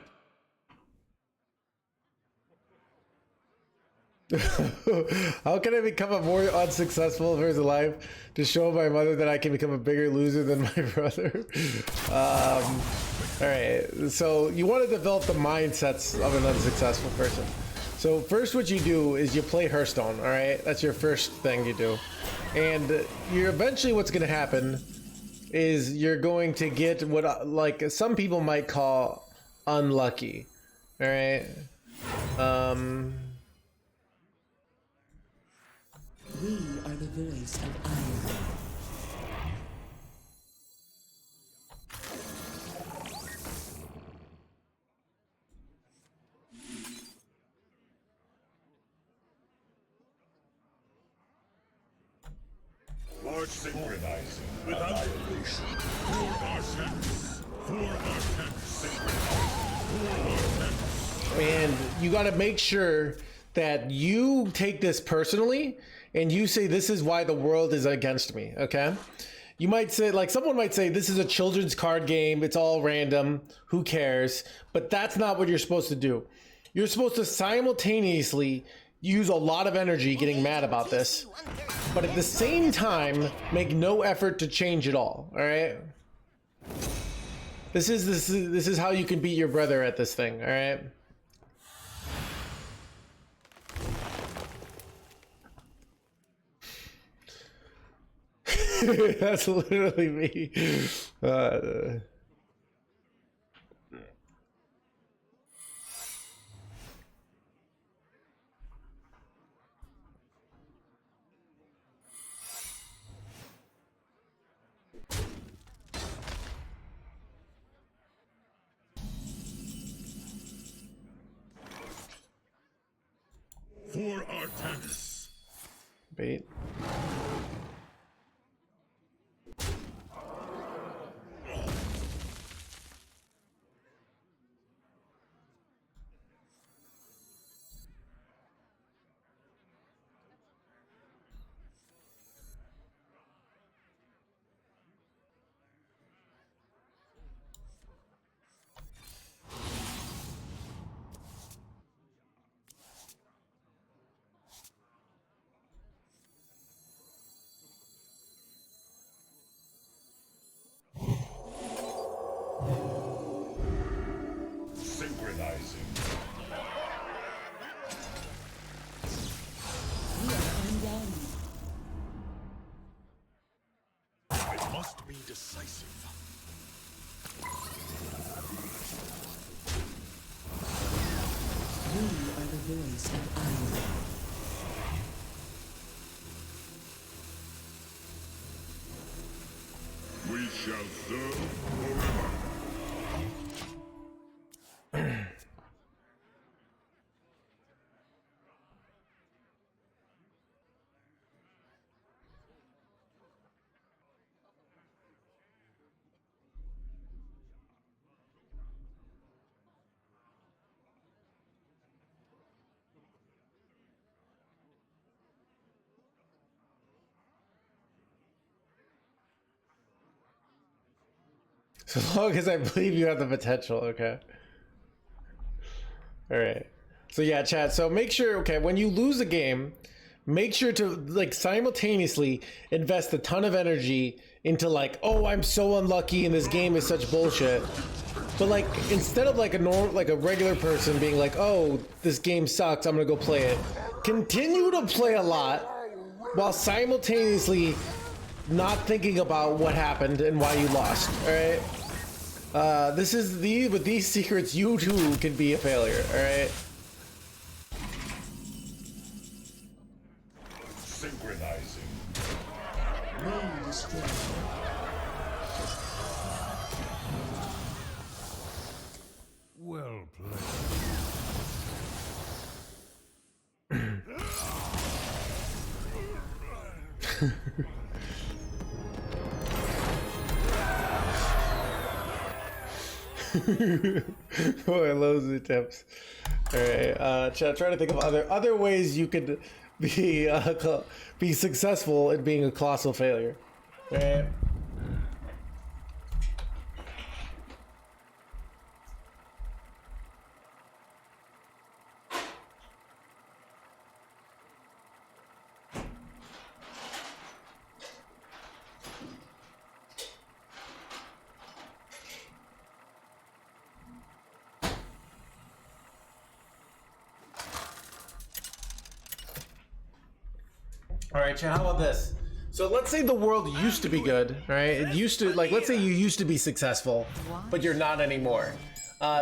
How can I become a more unsuccessful person in life to show my mother that I can become a bigger loser than my brother? All right, so you want to develop the mindsets of an unsuccessful person. So first what you do is you play Hearthstone, all right? That's your first thing you do. And you're eventually what's going to happen is you're going to get what like some people might call unlucky, all right? We are the voice of iron. Large synchronizing with annihilation. For Artanis. For Artanis. Synchronizing. For Artanis. And you got to make sure that you take this personally and you say, this is why the world is against me, okay? You might say, like someone might say, this is a children's card game. It's all random. Who cares? But that's not what you're supposed to do. You're supposed to simultaneously use a lot of energy getting mad about this, but at the same time, make no effort to change it all right? This is how you can beat your brother at this thing, all right? That's literally me. For Artanis. Bait. must be decisive. We are the voice of iron. We shall serve forever. As long as I believe you have the potential, okay. Alright. So yeah, chat. So make sure, okay, when you lose a game, make sure to like simultaneously invest a ton of energy into like, oh, I'm so unlucky and this game is such bullshit. But like, instead of like a regular person being like, oh, this game sucks, I'm gonna go play it. Continue to play a lot while simultaneously not thinking about what happened and why you lost. All right. This is with these secrets, you too can be a failure. All right. Synchronizing. Main destroyed. Well played. Oh, I love the tips. All right, try to think of other ways you could be successful at being a colossal failure. All right. All right, chat, how about this? So let's say the world used to be good, right? It used to, like, let's say you used to be successful, but you're not anymore.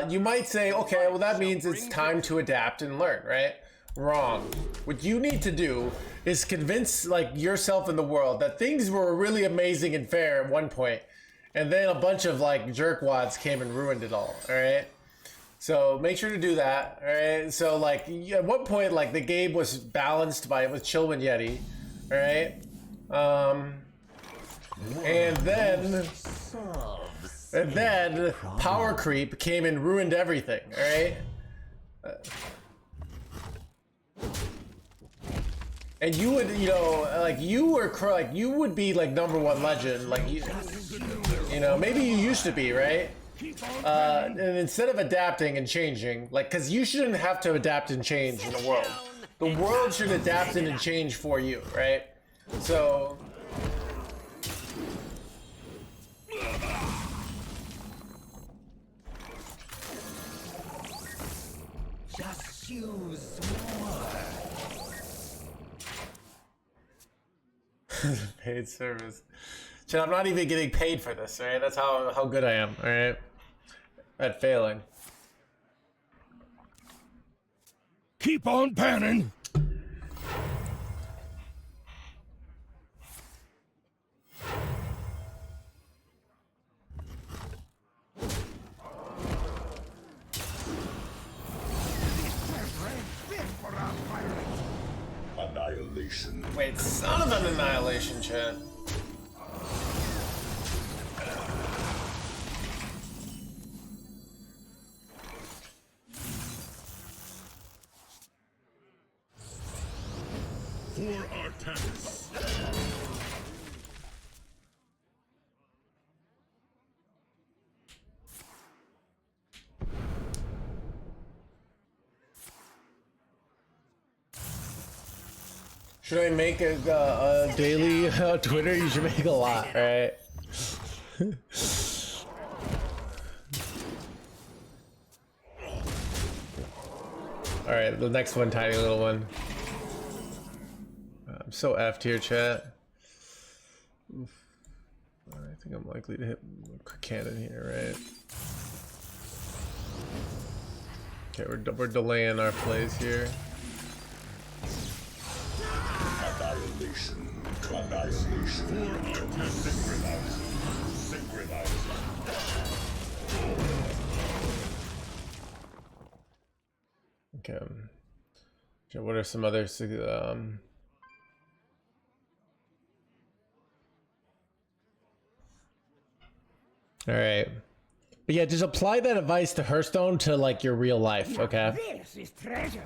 You might say, okay, well, that means it's time to adapt and learn, right? Wrong. What you need to do is convince, like, yourself and the world that things were really amazing and fair at one point, and then a bunch of, like, jerkwads came and ruined it all right? So make sure to do that, all right? So, like, at one point, like, the game was balanced with Chill and Yeti, all right? And then power creep came and ruined everything, all right? And you would, you know, like you would be like #1 legend, like you know, maybe you used to be, right? And instead of adapting and changing, like, because you shouldn't have to adapt and change in the world. The world should adapt and change for you, right? So. Just use more. Paid service. Chat, I'm not even getting paid for this, right? That's how good I am, all right? At failing. Keep on panning. Annihilation. Wait, son of an annihilation, chat. For Artanis. Should I make a daily Twitter? You should make a lot, right? All right, the next one, tiny little one. I'm so effed here, chat. Oof. I think I'm likely to hit cannon here, right? Okay, we're delaying our plays here. Annihilation. Annihilation. Synchronizing. Okay. So what are some other all right. But yeah, just apply that advice to Hearthstone to like your real life, okay? This is treasure.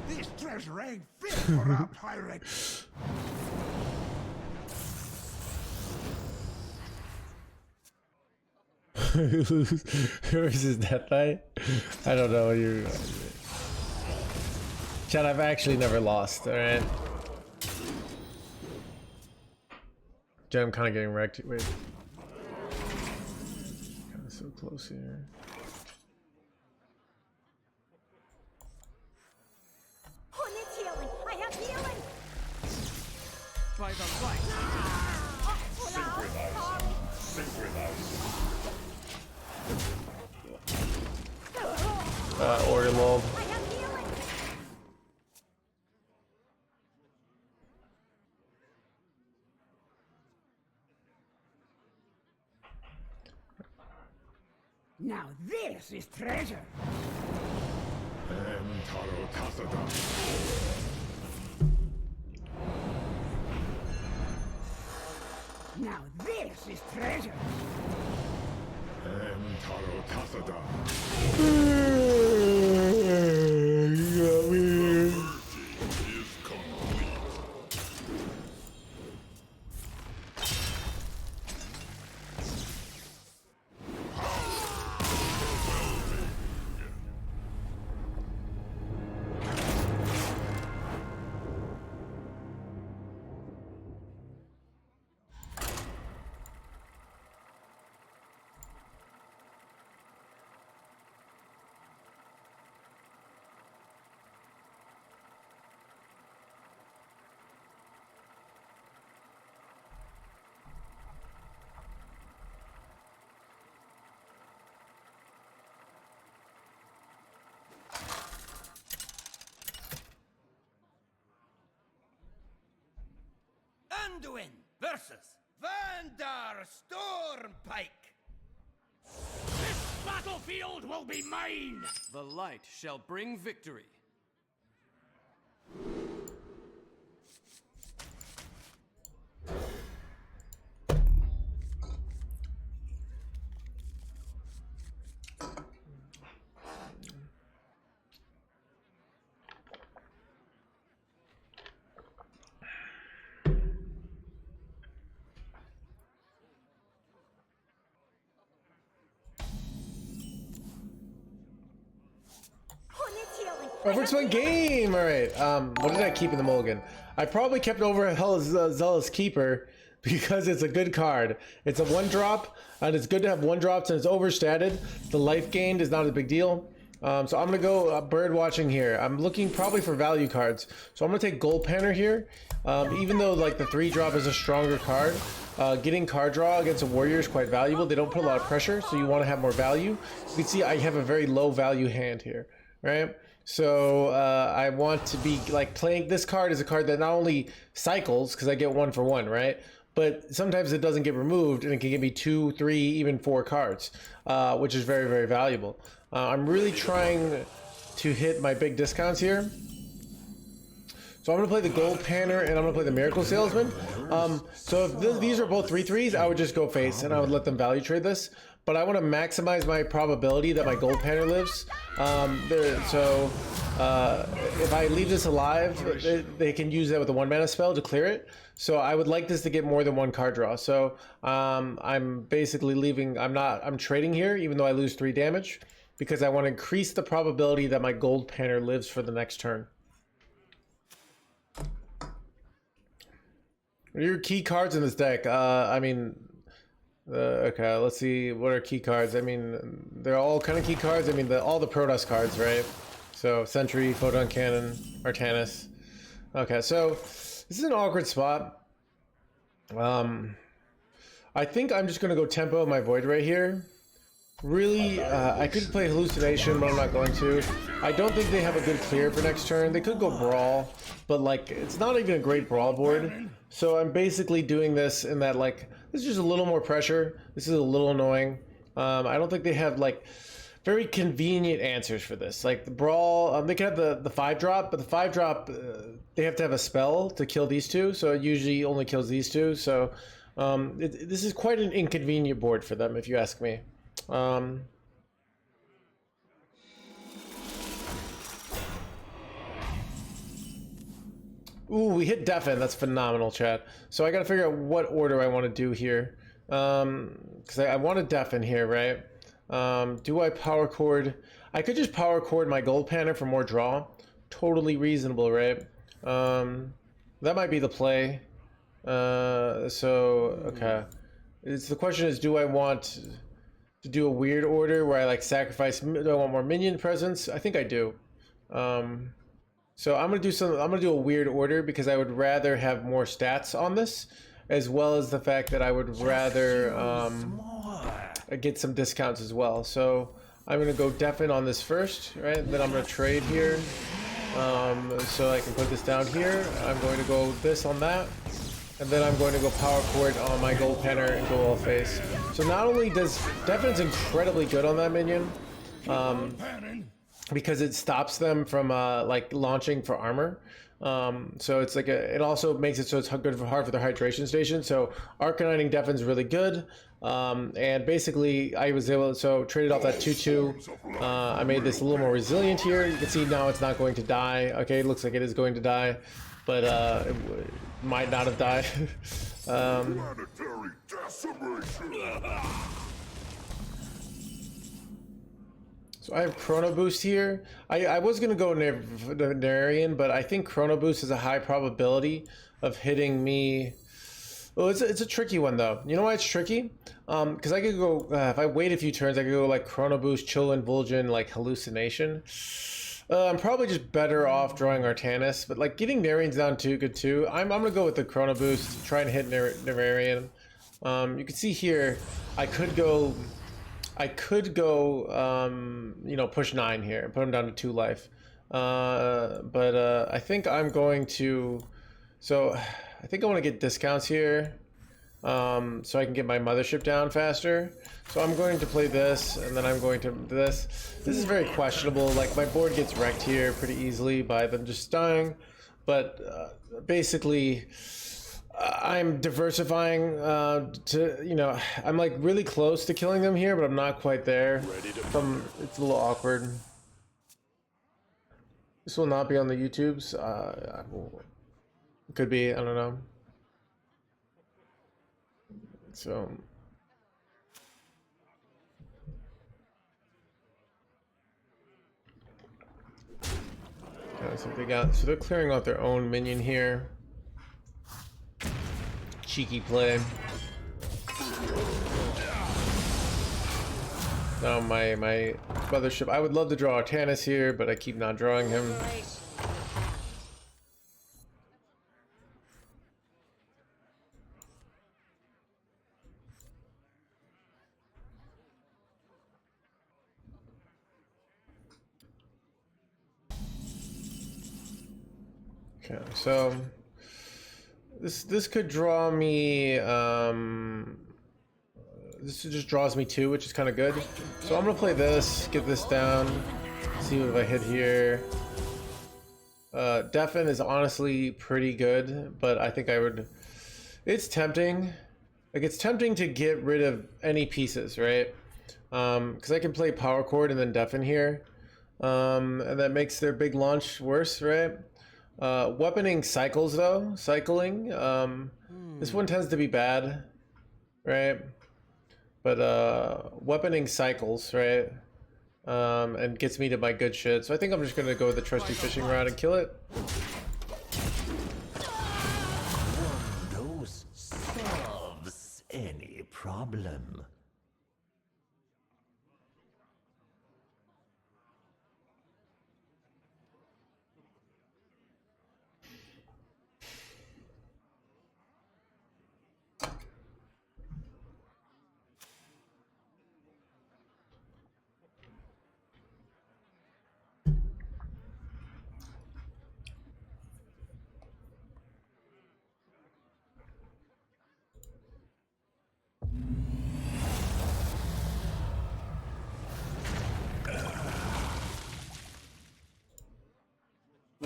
This treasure ain't fit for our pirates. Who is his death knight? I don't know. You, Chad, I've actually never lost. All right. Jen, I'm kind of getting wrecked. Wait. Kind of so close here. Who needs healing? I have healing. By the light. Order lull. I have healing. Now this is treasure. Now this is treasure. Anduin versus Vandar Stormpike. This battlefield will be mine. The light shall bring victory. Over to a game. All right. What did I keep in the mulligan? I probably kept over Zealot's Keeper because it's a good card. It's a 1-drop, and it's good to have 1-drops, and it's overstated. The life gained is not a big deal. So I'm gonna go bird watching here. I'm looking probably for value cards. So I'm gonna take Gold Panner here. Even though like the 3-drop is a stronger card, getting card draw against a warrior is quite valuable. They don't put a lot of pressure, so you want to have more value. You can see I have a very low value hand here, right? So I want to be like playing this card is a card that not only cycles because I get 1 for 1, right? But sometimes it doesn't get removed and it can give me 2, 3, even 4 cards, which is very, very valuable. I'm really trying to hit my big discounts here. So I'm going to play the Gold Panner and I'm going to play the Miracle Salesman. So if these are both 3/3s, I would just go face and I would let them value trade this. But I want to maximize my probability that my Gold Panner lives. If I leave this alive, they can use that with a 1-mana spell to clear it. So I would like this to get more than 1 card draw. So I'm basically leaving, I'm trading here, even though I lose 3 damage, because I want to increase the probability that my Gold Panner lives for the next turn. What are your key cards in this deck? Okay, let's see. What are key cards? I mean, they're all kind of key cards. I mean, all the Protoss cards, right? So, Sentry, Photon Cannon, Artanis. Okay, so this is an awkward spot. I think I'm just gonna go tempo my Void right here. Really, I could play Hallucination, but I'm not going to. I don't think they have a good clear for next turn. They could go Brawl, but like, it's not even a great Brawl board. So I'm basically doing this in that, like, this is just a little more pressure. This is a little annoying. I don't think they have, like, very convenient answers for this. Like, the Brawl, they can have the 5-drop, but the 5-drop, they have to have a spell to kill these two, so it usually only kills these two. So this is quite an inconvenient board for them, if you ask me. Ooh, we hit Deafen. That's phenomenal, chat. So I gotta figure out what order I want to do here. Because I want to Deafen here, right? Do I Power Chord? I could just Power Chord my Gold Panner for more draw. Totally reasonable, right? That might be the play. Okay. The question is, do I want to do a weird order where I like sacrifice? Do I want more minion presence? I think I do. So I'm gonna do I'm gonna do a weird order because I would rather have more stats on this, as well as the fact that I would rather get some discounts as well. So I'm gonna go Deafen on this first, right? Then I'm gonna trade here, so I can put this down here. I'm going to go this on that. And then I'm going to go Power Chord on my Gold Panner and go All Face. So not only does Defen's incredibly good on that minion, because it stops them from like launching for armor. So it's like it also makes it so it's good for hard for their hydration station. So Arcaniting Defen's really good. And basically I was able to traded off that 2/2. I made this a little more resilient here. You can see now it's not going to die. Okay, it looks like it is going to die, but it might not have died. Planetary decimation. So I have Chrono Boost here. I was going to go Narian, but I think Chrono Boost has a high probability of hitting me. Well, it's a tricky one, though. You know why it's tricky? Because I could go, if I wait a few turns, I could go like Chrono Boost, Chill Invulsion, like Hallucination. I'm probably just better off drawing Artanis, but like getting Narian's down too good too. I'm gonna go with the Chrono Boost, try and hit Narian. You can see here, I could go, you know, push 9 here and put him down to 2 life. But I think I'm going to, so I think I want to get discounts here, so I can get my mothership down faster. So I'm going to play this, and then I'm going to this. This is very questionable. Like, my board gets wrecked here pretty easily by them just dying. But basically, I'm diversifying to, you know, I'm like really close to killing them here, but I'm not quite there. It's a little awkward. This will not be on the YouTubes. Could be, I don't know. So... so they're clearing out their own minion here. Cheeky play. Now my mothership. I would love to draw Artanis here, but I keep not drawing him. Okay, so this could draw me, this just draws me 2, which is kind of good. So I'm gonna play this, get this down, see what I hit here. Deafen is honestly pretty good, but I think I would, it's tempting. Like, it's tempting to get rid of any pieces, right? Because I can play Power Chord and then Deafen here. And that makes their big launch worse, right? Weaponing cycles though, cycling. This one tends to be bad, right? But weaponing cycles, right? And gets me to my good shit. So I think I'm just gonna go with the trusty fishing rod and kill it. Those solves any problem.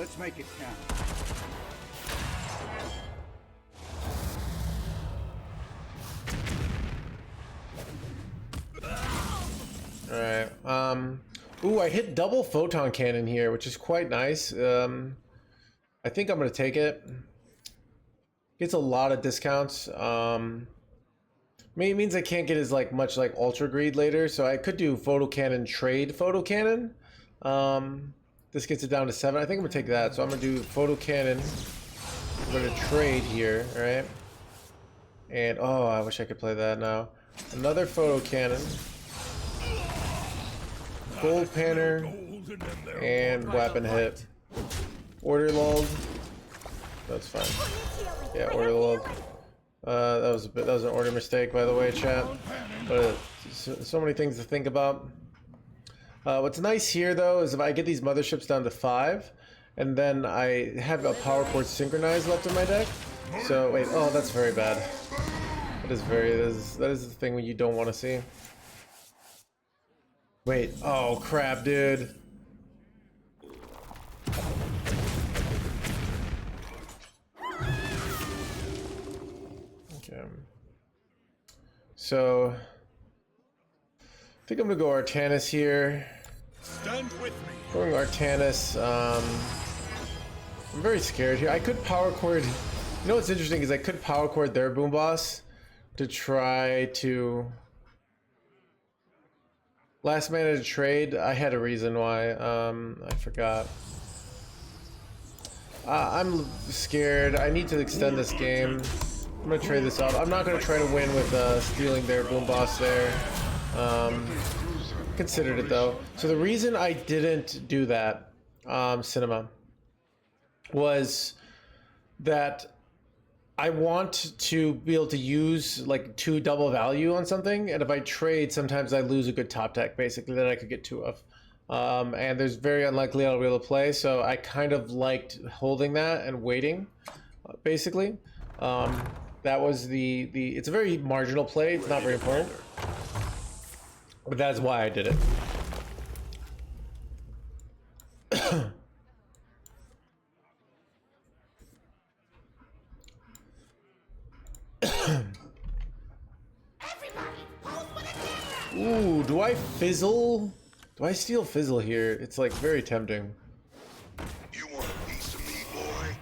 Let's make it count. Alright, ooh, I hit double photon cannon here, which is quite nice. I think I'm gonna take it. Gets a lot of discounts. It means I can't get as much ultra greed later, so I could do photo cannon, trade photo cannon. This gets it down to 7. I think I'm gonna take that, so I'm gonna do photo cannon. I'm gonna trade here, alright? And oh, I wish I could play that now. Another photo cannon. Gold panner and weapon hit. Order lulled. That's fine. Yeah, order lulled. That was an order mistake, by the way, chat. But so many things to think about. What's nice here, though, is if I get these motherships down to 5, and then I have a power chord synchronized left in my deck. So wait, oh, that's very bad. That is the thing you don't want to see. Wait, oh crap, dude. Okay. So, I think I'm gonna go Artanis here. Stand with me. Going Artanis. I'm very scared here. I could power chord. You know what's interesting is I could power chord their boom boss to try to. Last mana to trade, I had a reason why. I forgot. I'm scared. I need to extend this game. I'm gonna trade this up. I'm not gonna try to win with stealing their boom boss there. Considered it though. So the reason I didn't do that, Cinema, was that I want to be able to use 2 double value on something, and if I trade, sometimes I lose a good top deck, basically, that I could get 2 of. And there's very unlikely I'll be able to play, so I kind of liked holding that and waiting, basically. That was it's a very marginal play, it's not very important. But that's why I did it. Ooh, do I fizzle? Do I steal fizzle here? It's very tempting. You want a piece of me, boy?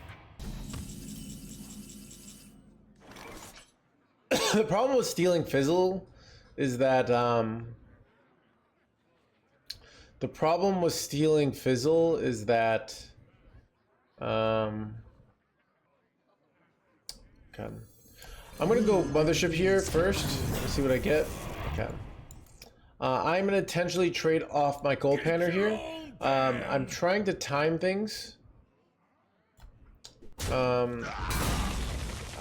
The problem with stealing fizzle is that okay. I'm gonna go mothership here first. Let's see what I get. Okay. I'm gonna intentionally trade off my gold panner here. I'm trying to time things.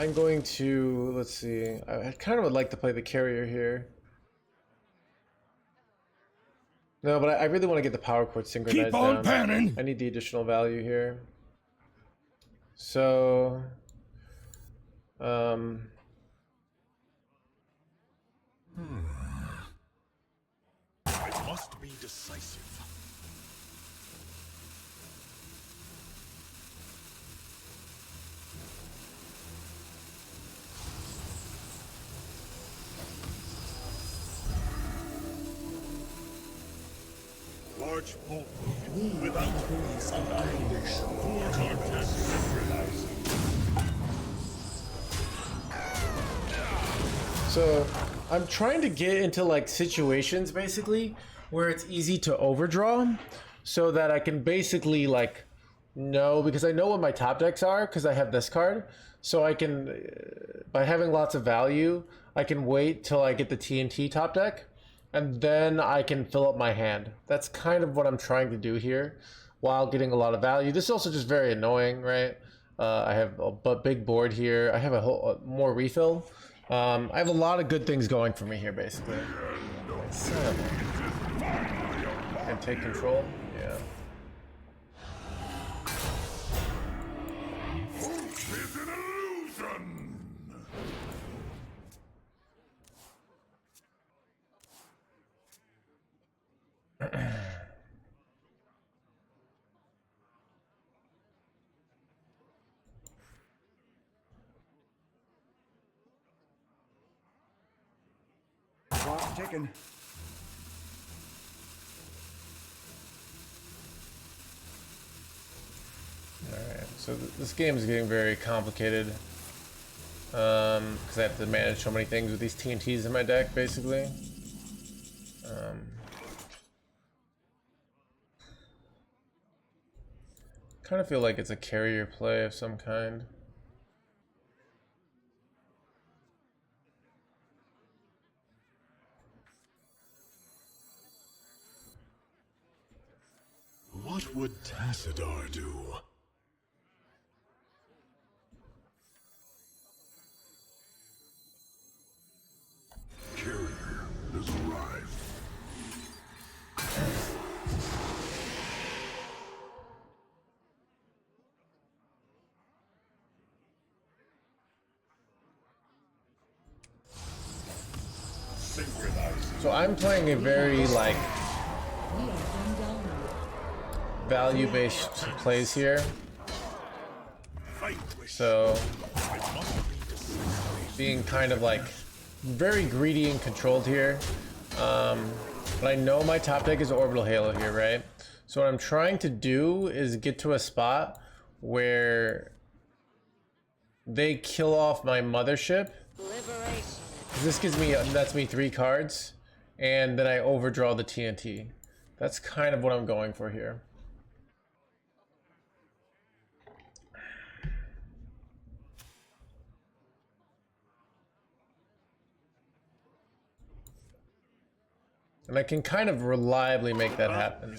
I'm going to, let's see. I kind of would like to play the carrier here. No, but I really want to get the power chord synchronized Keep on down. panning. I need the additional value here. So, I must be decisive. Large bolt without annihilation. So I'm trying to get into situations basically where it's easy to overdraw, so that I can basically know, because I know what my top decks are because I have this card, so I can, by having lots of value, I can wait till I get the TNT top deck, and then I can fill up my hand. That's kind of what I'm trying to do here while getting a lot of value. This is also just very annoying, right? I have a big board here. I have more refill. I have a lot of good things going for me here, basically. And take control. Yeah. Is an illusion. Clock ticking. Alright, so this game is getting very complicated. Because I have to manage so many things with these TNTs in my deck, basically. Kind of feel like it's a carrier play of some kind. What would Tassadar do? Carrier has arrived. So I'm playing a very like value-based plays here. So being kind of like very greedy and controlled here. But I know my top deck is Orbital Halo here, right? So what I'm trying to do is get to a spot where they kill off my mothership. This gives me, that's me 3 cards, and then I overdraw the TNT. That's kind of what I'm going for here. And I can kind of reliably make that happen.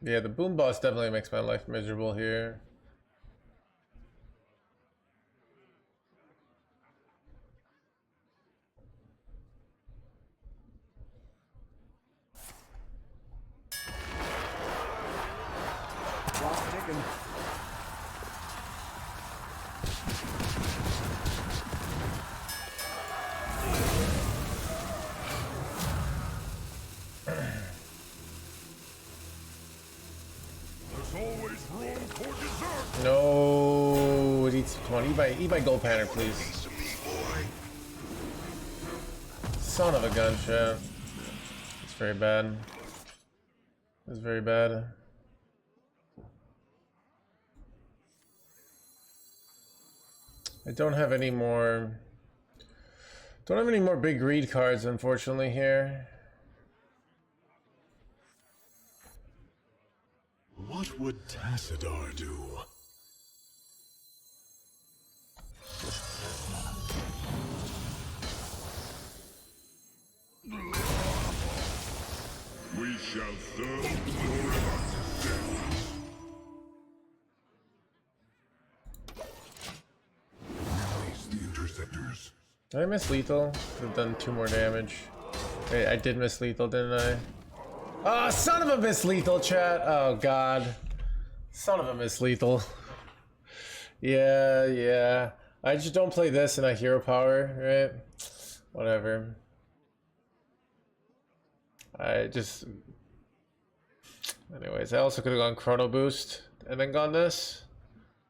Yeah, the boom boss definitely makes my life miserable here. Clock ticking. No, it eats. Come on, eat my gold pattern, please. Son of a gun, shit. It's very bad. It's very bad. I don't have any more. Don't have any more big greed cards, unfortunately, here. What would Tassadar do? We shall serve forever. Release the interceptors. Did I miss lethal? Could have done 2 more damage. Wait, I did miss lethal, didn't I? Oh, son of a miss lethal, chat. Oh god. Son of a miss lethal. Yeah. I just don't play this in a hero power, right? Whatever. Anyways, I also could have gone Chrono Boost and then gone this,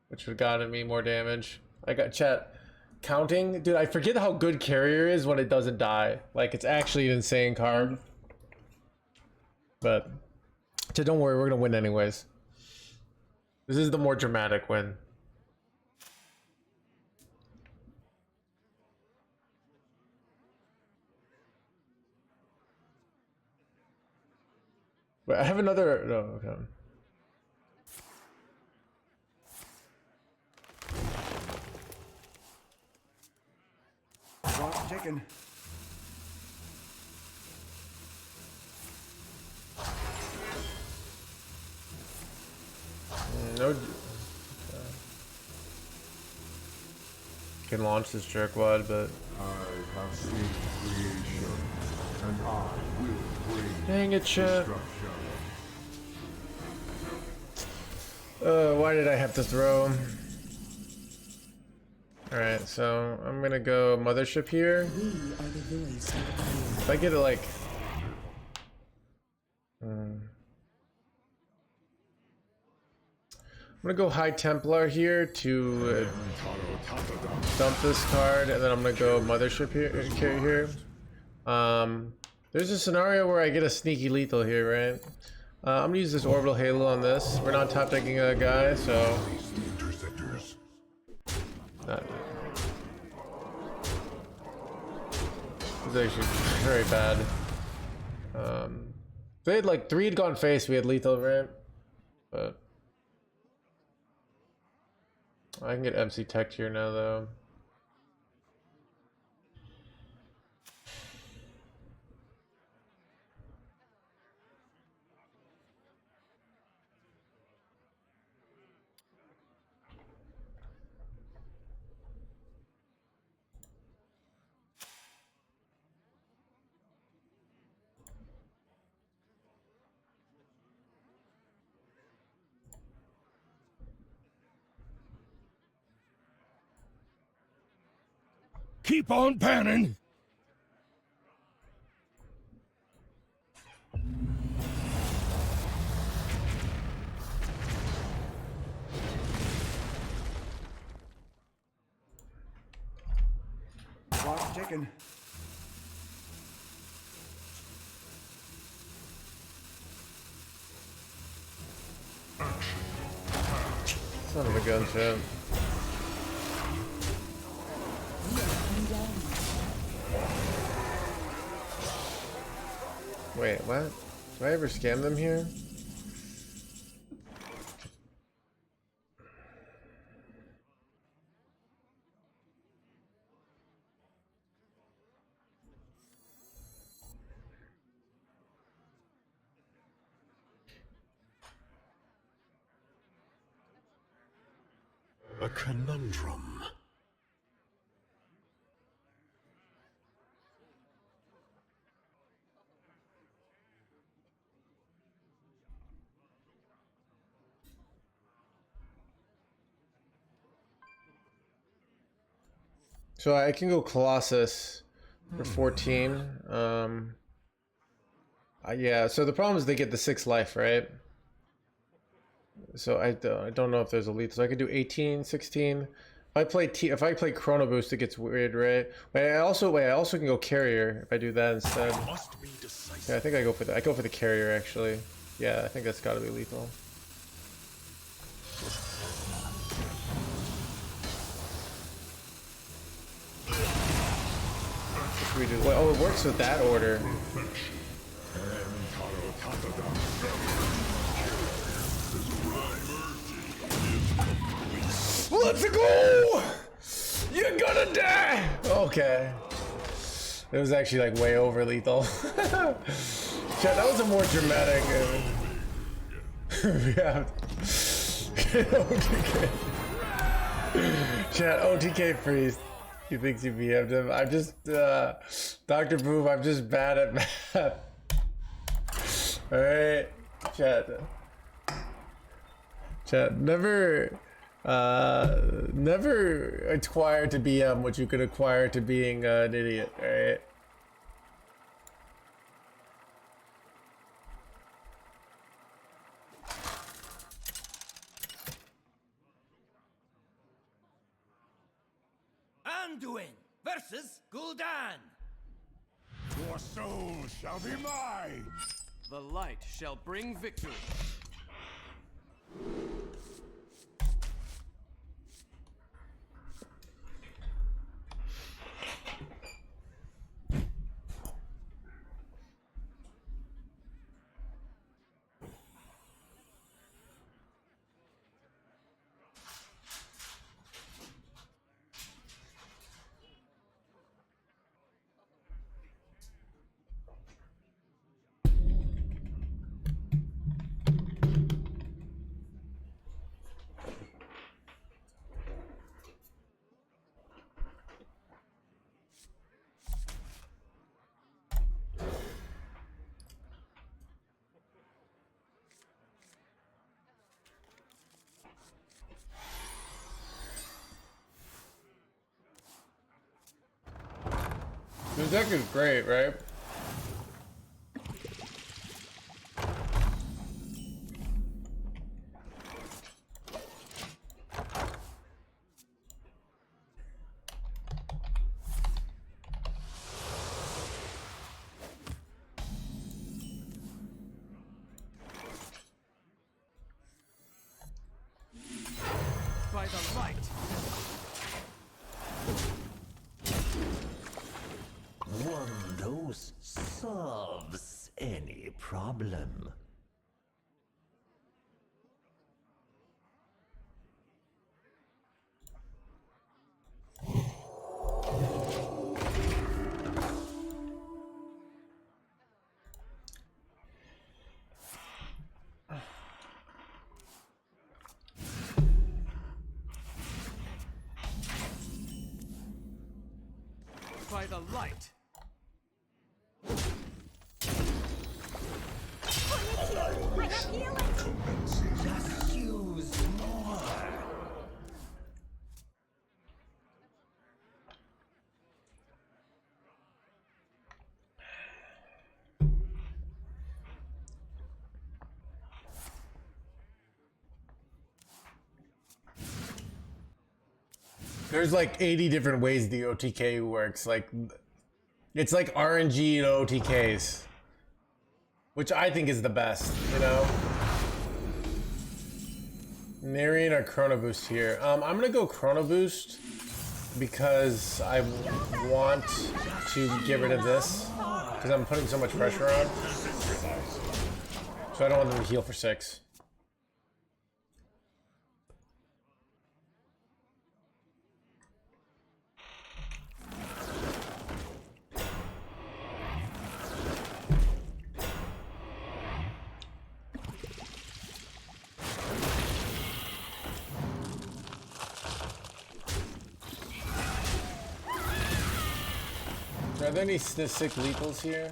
which would have gotten me more damage. I got chat counting. Dude, I forget how good Carrier is when it doesn't die. Like, it's actually an insane card. But don't worry, we're gonna win anyways. This is the more dramatic win. But I have another. No, okay. Clock ticking. No. Can launch this jerkwad, but I have seen creation, and I will bring dang it, chat. destruction. Why did I have to throw? Alright, so I'm gonna go mothership here. We are the voice of iron. If I get it like gonna go High Templar here to dump this card, and then I'm gonna go Mothership here. There's a scenario where I get a sneaky lethal here, right? I'm gonna use this Orbital Halo on this. We're not top decking a guy, so. It's actually very bad. If they had like 3 had gone face, we had lethal, right? But I can get MC Tech here now, though. Keep on panning. Clock's ticking. Son of a gun, chat. Wait, what? Do I ever scam them here? A conundrum. So I can go Colossus for 14. Yeah, so the problem is they get the 6 life, right? So I don't know if there's a lethal. So I could do 18, 16. If I play Chrono Boost, it gets weird, right? I also can go Carrier if I do that instead. Yeah, I think I go for that. I go for the Carrier actually. Yeah, I think that's got to be lethal. What should we do? Well, oh, it works with that order. Let's go! You're gonna die! Okay. It was actually like way over lethal. Chat, that was a more dramatic. Yeah. OTK. Chat, OTK freeze. He thinks you BM'd him. I'm just, Dr. Boom, I'm just bad at math. Alright. Chat, never acquire to BM what you could acquire to being an idiot, alright? Anduin versus Gul'dan. Your soul shall be mine. The light shall bring victory. This deck is great, right? By the light. One dose solves any problem. By the light. I have healing. Just use more. There's like 80 different ways the OTK works. Like, it's like RNG and OTKs, which I think is the best, you know? Narian or Chrono Boost here? I'm gonna go Chrono Boost because I want to get rid of this because I'm putting so much pressure on. So I don't want them to heal for 6. Are there any sick lethals here?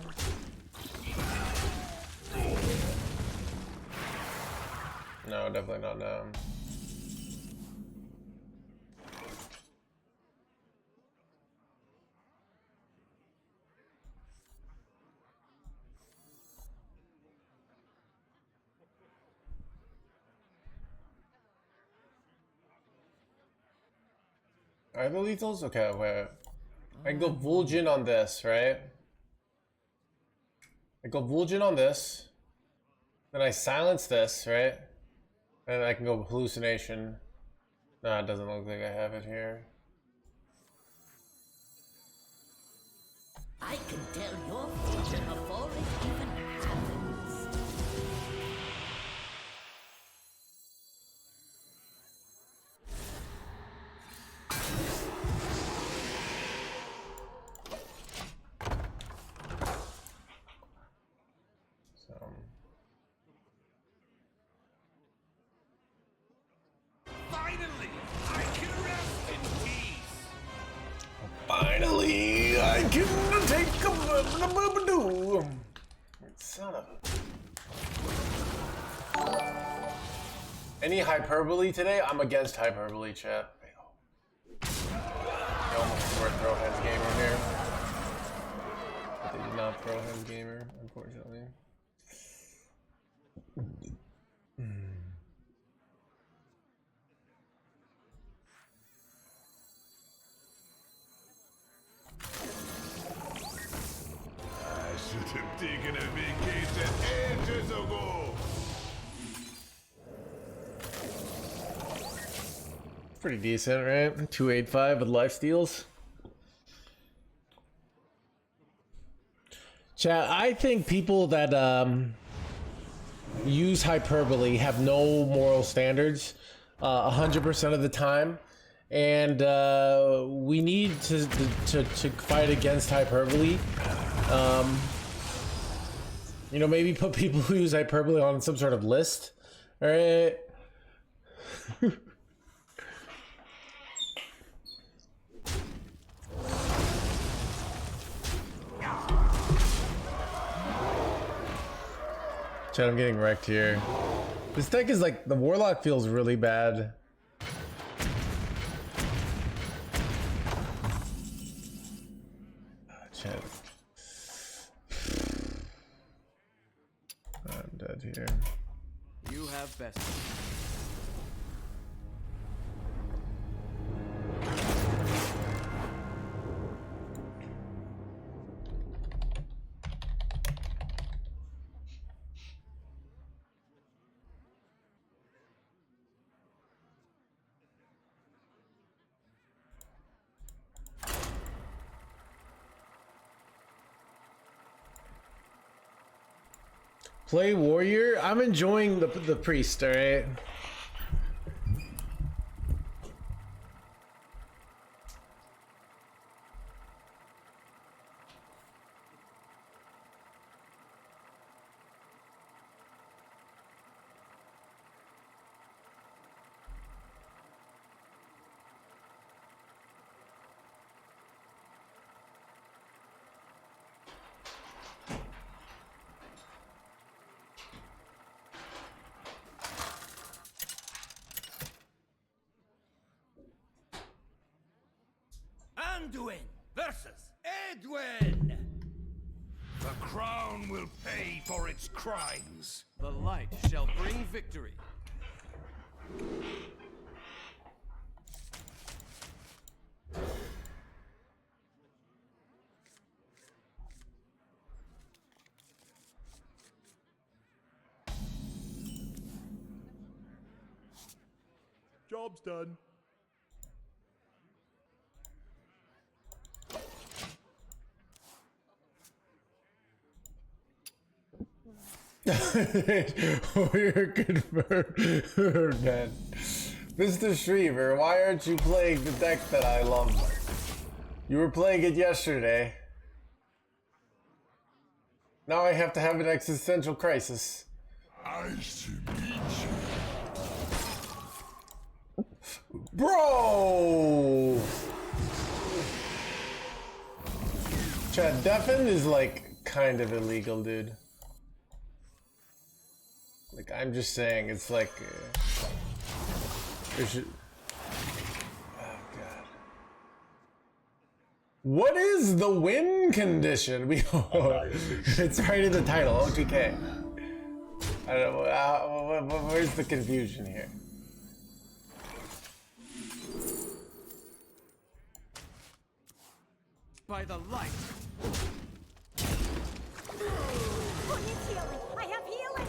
No, definitely not now. Are the lethals? Okay, wait. I can go Vulgin on this, right? I go Vulgin on this. Then I silence this, right? And I can go Hallucination. No, it doesn't look like I have it here. I can tell your future before it even happens. Finally, I can rest in peace. Finally, I can take a boo. Son of a... Any hyperbole today? I'm against hyperbole, chat. I almost were NoHandsGamer here. But they did not NoHandsGamer, unfortunately. I should have taken a vacation ages ago. Pretty decent, right? 285 with life steals. Chat, I think people that use hyperbole have no moral standards 100% of the time, and we need to fight against hyperbole. You know, maybe put people who use hyperbole on some sort of list. All right. Chat, I'm getting wrecked here. This deck is like, the Warlock feels really bad. Chat. I'm dead here. You have best. Play warrior. I'm enjoying the priest. All right. Anduin versus Edwin. The crown will pay for its crimes. The light shall bring victory. Job's done. We're confirmed, man. Mr. Shreever, why aren't you playing the deck that I love? You were playing it yesterday. Now I have to have an existential crisis. Nice to meet you. Bro! Chad, deafen is like kind of illegal, dude. Like, I'm just saying, it's like there should. Oh god. What is the win condition? It's right in the title. OTK. I don't know. Where's the confusion here? By the light. Who needs healing? I have healing.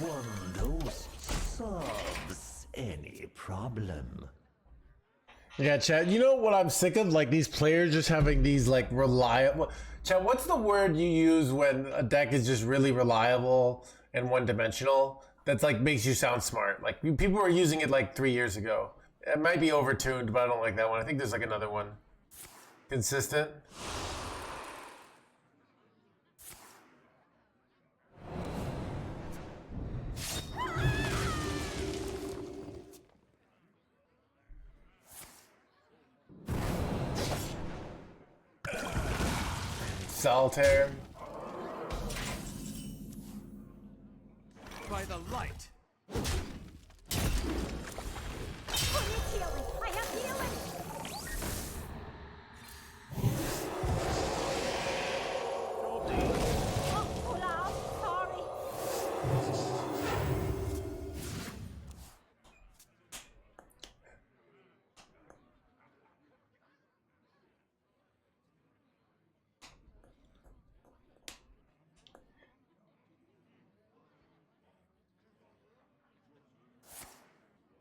One dose solves any problem. Yeah, Chad, you know what I'm sick of? Like, these players just having these, like, reliable... Chad, what's the word you use when a deck is just really reliable and one-dimensional? That's, like, makes you sound smart. Like, people were using it, like, 3 years ago. It might be overtuned, but I don't like that one. I think there's, like, another one. Consistent. Solitaire. By the light. Who needs healing? I have healing. Oh, Olaf, sorry.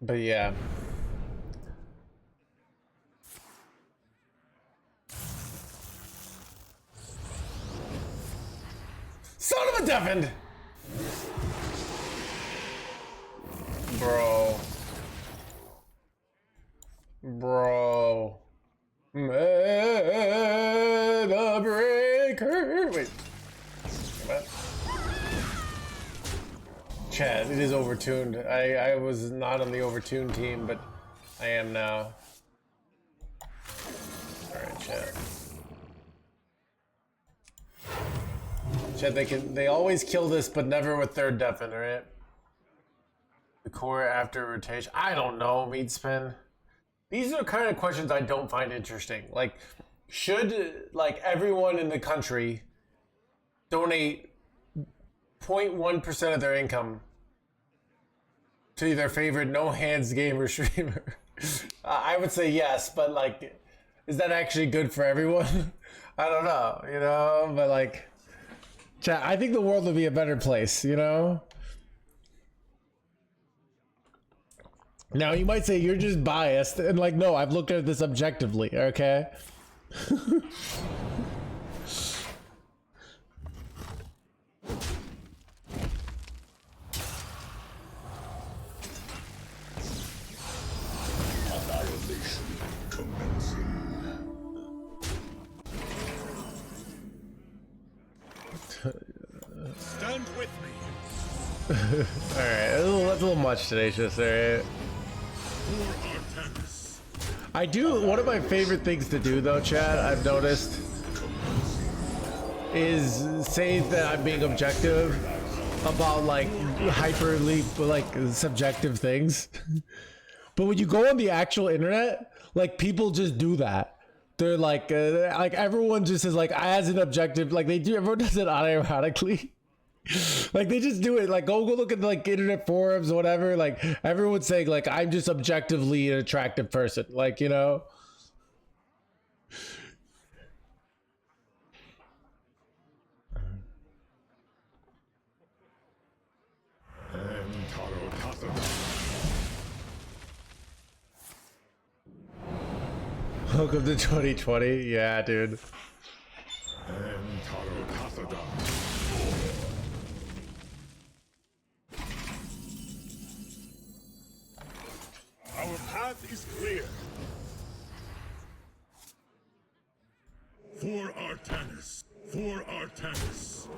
But yeah. Son of a deafened! Bro. Bro. The breaker. Wait. What? Chad, it is overtuned. I was not on the overtuned team, but I am now. Alright, Chad. Chad, they always kill this, but never with third deafen, right? The core after rotation. I don't know, meat spin. These are the kind of questions I don't find interesting. Like, should like everyone in the country donate 0.1% of their income to their favorite NoHandsGamer streamer? I would say yes, but like, is that actually good for everyone? I don't know, you know, but like, chat, I think the world would be a better place, you know? Now you might say you're just biased, and like, no, I've looked at this objectively, okay? Annihilation commencing. Stand with me. Alright, that's a little much today, just alright. I do, one of my favorite things to do though, Chad, I've noticed, is say that I'm being objective about like hyperly like subjective things. But when you go on the actual internet, like people just do that. They're like everyone just is like as an objective, like they do, everyone does it unironically. Like they just do it. Like go look at like internet forums or whatever. Like everyone's saying like I'm just objectively an attractive person. Like, you know. Welcome to 2020. Yeah, dude. Our path is clear. For Artanis. For Artanis.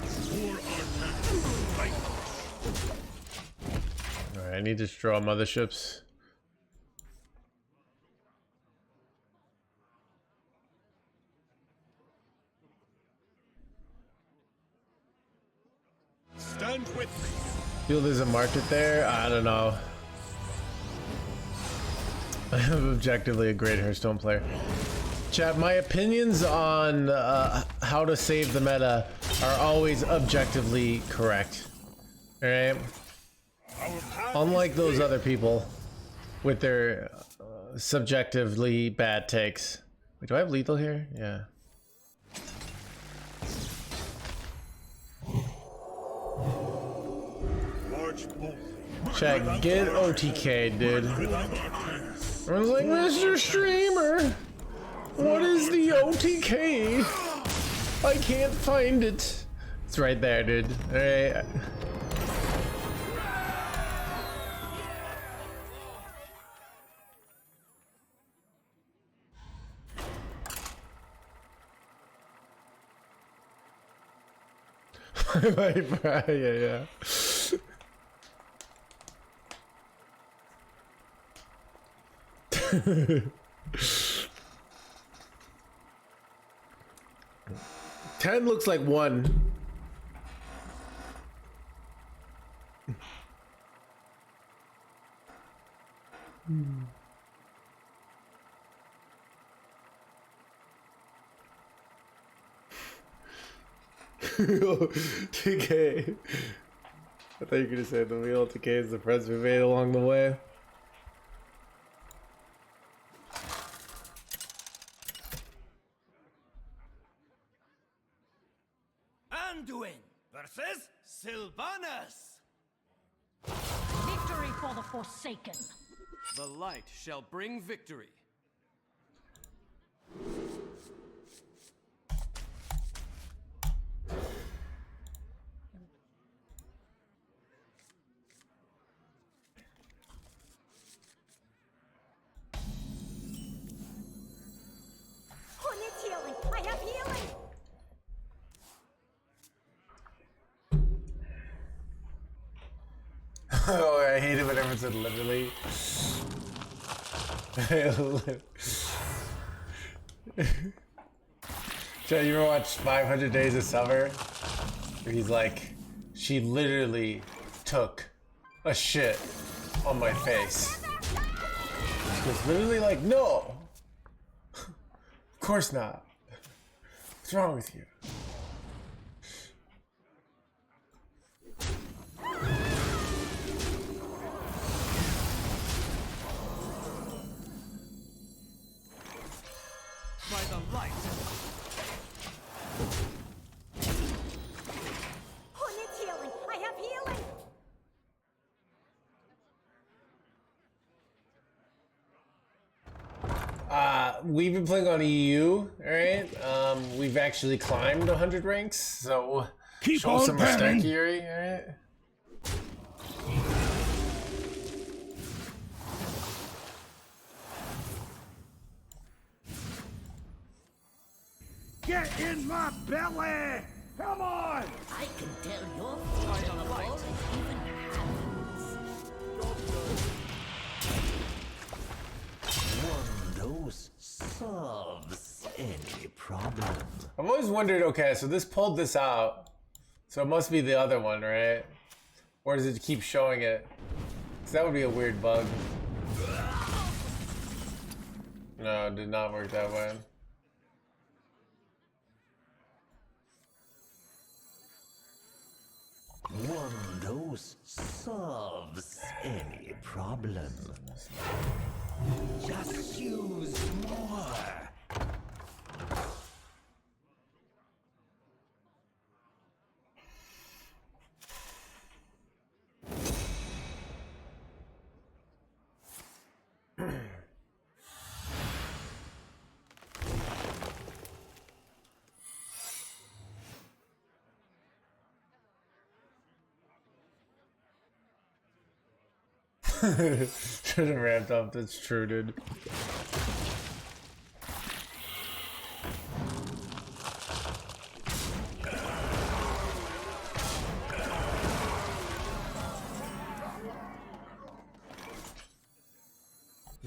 For Artanis. Alright, I need to draw motherships. Stand with me. Feel there's a market there? I don't know. I'm objectively a great Hearthstone player. Chat, my opinions on how to save the meta are always objectively correct. Alright? Unlike those other people with their subjectively bad takes. Wait, do I have lethal here? Yeah. Chat, get OTK, dude. I was like, Mr. Streamer, what is the OTK? I can't find it. It's right there, dude. Alright. Yeah. 10 looks like 1. TK. I thought you were gonna say the real TK is the friends we made along the way. Anduin versus Sylvanas. Victory for the Forsaken. The light shall bring victory. Who needs healing? I have healing. Oh, I hate it when everyone said literally. Joe, you ever watch 500 Days of Summer? Where he's like, she literally took a shit on my face. She goes, literally like, no! Of course not. What's wrong with you? By the light. Who needs healing? I have healing. we've been playing on EU, alright? We've actually climbed 100 ranks, so Keep show on some respect, panning. Yuri, alright? Get in my belly! Come on! I can tell your future before it even happens. One dose solves any problem. I've always wondered, okay, so this pulled this out, so it must be the other one, right? Or does it keep showing it? Because that would be a weird bug. No, it did not work that way. One dose solves any problem. Just use more. Should have ramped up, that's true, dude.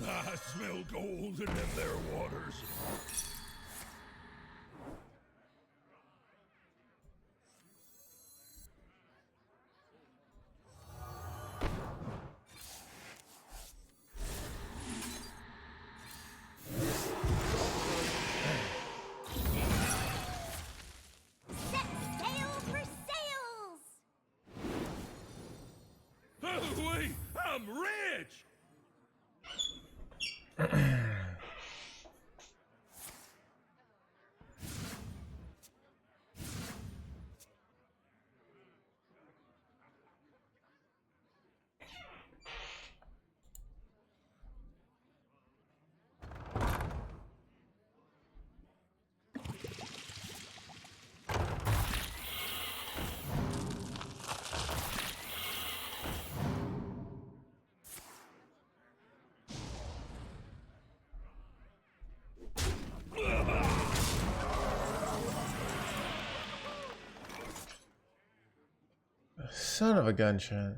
I smell gold in them there waters. Set sail for sails! Oh, wait, I'm rich! Son of a gunshot.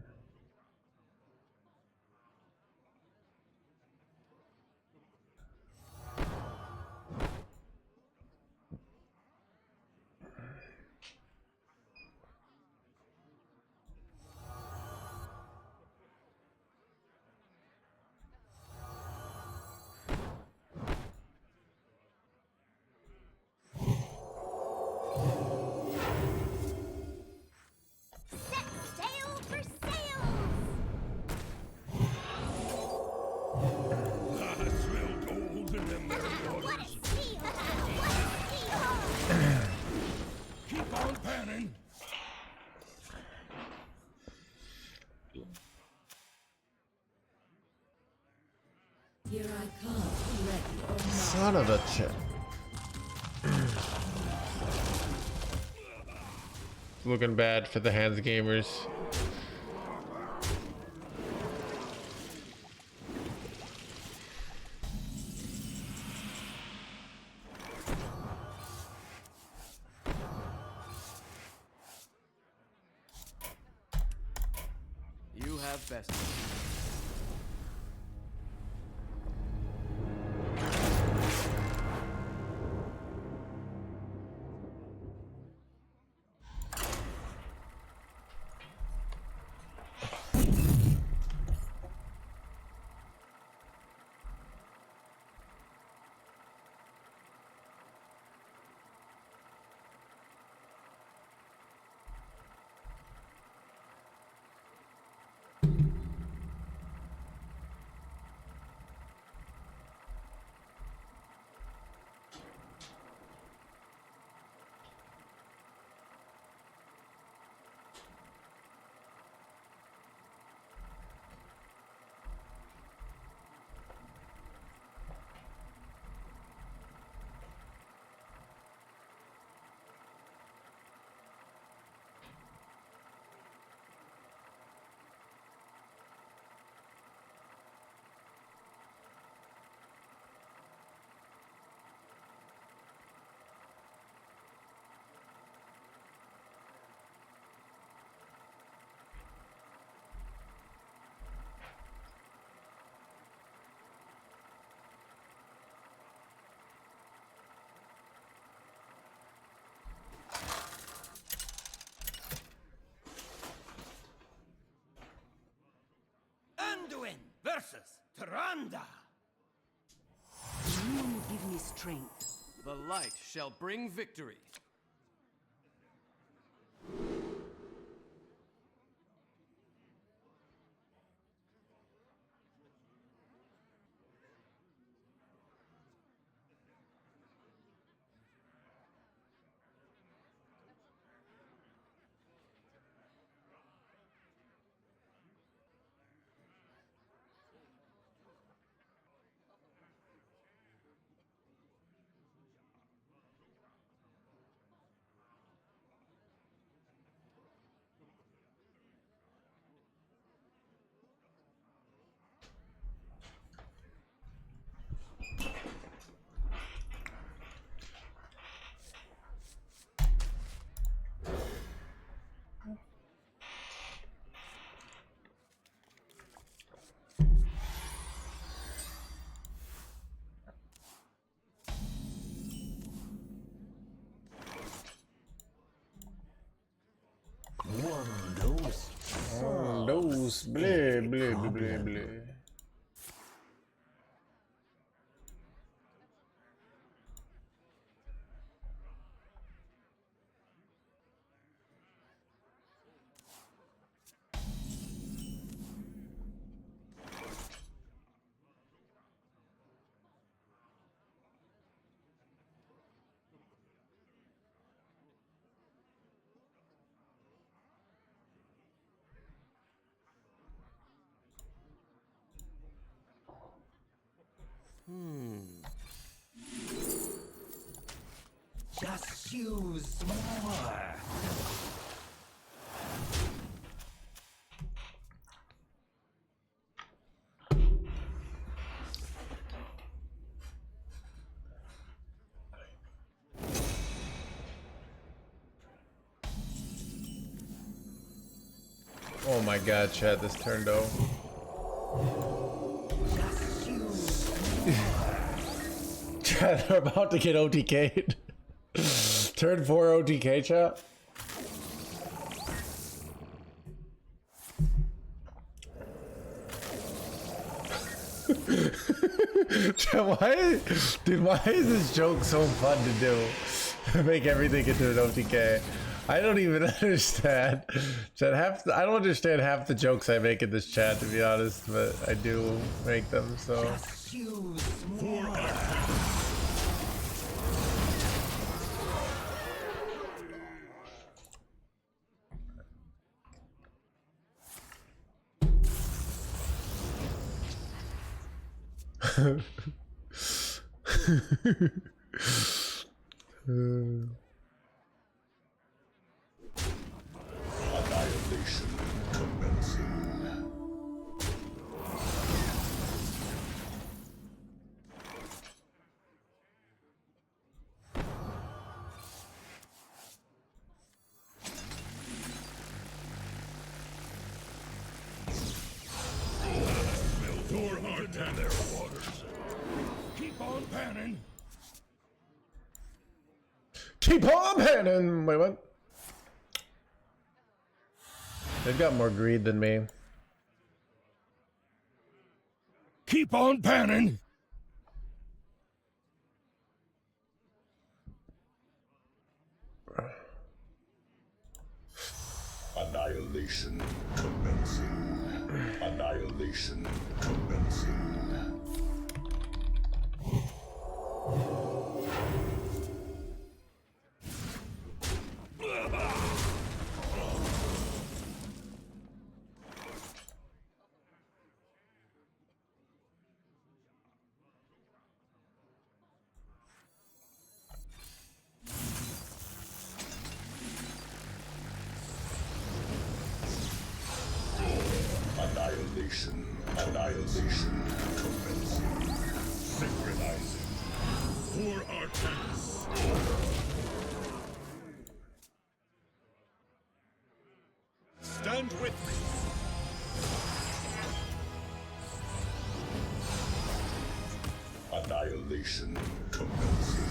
Set sail for sails! I smell gold in them there What a waters. steal! What a steal! Keep on panning. Here I come, ready or not. Son of a chip. Looking bad for the hands gamers. You have best. versus Tyrande. You give me strength. The light shall bring victory. Those bleh bleh bleh bleh bleh. Just use more. Oh my god, chat, this turned out. Chat, they're about to get OTK'd. Turn 4 OTK, chat. Chat, why is this joke so fun to do? Make everything into an OTK. I don't even understand. Chat, I don't understand half the jokes I make in this chat, to be honest, but I do make them, so. Just use more. Annihilation commencing. Your heart and their waters. Keep on panning. Keep on panning! Wait, what? They've got more greed than me. Keep on panning. Annihilation commencing. Annihilation commencing. Annihilation commencing. Synchronizing. For Artemis. Stand with me. Annihilation commencing.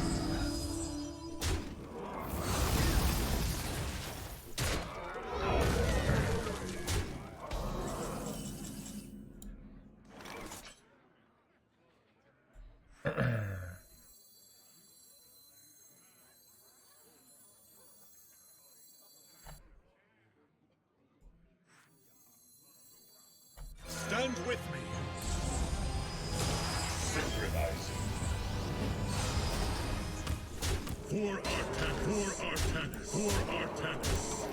For Artanis.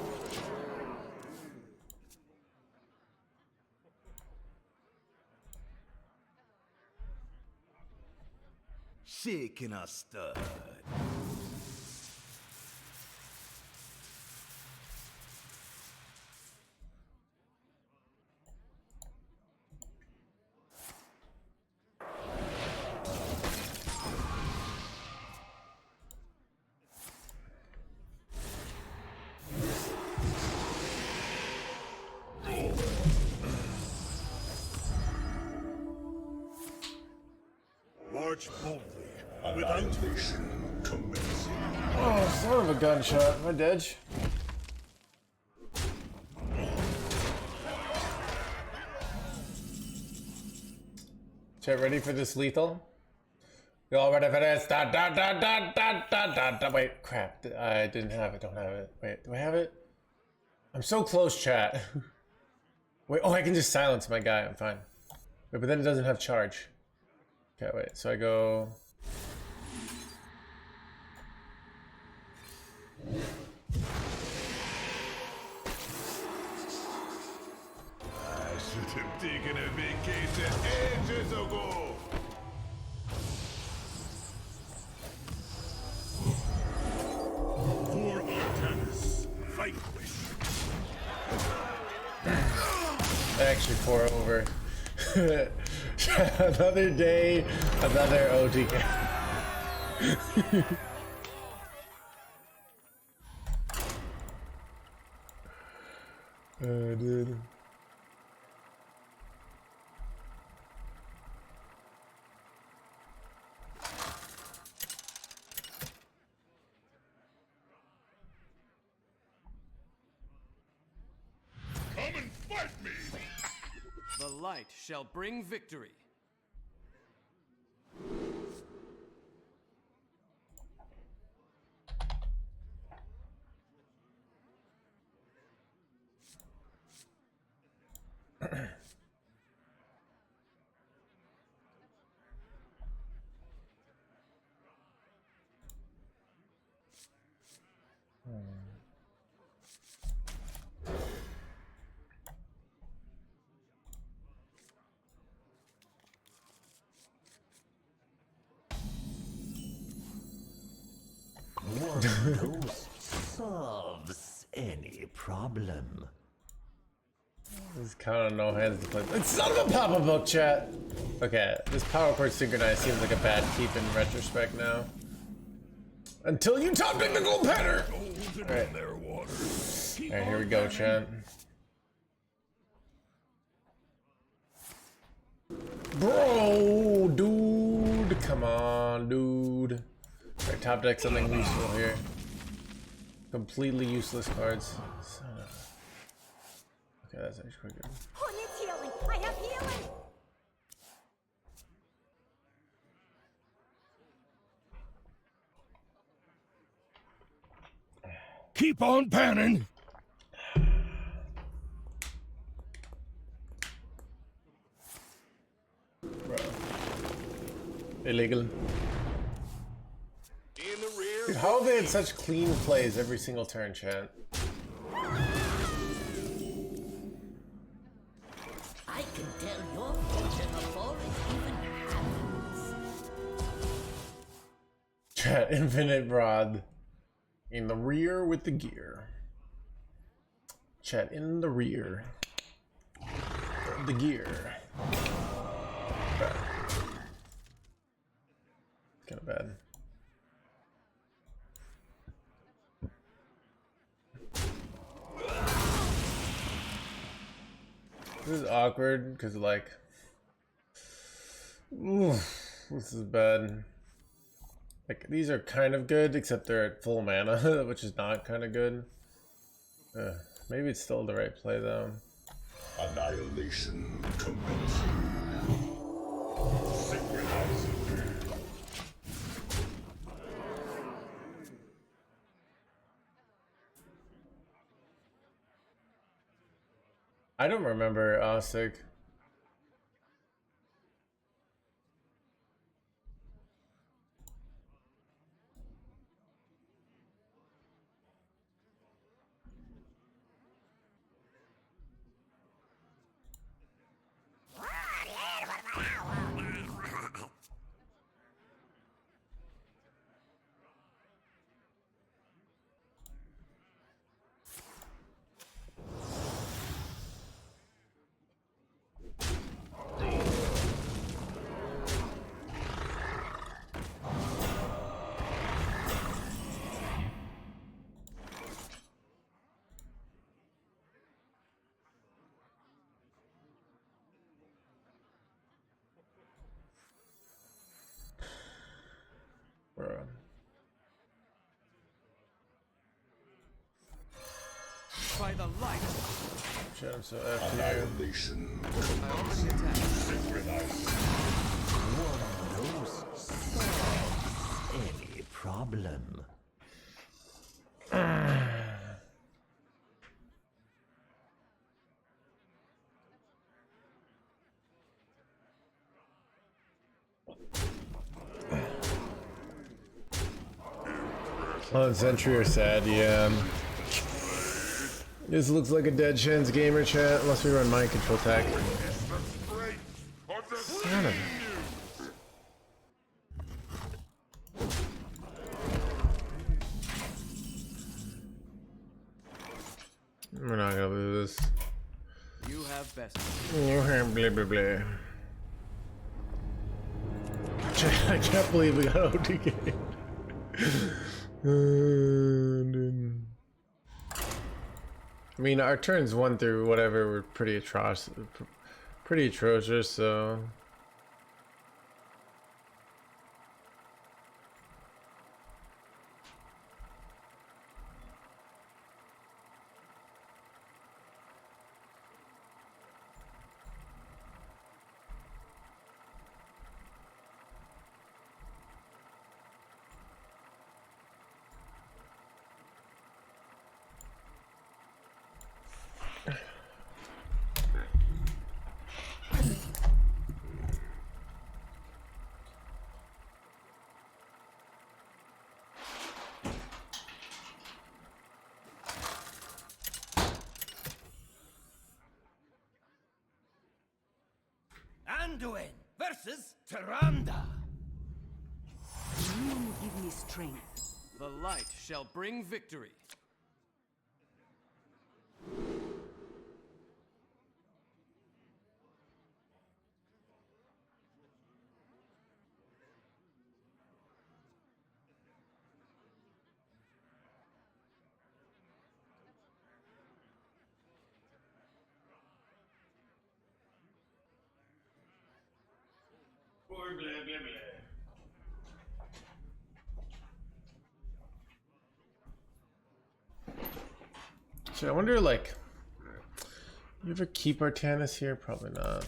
Shaking a stud. March boldly. Annihilation commencing. Oh, son of a gunshot. Am I dead? Chat, ready for this lethal? You all ready for this? Da, da, da, da, da, da, da, da. Wait, crap. I didn't have it. Don't have it. Wait, do I have it? I'm so close, chat. Wait, oh, I can just silence my guy. I'm fine. Wait, but then it doesn't have charge. Okay, wait. So I go... I should have taken a vacation ages ago. For Artanis, vanquish. Actually, 4 over. Another day, another OTK. Dude. Come and fight me. The light shall bring victory. One ghost solves any problem. This is kind of no hands to play. It's son of a pop-up book, chat. Okay, this power chord synchronized seems like a bad keep in retrospect now. Until you top technical pattern. Alright. Alright, here we go, chat. Bro, dude, come on, dude. Alright, top deck something useful here. Completely useless cards. Son of... Okay, that's actually quite good. Who needs healing? I have healing! Keep on panning. Bro. Illegal. Dude, how have they had such clean plays every single turn, chat? I can tell your future before it even happens. Chat, infinite broad. In the rear with the gear. Chat, in the rear. The gear. Okay. Kind of bad. This is awkward because, like, this is bad. Like, these are kind of good, except they're at full mana, which is not kind of good. Maybe it's still the right play, though. Annihilation commencing. Synchronizing. I don't remember Osig. By the light. Shit, I'm so F here. Annihilation. I already attacked. Synchronized. One knows solves any problem. Oh, Sentry are sad, yeah. This looks like a dead NoHandsGamer chat, unless we run mind control tech. Son of a... We're not gonna lose this. You have best. You have blah blah blah. I can't believe we got OTK. I mean, our turns 1 through whatever were pretty atrocious, so. Anduin versus Tyrande. You give me strength. The light shall bring victory. So I wonder, like, you ever keep Artanis here? Probably not.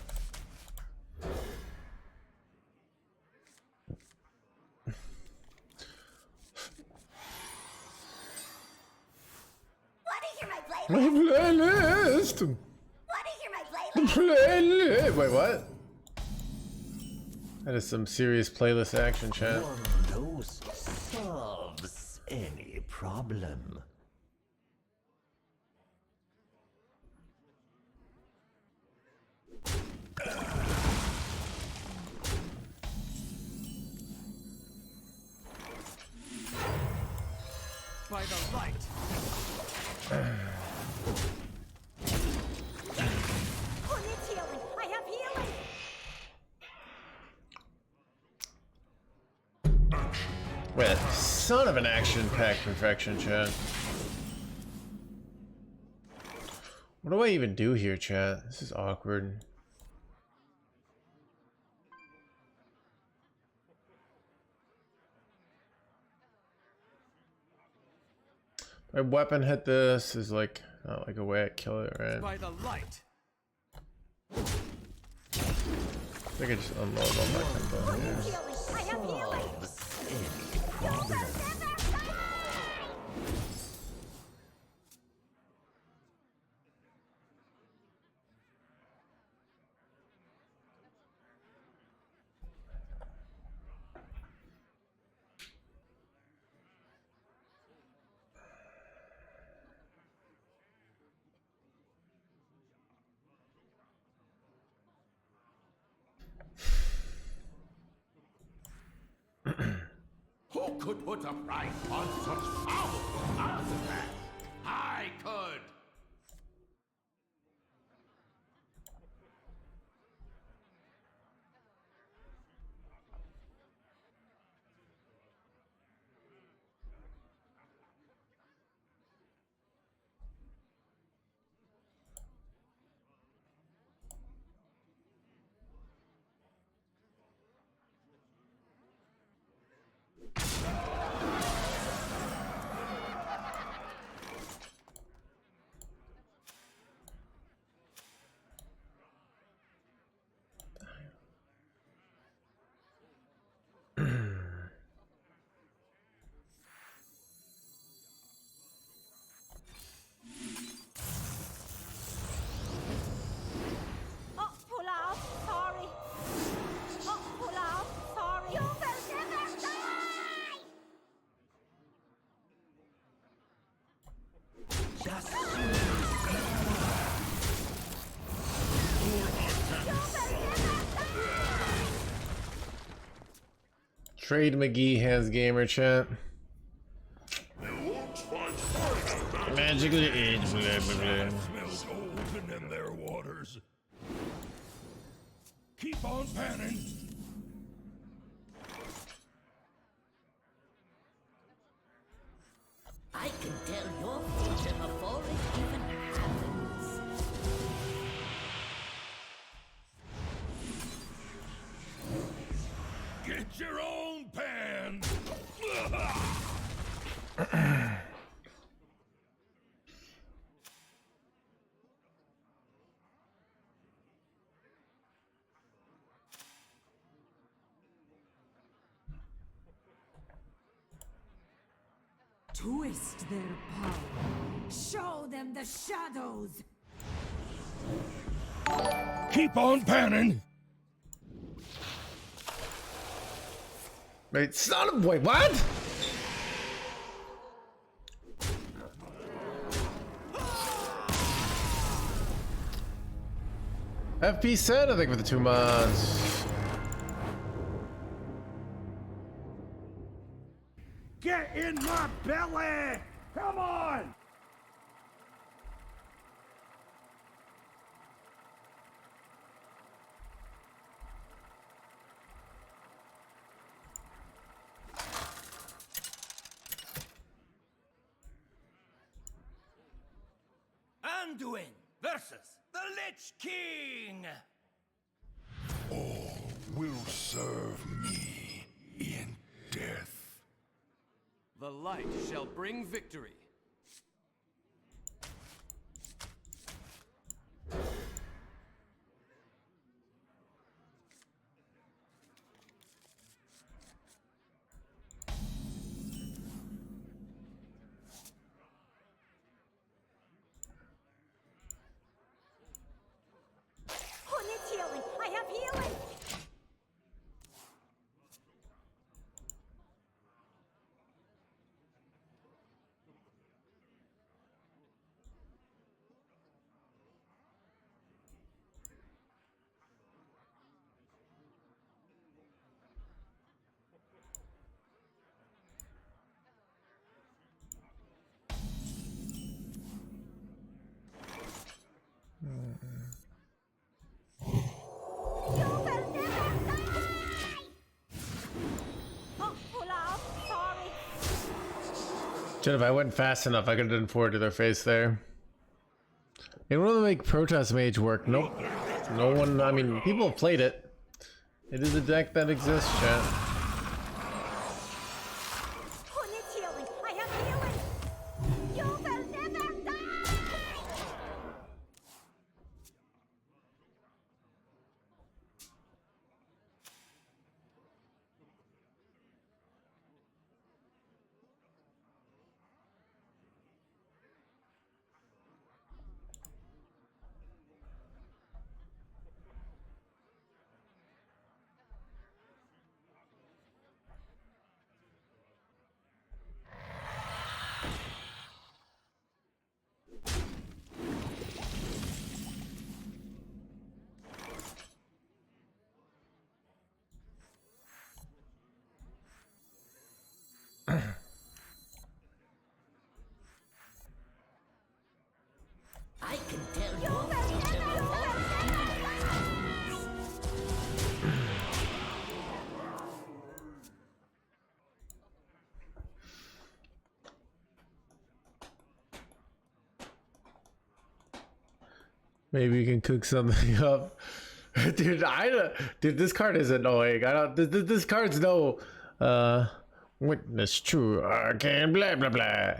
Want to hear my playlist? My playlist! Want to hear my playlist? Playlist! Wait, what? That is some serious playlist action, chat. One knows solves any problem. By the light. Who needs healing? I have healing. Wait, son of an action-packed perfection, chat. What do I even do here, chat? This is awkward. My weapon hit this is like not like a way I kill it, right? By the light. I think I just unload all my combo here. Healing. I have healing. Any problem. Who could put a price on such powerful artifacts? I could. Trade McGee has gamer chat. Magically aged, blah, blah, blah. Smells open in their waters. Keep on panning. I can tell your future before it even happens. Get your own pan. Twist their power. Show them the shadows. Keep on panning. Wait, son of wait, what? FP said I think for the 2 months. Get in my belly! Come on! Anduin versus the Lich King! All will serve me in death. The light shall bring victory. Who needs healing? I have healing! You will never die! Oh, Olaf, sorry. Jen, if I went fast enough, I could have done forward to their face there. They want to make Protest Mage work. Nope. No one, I mean, people have played it. It is a deck that exists, chat. Who needs healing? I have healing! You will never die! I can tell your future before it even happens. Maybe you can cook something up. Dude, dude, this card is annoying. I don't, this card's no, witness true, arcane, blah, blah, blah.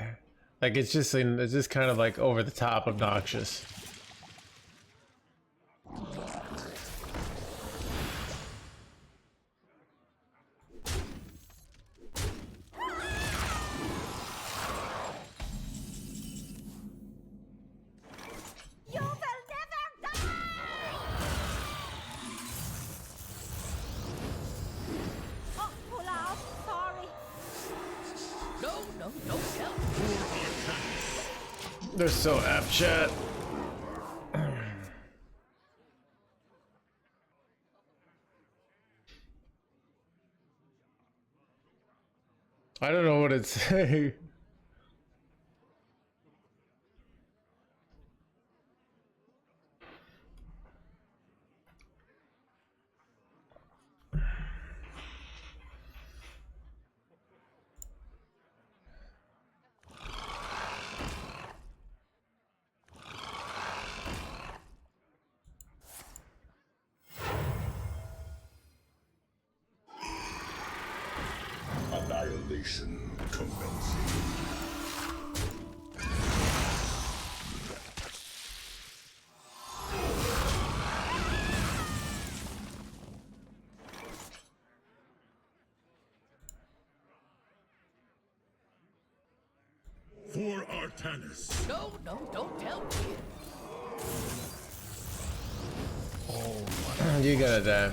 Like, it's just kind of like over the top obnoxious. You will never die! Oh, Olaf, sorry. No, don't help. They're so apt, chat. I don't know what it's saying. Annihilation commencing. For Artanis. No, don't tell me. You gotta die.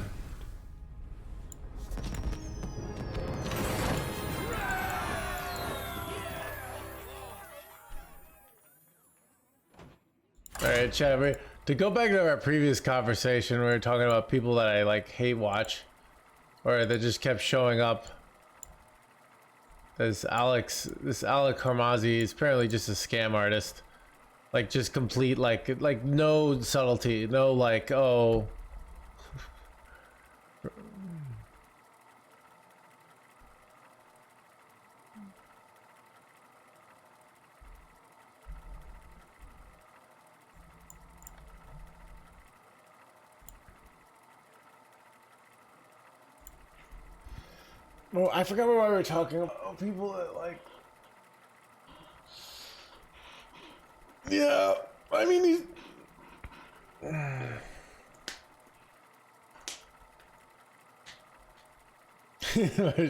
Alright, chat, to go back to our previous conversation, we were talking about people that I like hate watch, or that just kept showing up. This Alec Hormozzi is apparently just a scam artist. Like, just complete, like no subtlety, no like, oh. Well, I forgot why we were talking about people that like. Yeah, I mean he's.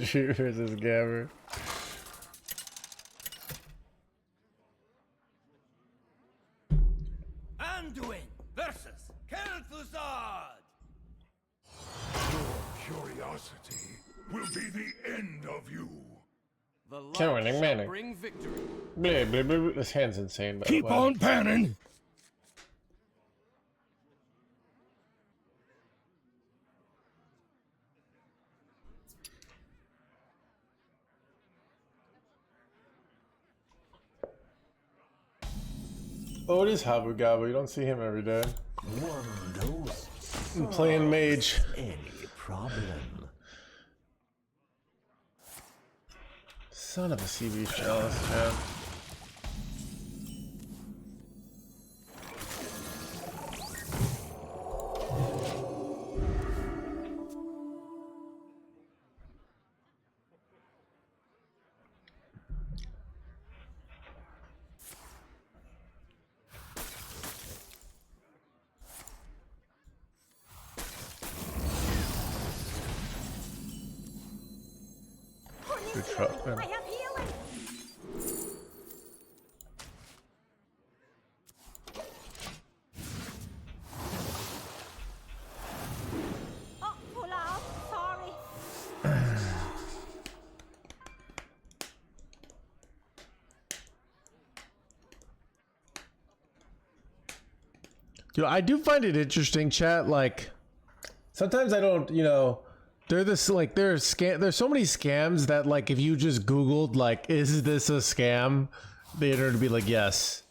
Shoot versus Gabber. Anduin versus Kel'Thuzad. Your curiosity will be the end of you. The light Counting, shall Manning. bring victory. Blah, blah, blah, blah. This hand's insane. But Keep on panning. Oh, it is Habu Gabu. You don't see him every day. One dose I'm playing mage. any problem. Son of a CB jealous, man. Good shot, man. I have healing. Oh, pull out. Sorry. Dude, I do find it interesting, chat. Like, sometimes I don't, you know, there's so many scams that, like, if you just Googled, like, is this a scam? The internet would be like, yes.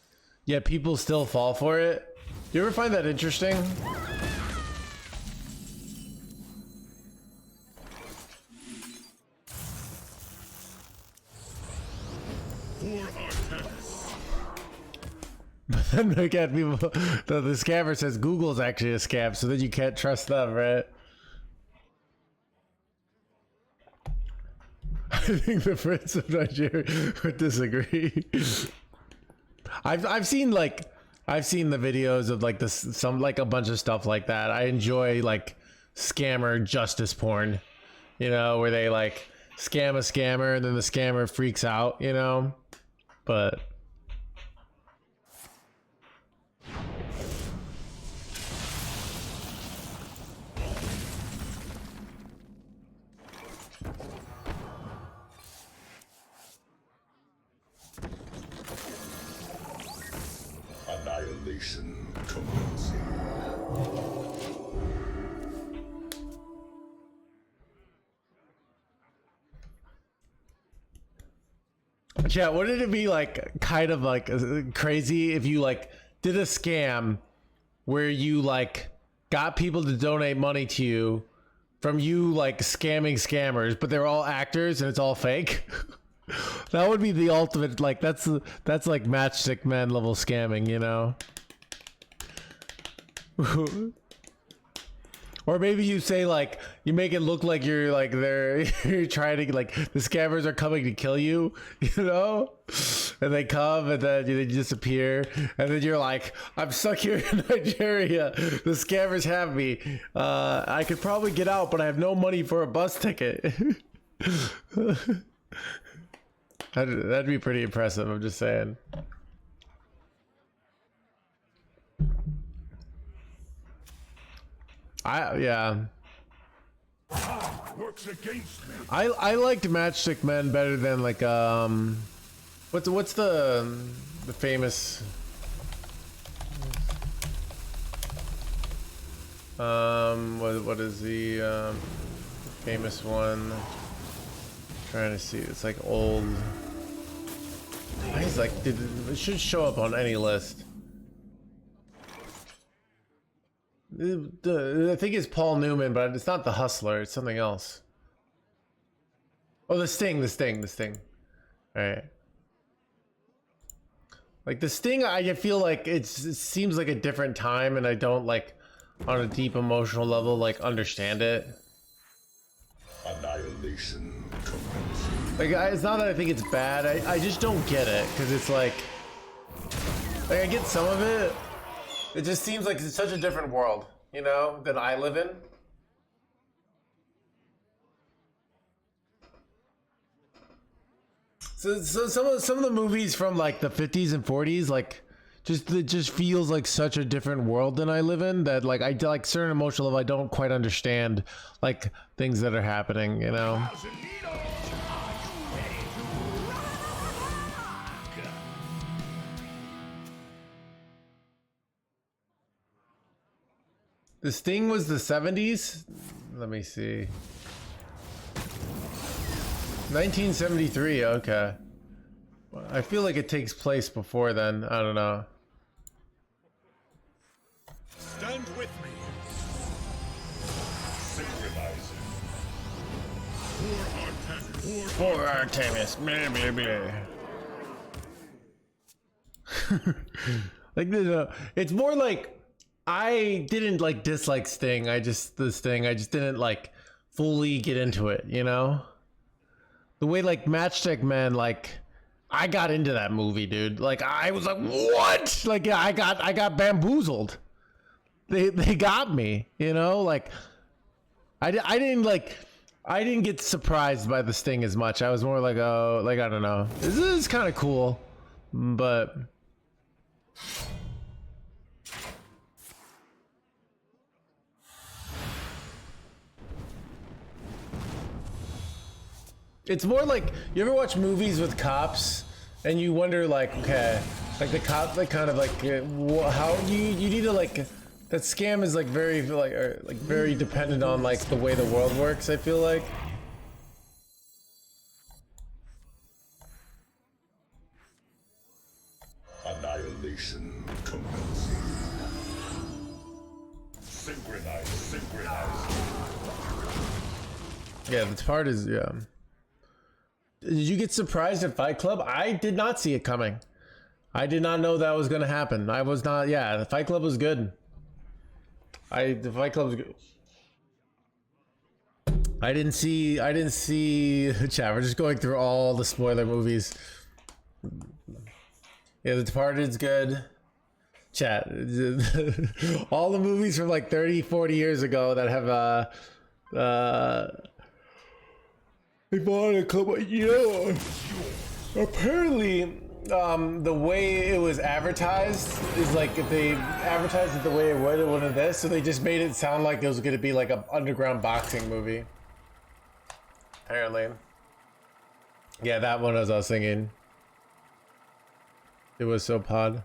Yet people still fall for it. Do you ever find that interesting? But then look at people, the scammer says Google's actually a scam, so then you can't trust them, right? I think the Prince of Nigeria would disagree. I've seen the videos of like a bunch of stuff like that. I enjoy like scammer justice porn, you know, where they like scam a scammer and then the scammer freaks out, you know, but. Annihilation commencing. Yeah, wouldn't it be like kind of like crazy if you like did a scam where you like got people to donate money to you from you like scamming scammers, but they're all actors and it's all fake? That would be the ultimate, like that's like Matchstick Men level scamming, you know? Or maybe you say like, you make it look like you're like you're trying to like, the scammers are coming to kill you, you know? And they come and then they disappear. And then you're like, I'm stuck here in Nigeria. The scammers have me. I could probably get out, but I have no money for a bus ticket. That'd be pretty impressive, I'm just saying. Yeah. Works against me. I liked Matchstick Men better than like what's the famous what is the famous one? I'm trying to see, it's like old. He's like, it should show up on any list. I think it's Paul Newman, but it's not The Hustler. It's something else. Oh, The Sting. All right. Like The Sting, I feel like it seems like a different time, and I don't like, on a deep emotional level, like understand it. Annihilation. Like it's not that I think it's bad. I just don't get it because it's like I get some of it. It just seems like it's such a different world, you know, than I live in. So some of the movies from like the 50s and 40s, like it just feels like such a different world than I live in, that like I like certain emotional level I don't quite understand like things that are happening, you know. The Sting was the 70s? Let me see. 1973, okay. I feel like it takes place before then. I don't know. Stand with me. Synchronizing. For Artemis. Blah, blah, blah. Like it's more like I didn't like dislike Sting. I just didn't like fully get into it, you know? The way like Matchstick Men, like I got into that movie, dude. Like I was like, what? Like I got bamboozled. They got me, you know? Like I didn't get surprised by the Sting as much. I was more like, oh, like I don't know. This is kind of cool, but it's more like, you ever watch movies with cops and you wonder like, okay, like the cop, like kind of like how you need to like, that scam is like very like very dependent on like the way the world works, I feel like. Annihilation commencing. Synchronize. Yeah, the part is, yeah. Did you get surprised at Fight Club? I did not see it coming. I did not know that was going to happen. I was not, yeah, the Fight Club was good. The Fight Club was good. I didn't see chat. We're just going through all the spoiler movies. Yeah, The Departed's good. Chat. All the movies from like 30, 40 years ago that have they bought a couple, you know, apparently the way it was advertised is like, if they advertised it the way it would one of this, so they just made it sound like it was going to be like an underground boxing movie. Apparently. Yeah, that one as I was thinking. It was so pod.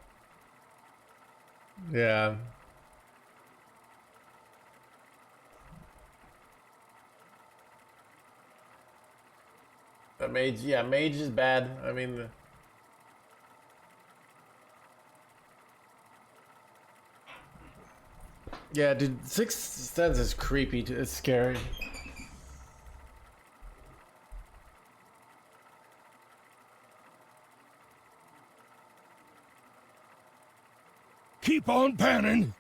Yeah. The mage, yeah, mage is bad. I mean, yeah, dude, Sixth Sense is creepy. It's scary. Keep on panning.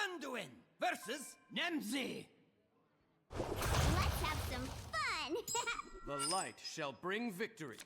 Anduin versus Nemzi. Let's have some fun! The light shall bring victory.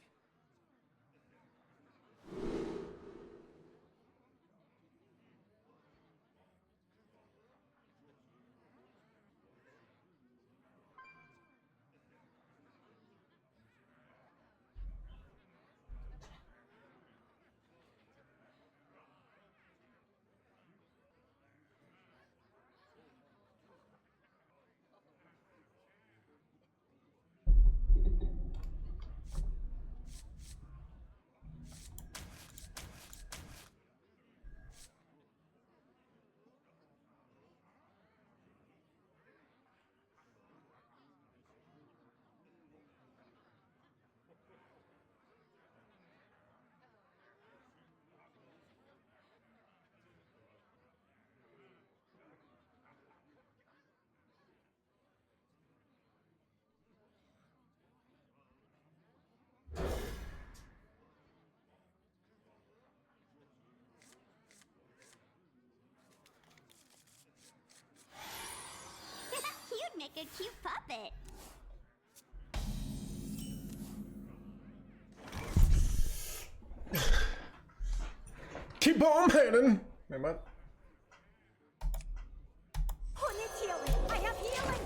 You'd make a cute puppet. Keep on panning. Wait, what? Who needs healing? I have healing.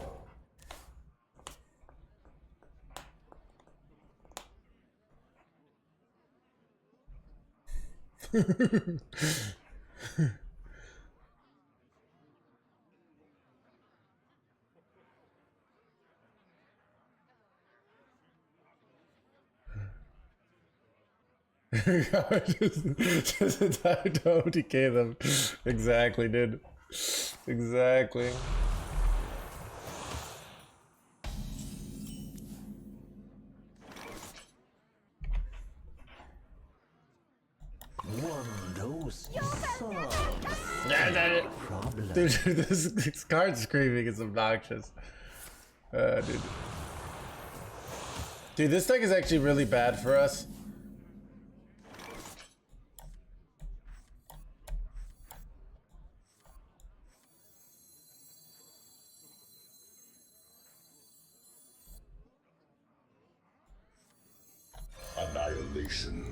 just attack to OTK them. Exactly, dude. Exactly. One knows Yeah, problem. dude, this card screaming is obnoxious. Dude. Dude, this deck is actually really bad for us. Annihilation.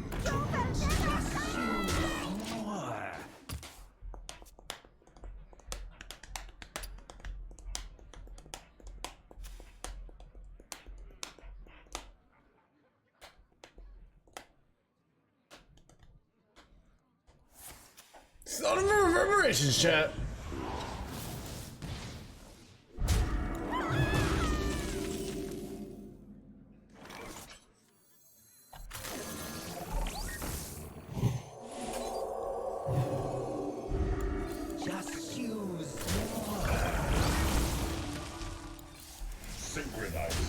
It's not a reverberation, chat. Just use Synchronizing.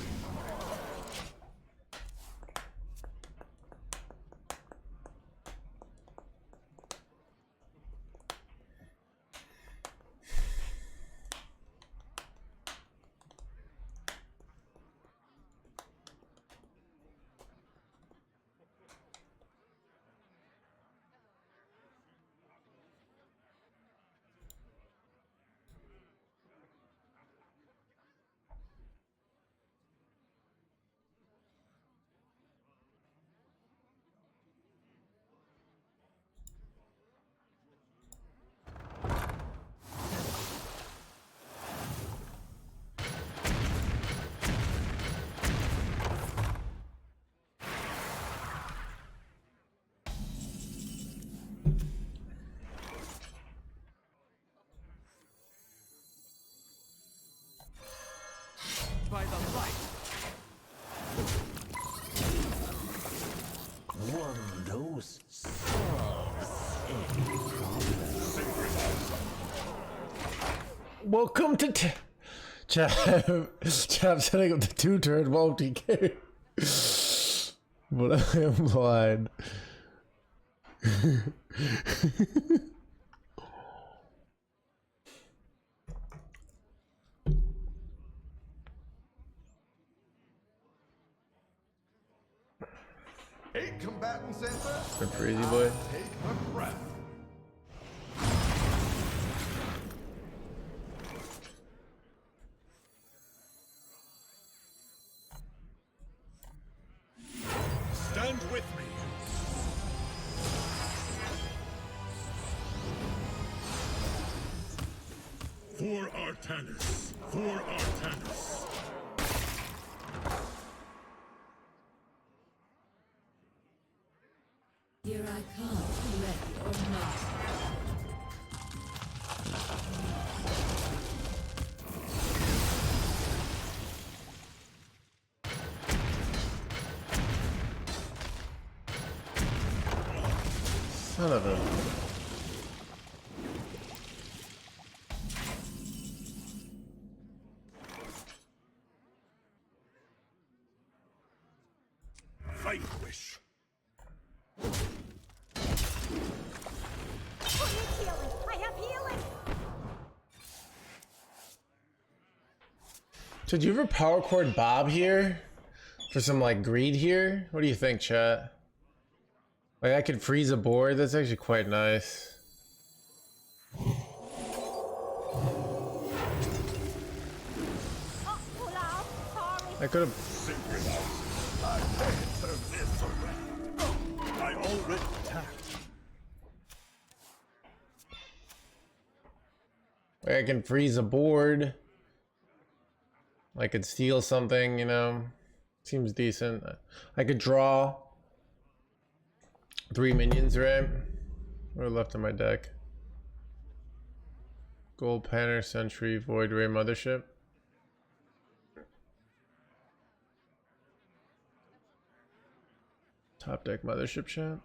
Zeus solves any problem. Welcome to Chap setting up the 2-turn multi-game. But I am blind. Eight combatants enter. Good for easy boy. Take a breath. Stand with me. For Artanis. For Artanis. Here I come, ready or not. Son of a... Vanquish. Who needs healing? I have healing. So do you ever power chord Bob here? For some like greed here? What do you think, chat? Like I could freeze a board, that's actually quite nice. Oh, pull out. Sorry. I could have... I can't turn this around. I already attacked. I can freeze a board. I could steal something, you know. Seems decent. I could draw 3 minions, right? What are left in my deck? Gold Panner, Sentry, Void Ray, Mothership. Top deck Mothership chat.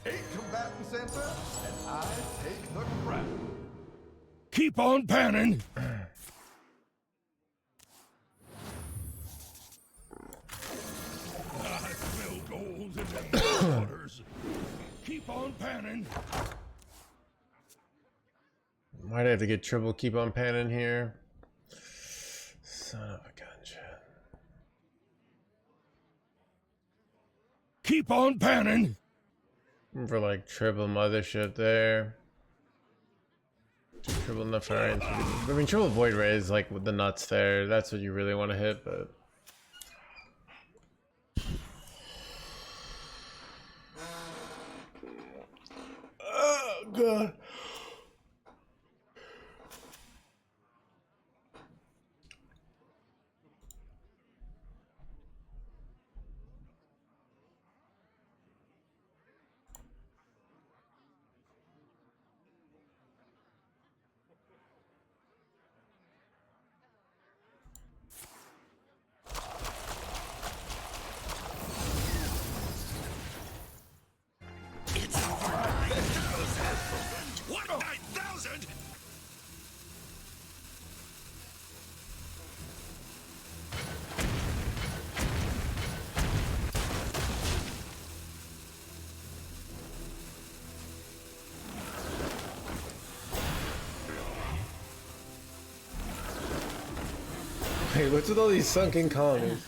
Eight combatants enter, and I take the crown. Keep on panning. I smell gold in the waters. Keep on panning. Might have to get triple keep on panning here. Son of a gun, chat. Keep on panning. For like triple Mothership there. Triple Nefarian. I mean, triple Void Ray is like with the nuts there. That's what you really want to hit, but. Oh, God. It's over 9,000. What 9,000? Hey, what's with all these sunken colonies?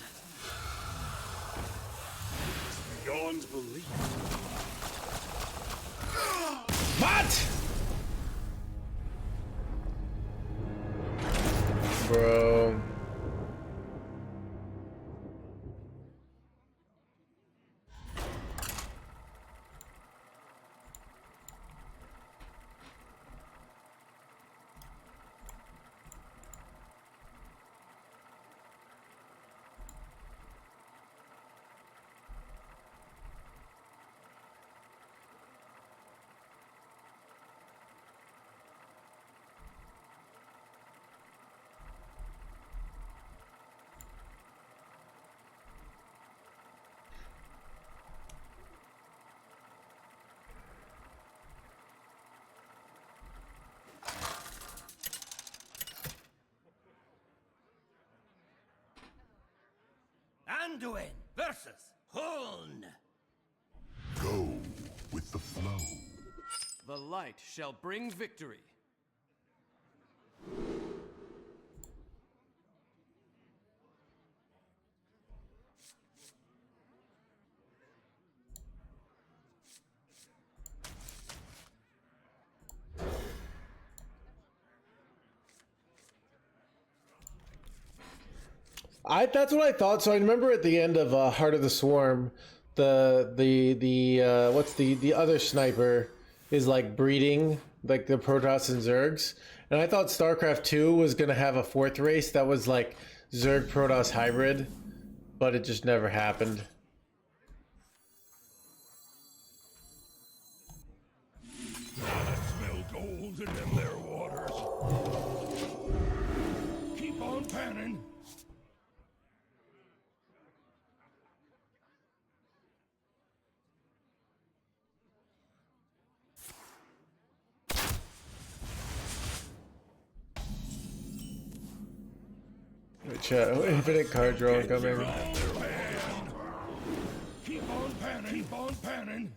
Beyond belief. What? Bro. Anduin versus Huln. Go with the flow. The light shall bring victory. That's what I thought. So I remember at the end of Heart of the Swarm, what's the other sniper is like breeding like the Protoss and Zergs, and I thought StarCraft 2 was gonna have a fourth race that was like Zerg Protoss hybrid, but it just never happened. I smell gold in them there waters. Keep on panning. Chat, infinite card draw coming. Keep on panning. Keep on panning.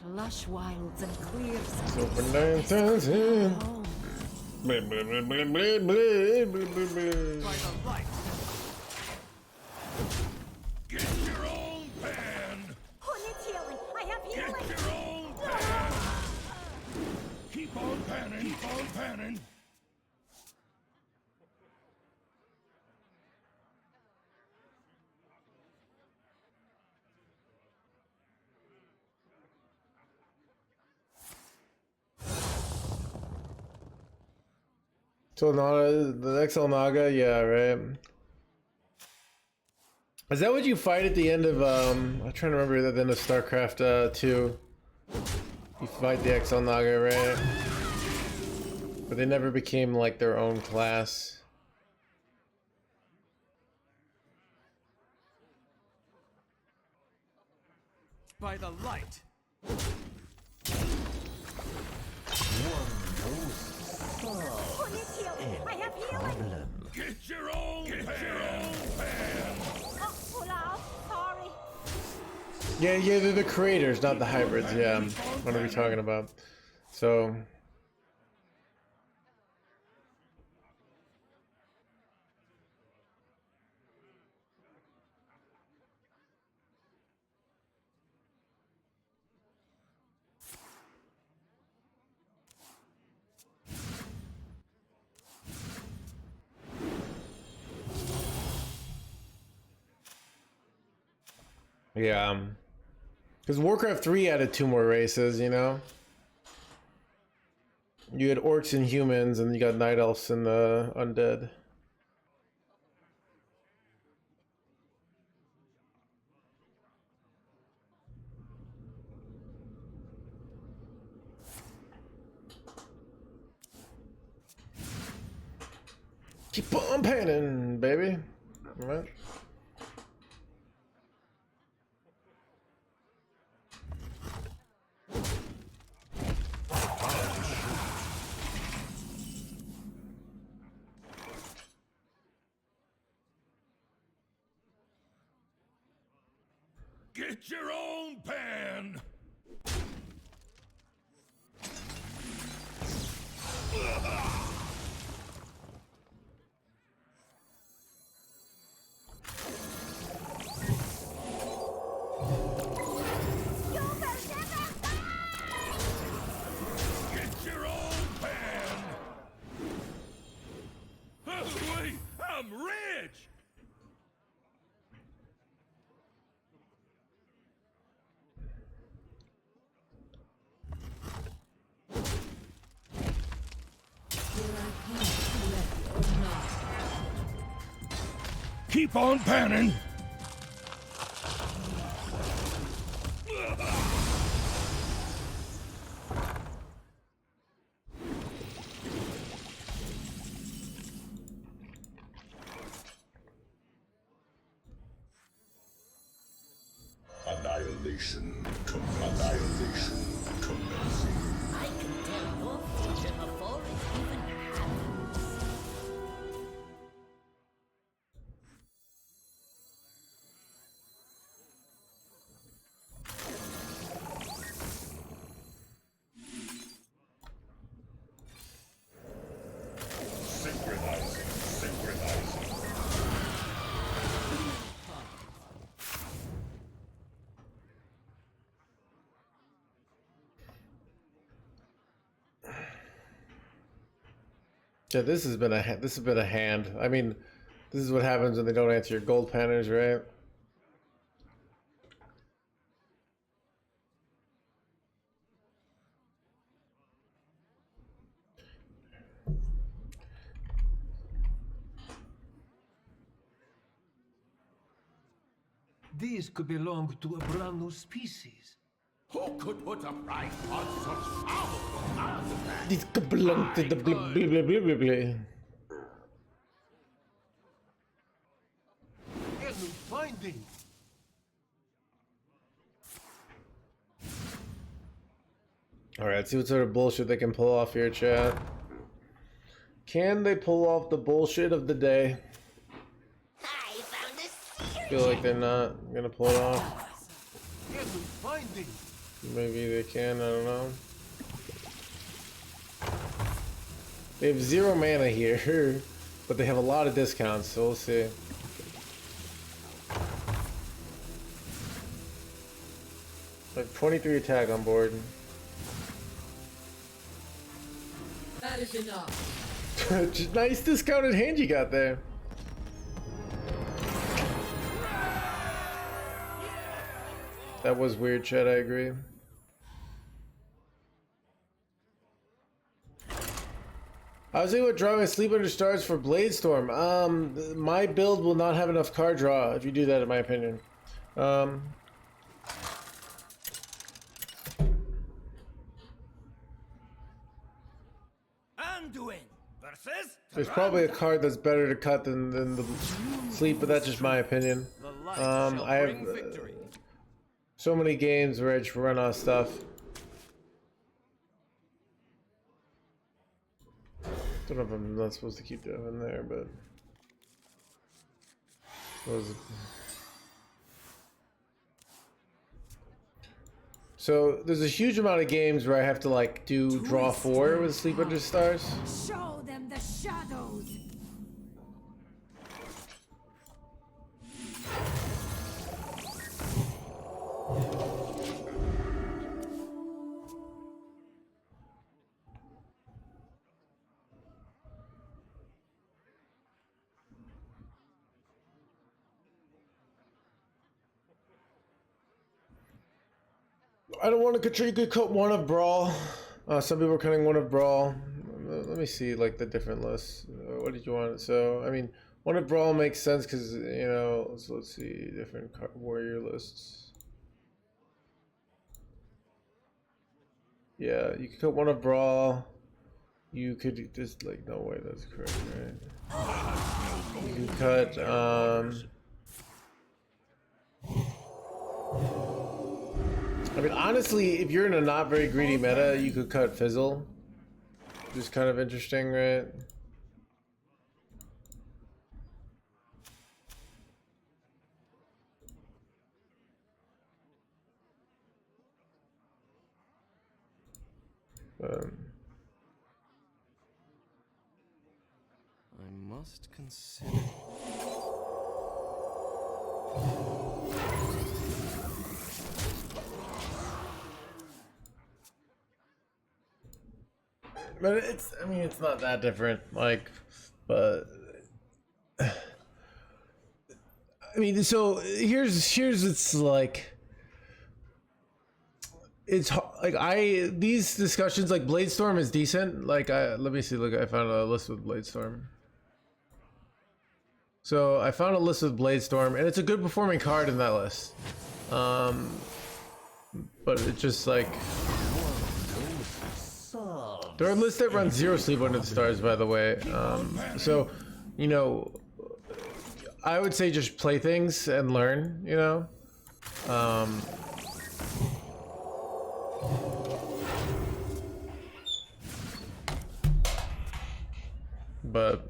Lush wilds and clear So for skies. 9,000. Home. Blah, blah, blah, blah, blah, blah, blah, blah, blah. By the light. Get your own pan. Who needs healing? I have healing. Get your own pan. Keep on panning. Keep on panning. So Naga, the XL Naga, yeah, right. Is that what you fight at the end of I'm trying to remember at the end of StarCraft 2? You fight the XL Naga, right? But they never became like their own class. By the light. Who needs healing? I have healing. Get your own pan. Oh, Olaf, sorry. Yeah, they're the creators, not the hybrids. Yeah, what are we talking about? So. Yeah, because Warcraft 3 added 2 more races, you know? You had orcs and humans, and you got night elves and the undead. Keep on panning, baby. All right. Get your own pan. Keep on panning. Annihilation. Annihilation. Commencing. I can tell your future before it even happens. Synchronizing. Synchronizing. Yeah, this has been a hand. I mean, this is what happens when they don't answer your gold panners, right? These could belong to a brand new species. Who could put a price on such powerful artifacts? These could belong to the blah blah blah blah blah blah. A new finding. Alright, see what sort of bullshit they can pull off here, chat. Can they pull off the bullshit of the day? I found a I feel like they're not gonna pull it off. A new finding. Maybe they can, I don't know. They have 0 mana here, but they have a lot of discounts, so we'll see. Like 23 attack on board. That is enough. Nice discounted hand you got there. That was weird, chat, I agree. I was thinking about drawing a Sleep Under Stars for Bladestorm. My build will not have enough card draw if you do that, in my opinion. Anduin versus There's probably a card that's better to cut than the Sleep, but that's just my opinion. I have so many games where I just run out of stuff. Don't know if I'm not supposed to keep that in there, but so there's a huge amount of games where I have to like do draw 4 with Sleep Under Stars. Show them the shadows. I don't want to control. You could cut one of Brawl. Some people are cutting one of Brawl. Let me see like the different lists. What did you want? So I mean, one of Brawl makes sense because you know. So let's see different warrior lists. Yeah, you could cut one of Brawl. You could just like no way that's correct, right? You can cut I mean, honestly, if you're in a not very greedy meta, you could cut Fizzle. Which is kind of interesting, right? I must consider. But it's, I mean, it's not that different, like, but, I mean, so here's, it's like, it's like, these discussions, like, Bladestorm is decent, like, let me see, look, I found a list with Bladestorm. So I found a list with Bladestorm, and it's a good performing card in that list. But it's just like there are lists that run 0 sleep under the stars, by the way. So you know, I would say just play things and learn. You know. But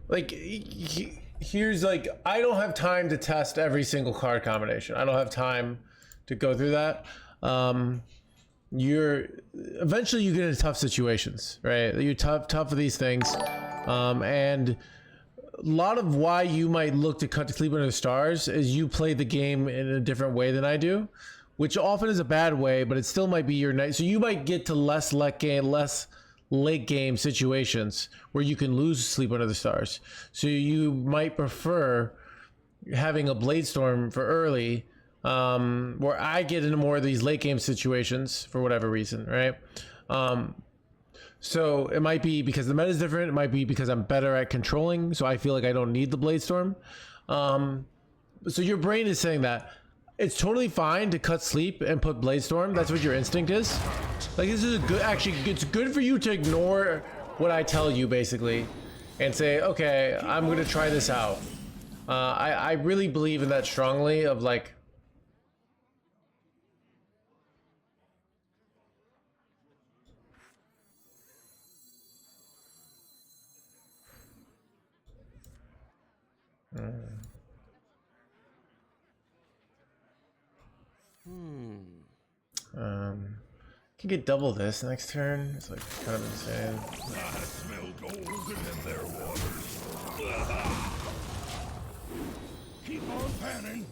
like here's like, I don't have time to test every single card combination. I don't have time to go through that. You're eventually you get into tough situations, right? You're tough for these things. And a lot of why you might look to cut to sleep under the stars is you play the game in a different way than I do, which often is a bad way, but it still might be your night. So you might get to less late game situations where you can lose sleep under the stars. So you might prefer having a Bladestorm for early, where I get into more of these late game situations for whatever reason, right? So it might be because the meta is different. It might be because I'm better at controlling, so I feel like I don't need the Bladestorm. So your brain is saying that it's totally fine to cut sleep and put Bladestorm. That's what your instinct is. Like, this is actually, it's good for you to ignore what I tell you, basically, and say, okay, I'm going to try this out. I really believe in that strongly of like, can get double this next turn. It's like kind of insane. I smell golden in their waters. Keep on panning.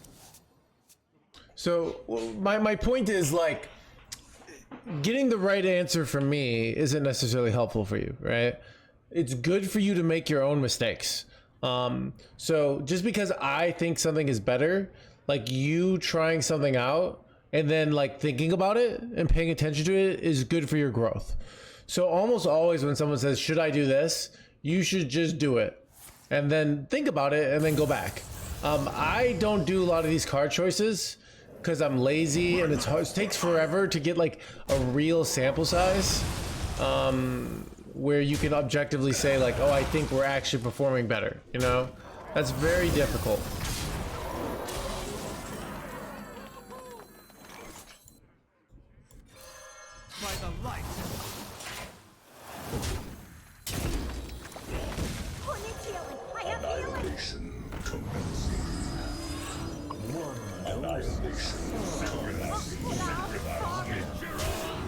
So my point is like, getting the right answer from me isn't necessarily helpful for you, right? It's good for you to make your own mistakes. So just because I think something is better, like you trying something out and then like thinking about it and paying attention to it is good for your growth. So almost always when someone says, should I do this? You should just do it and then think about it and then go back. I don't do a lot of these card choices because I'm lazy and it's hard. It takes forever to get like a real sample size where you can objectively say like, oh, I think we're actually performing better. You know, that's very difficult. By the light. Who needs healing? I have healing. Annihilation commencing. Annihilation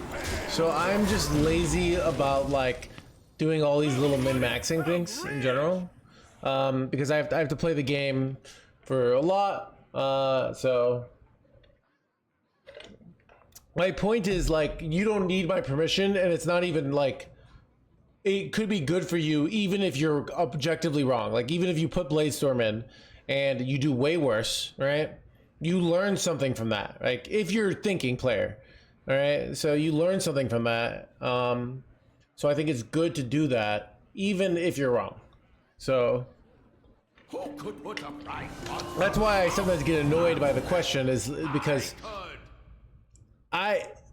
commencing. So I'm just lazy about like doing all these little min-maxing things in general, because I have to play the game for a lot. So my point is like, you don't need my permission, and it's not even like, it could be good for you even if you're objectively wrong. Like even if you put Bladestorm in and you do way worse, right? You learn something from that. Like if you're a thinking player, all right? So you learn something from that. So I think it's good to do that even if you're wrong. So Who could put a price on that's why I sometimes get annoyed by the question, is because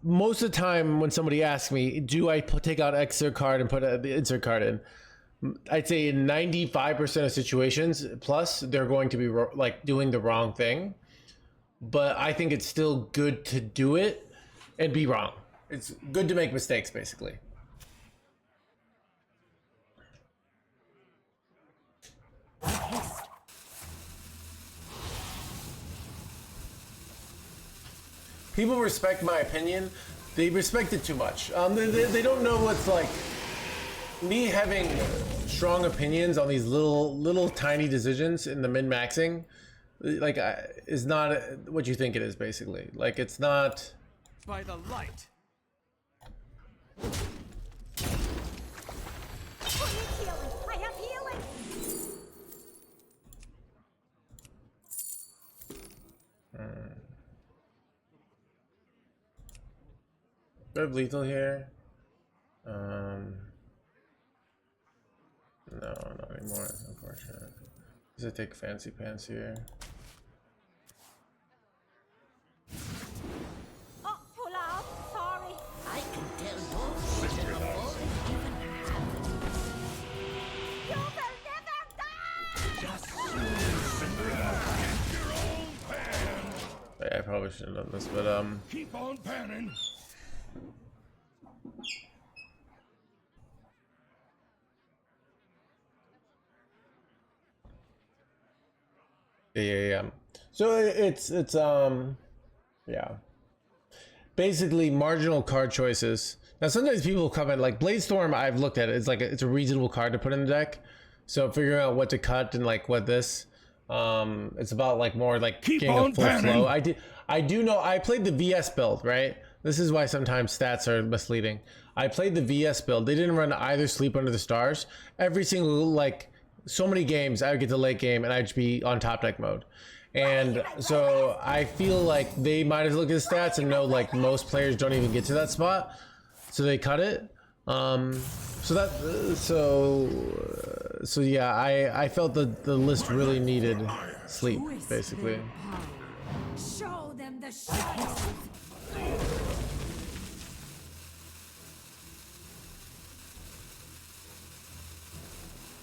most of the time when somebody asks me, do I take out excerpt card and put the insert card in? I'd say in 95% of situations plus, they're going to be like doing the wrong thing. But I think it's still good to do it and be wrong. It's good to make mistakes, basically. People respect my opinion. They respect it too much. They don't know what's like. Me having strong opinions on these little tiny decisions in the min-maxing, like, is not what you think it is, basically. Like, it's not. By the light. Who needs healing? I have healing. Do I have lethal here? No, not anymore. That's unfortunate. Does it take fancy pants here? Oh, pull out. Sorry. I can tell your vision before it even happened. You will never die! Just your own pan. Yeah, I probably shouldn't have done this, but Keep on panning. yeah. So it's yeah. Basically marginal card choices. Now sometimes people comment like Bladestorm, I've looked at it, it's like it's a reasonable card to put in the deck. So figuring out what to cut and like what this it's about like more like getting a full flow. I do know I played the VS build, right? This is why sometimes stats are misleading. I played the VS build. They didn't run either Sleep Under the Stars. Every single like so many games I would get to late game and I'd just be on top deck mode. And so I feel like they might have looked at the stats and know like most players don't even get to that spot. So they cut it. So yeah, I felt the list really needed sleep, basically. Show them the shadows.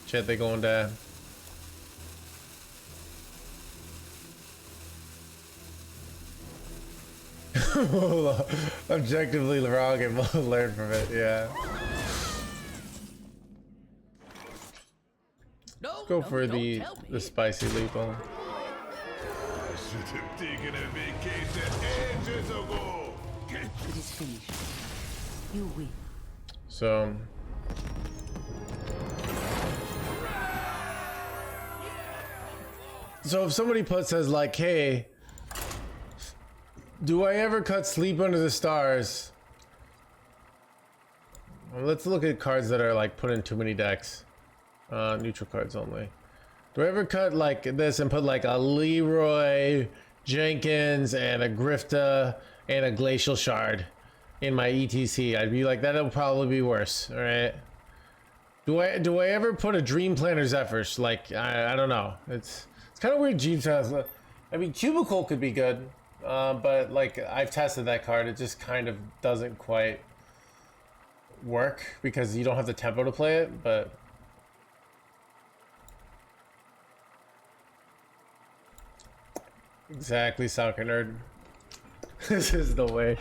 Shit, they going down. Objectively wrong and we'll learn from it, yeah. Let's go for the spicy lethal. I should have taken a vacation ages ago. It is finished. You win. So if somebody says like, hey, do I ever cut Sleep Under the Stars? Well, let's look at cards that are like put in too many decks. Neutral cards only. Do I ever cut like this and put like a Leroy Jenkins and a Grifta and a Glacial Shard in my ETC? I'd be like, that'll probably be worse. All right. Do I ever put a Dream Planner Zephyrs? Like I don't know. It's kind of weird. Jeeves has. I mean, Cubicle could be good, but like I've tested that card. It just kind of doesn't quite work because you don't have the tempo to play it. But exactly, soccer nerd. This is the way.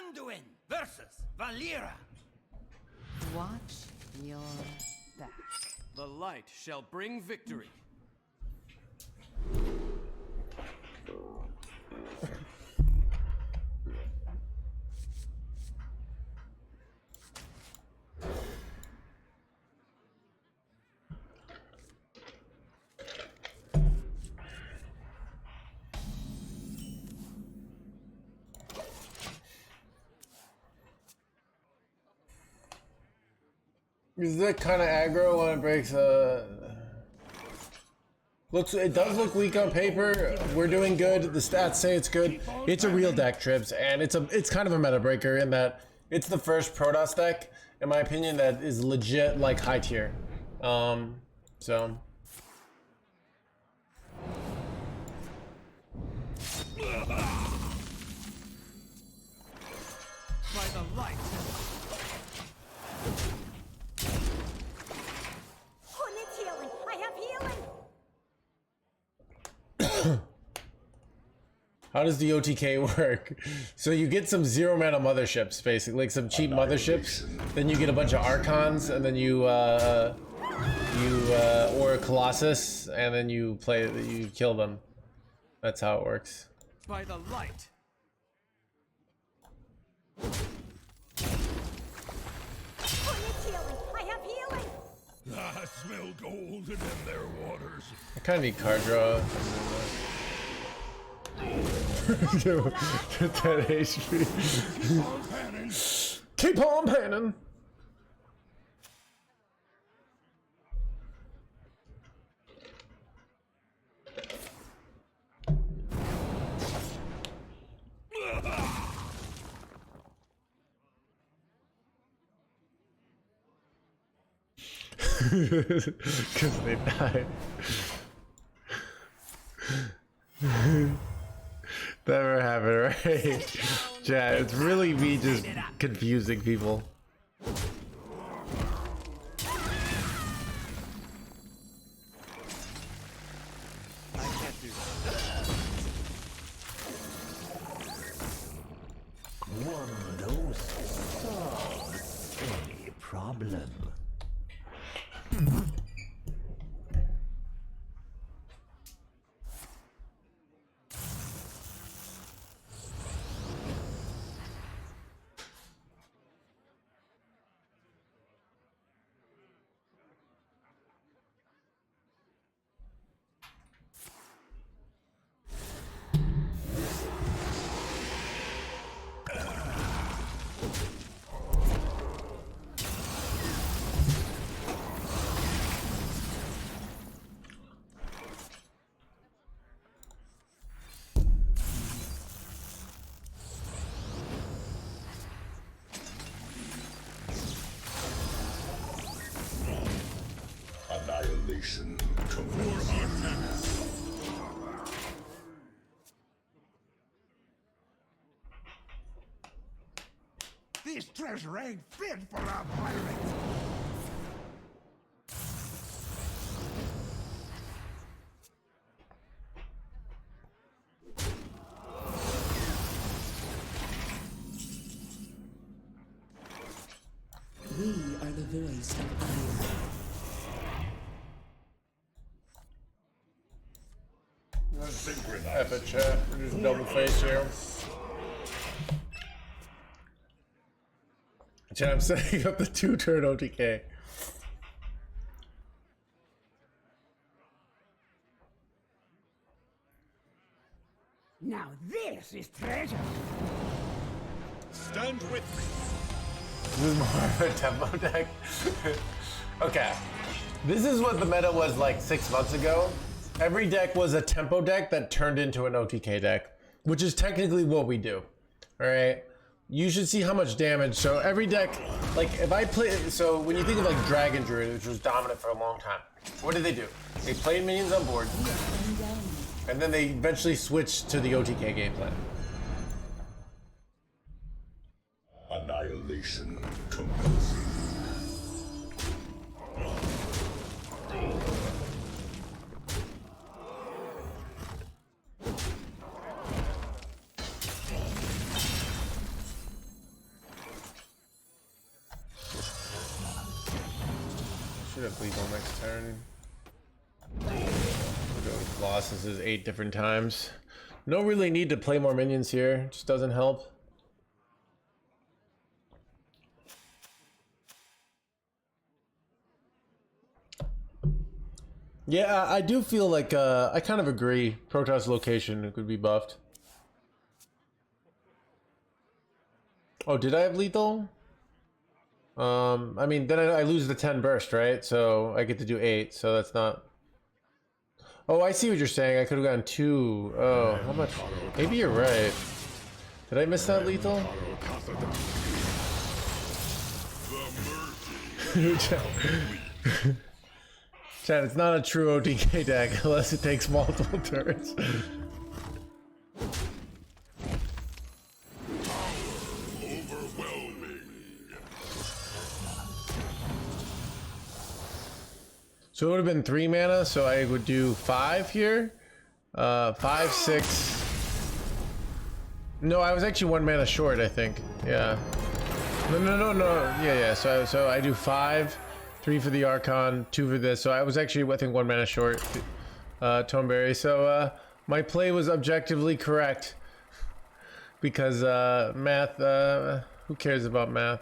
Anduin versus Valera. Watch your back. The light shall bring victory. Is that kind of aggro when it breaks? Looks, it does look weak on paper. We're doing good. The stats say it's good. It's a real deck, Trips, and it's kind of a meta breaker in that it's the first Protoss deck, in my opinion, that is legit like high tier. So. By the light. Who needs healing? I have healing. How does the OTK work? So you get some 0 mana motherships, basically, like some cheap motherships. Then you get a bunch of Archons, and then you or a Colossus, and then you kill them. That's how it works. By the light. Who needs healing? I have healing. I smell gold in their waters. I kind of need card draw. 10 HP. Keep on panning. Keep on panning. Because they die. Never happened, right? Chat, it's really me just confusing people. One dose solves any problem. Annihilation commences. This treasure ain't fit for a pirate. We are the voice of iron. Epic chat. We're just double face here. Chat, I'm setting up the 2-turn OTK. Now this is treasure. Stand with me. This is more of a tempo deck. Okay. This is what the meta was like 6 months ago. Every deck was a tempo deck that turned into an OTK deck, which is technically what we do. Alright? You should see how much damage. So every deck, like if I play, so when you think of like Dragon Druid, which was dominant for a long time, what did they do? They played minions on board, and then they eventually switched to the OTK game plan. Annihilation commences. Should have lethal next turn. We'll go with Colossus 8 different times. No really need to play more minions here. Just doesn't help. Yeah, I do feel like I kind of agree. Protoss location could be buffed. Oh, did I have lethal? I mean, then I lose the 10 burst, right? So I get to do 8, so that's not... Oh, I see what you're saying. I could have gotten 2. Oh, how much? Maybe you're right. Did I miss that lethal? Chad, it's not a true OTK deck unless it takes multiple turns. So it would have been 3 mana, so I would do 5 here. 5, 6. No, I was actually 1 mana short, I think. Yeah. No. Yeah. So I do 5, 3 for the Archon, 2 for this. So I was actually, I think, 1 mana short. Toneberry. So my play was objectively correct because math. Who cares about math?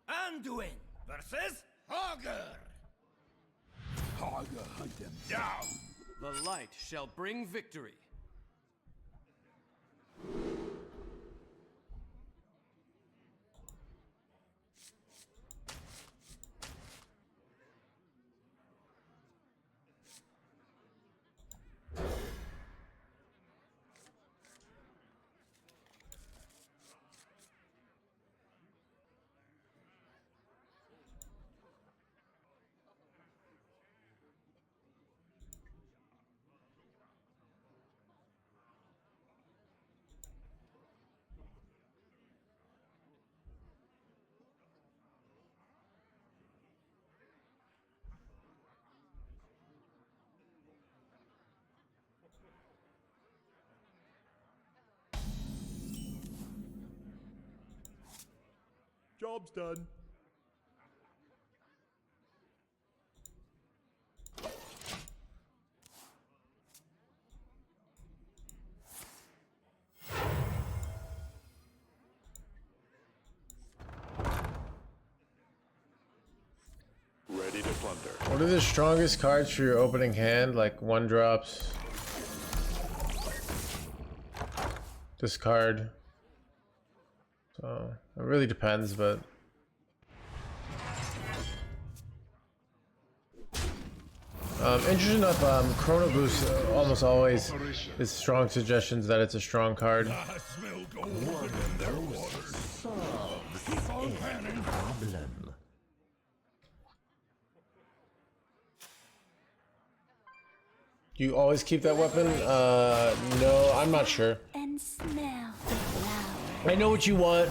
Anduin versus Hager. Hager, hunt them down. The light shall bring victory. Job's done. Ready to plunder. What are the strongest cards for your opening hand? Like 1-drops. Discard. So it really depends, but interesting enough, Chrono Boost almost always is strong suggestions that it's a strong card. I smell gold in their waters. Keep on panning. Problem. Do you always keep that weapon? No, I'm not sure. And smell the flower. I know what you want.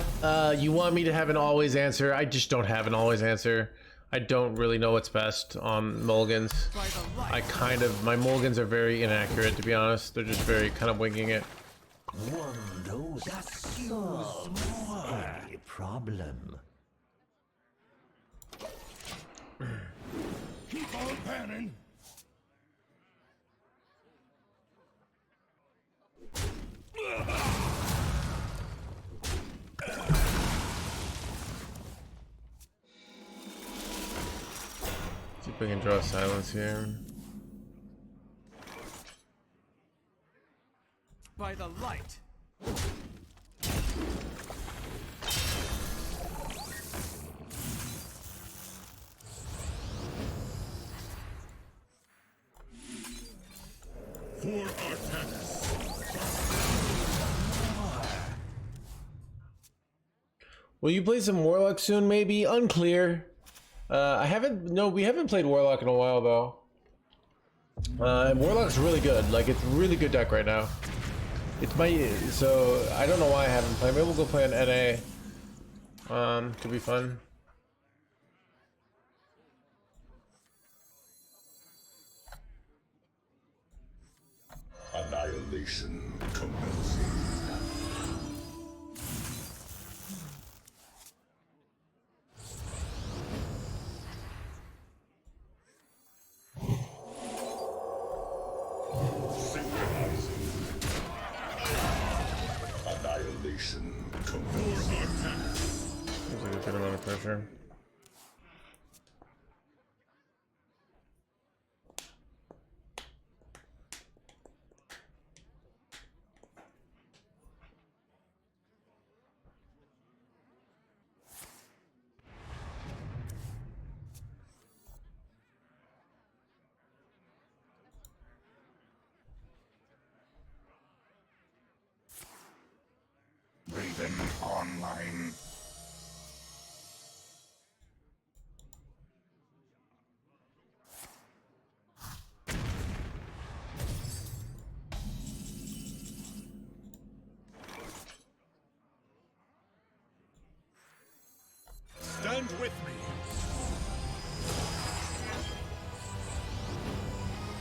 You want me to have an always answer. I just don't have an always answer. I don't really know what's best on mulligans. My mulligans are very inaccurate, to be honest. They're just very kind of winging it. One knows that solves any problem. Keep on panning. See if we can draw silence here. By the light. For Artanis. Will you play some Warlock soon? Maybe. Unclear. We haven't played Warlock in a while though. And Warlock's really good. Like, it's a really good deck right now. So I don't know why I haven't played. Maybe we'll go play an NA. Could be fun. Annihilation commencing. Annihilation commencing. Seems like a good amount of pressure. online. Stand with me.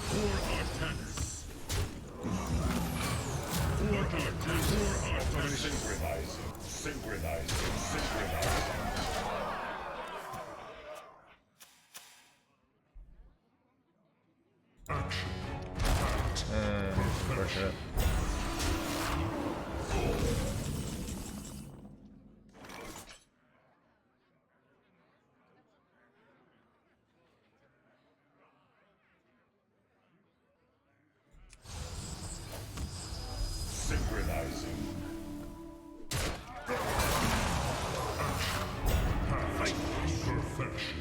For Artanis. For Artanis. For Artanis. Synchronizing. Synchronizing. Synchronizing. Unfortunate. Synchronizing. Fight perfection.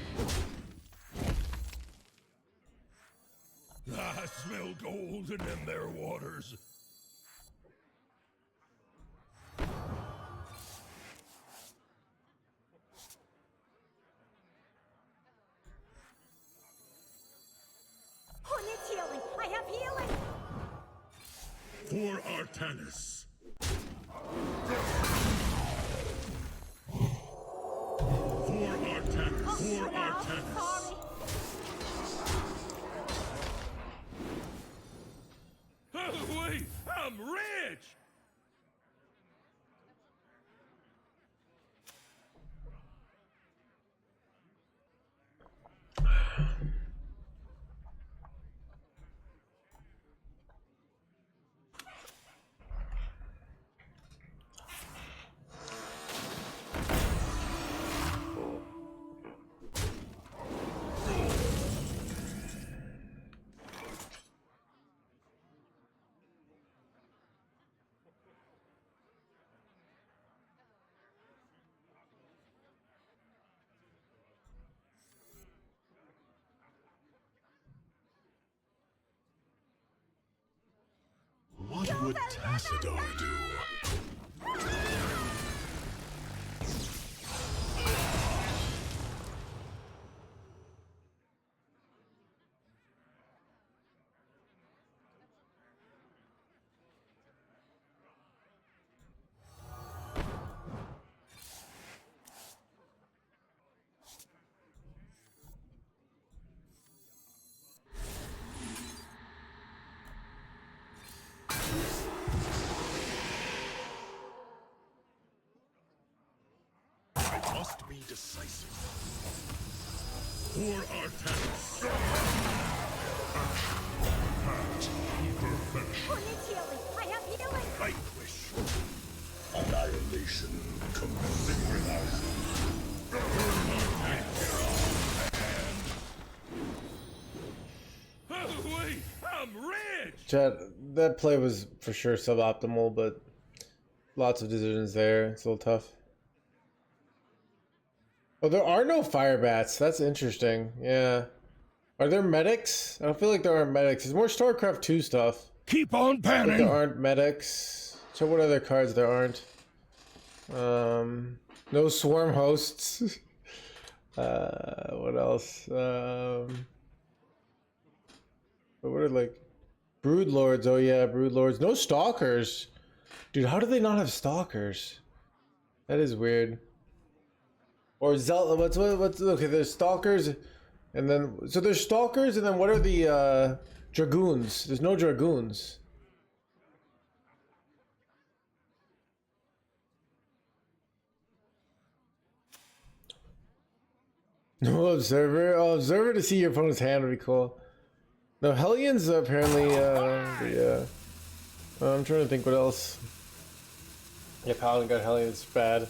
I smell gold in them there waters. Who needs healing? I have healing! For Artanis. For Artanis. For Artanis. Sorry. Oh, wait! I'm rich! What would Tassadar do? I must be decisive. For Artanis. Who needs healing? I have healing! Vanquish. Annihilation. Synchronizing. Oh, wait! I'm rich! Chat, that play was for sure suboptimal, but lots of decisions there. It's a little tough. Oh, there are no fire bats. That's interesting. Yeah. Are there medics? I don't feel like there are medics. There's more StarCraft 2 stuff. Keep on But panning! there aren't medics. Check what other cards there aren't. No swarm hosts. What else? What are like brood lords? Oh yeah, brood lords. No stalkers. Dude, how do they not have stalkers? That is weird. Or Zealot. What's okay? There's stalkers, and then so there's stalkers, and then what are the dragoons? There's no dragoons. No observer. Oh, observer to see your opponent's hand would be cool. No, Hellions apparently. Yeah. I'm trying to think what else. Yeah, Paladin got Hellions. Bad.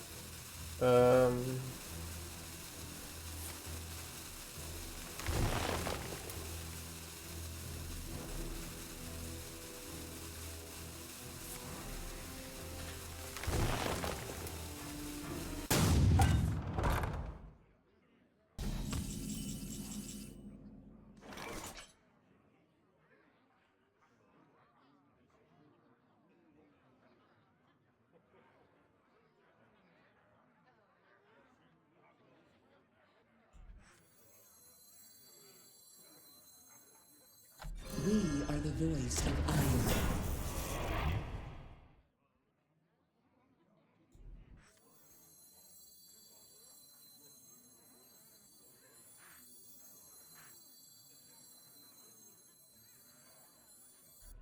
voice of iron.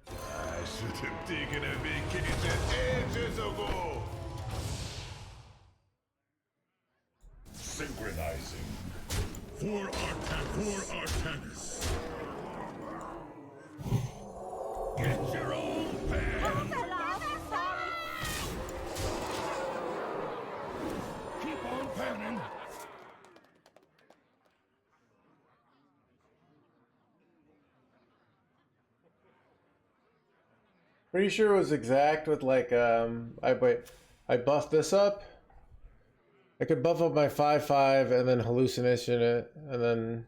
I should have taken a vacation ages ago. Synchronizing. For Artanis. Get your own pan. Keep on panning. Pretty sure it was exact with like I buffed this up. I could buff up my 5/5 and then hallucination it and then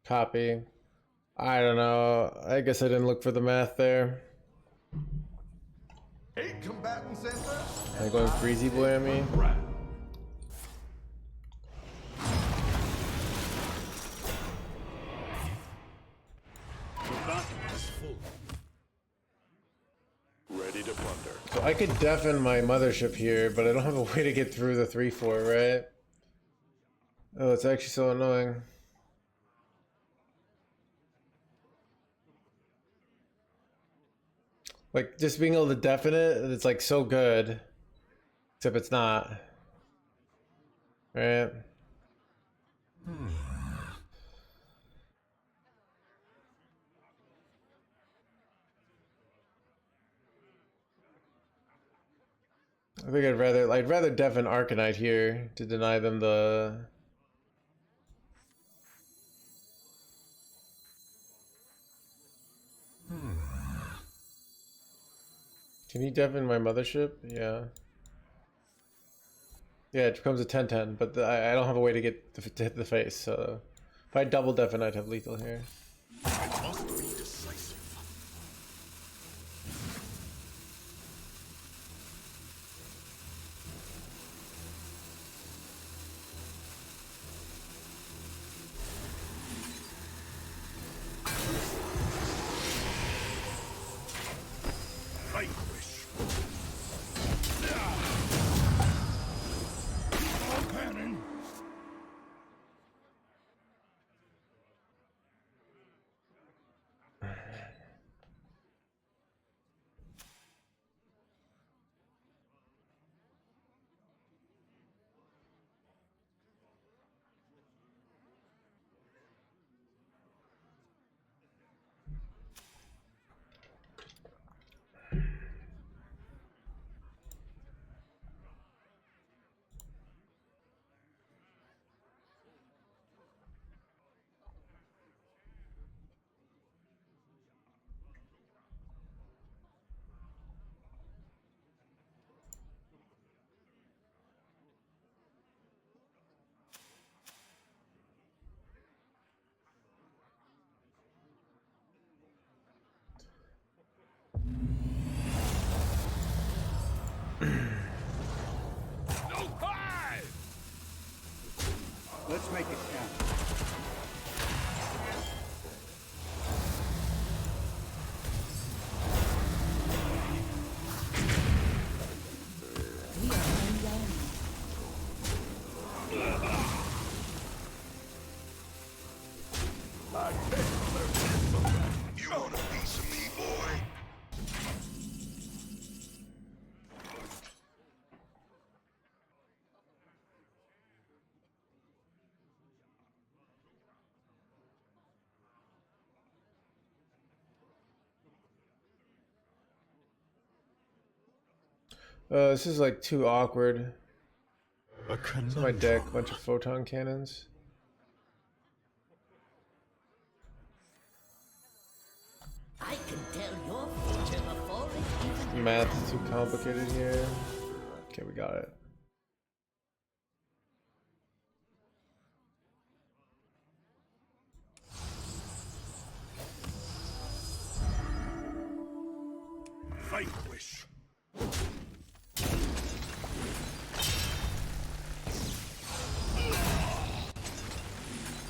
copy. I don't know. I guess I didn't look for the math there. 8 combatants enter. Am I going freezy boy on me? The battle is full. Ready to plunder. So I could deafen my mothership here, but I don't have a way to get through the 3/4, right? Oh, it's actually so annoying. Like, just being able to deafen it, it's like so good. Except it's not. Right? I think I'd rather deafen Arcanite here to deny them the... Can he deafen my mothership? Yeah. Yeah, it becomes a 10/10, but I don't have a way to get to hit the face, so... If I double deafen, I'd have lethal here. I must be decisive. Vanquish. Keep on panning. Let's make it count. We are undone. You want a piece of me, boy? This is like too awkward. A It's my deck, bunch of photon cannons. I can tell your future before it even Math is too complicated here. Okay, we got it. Vanquish.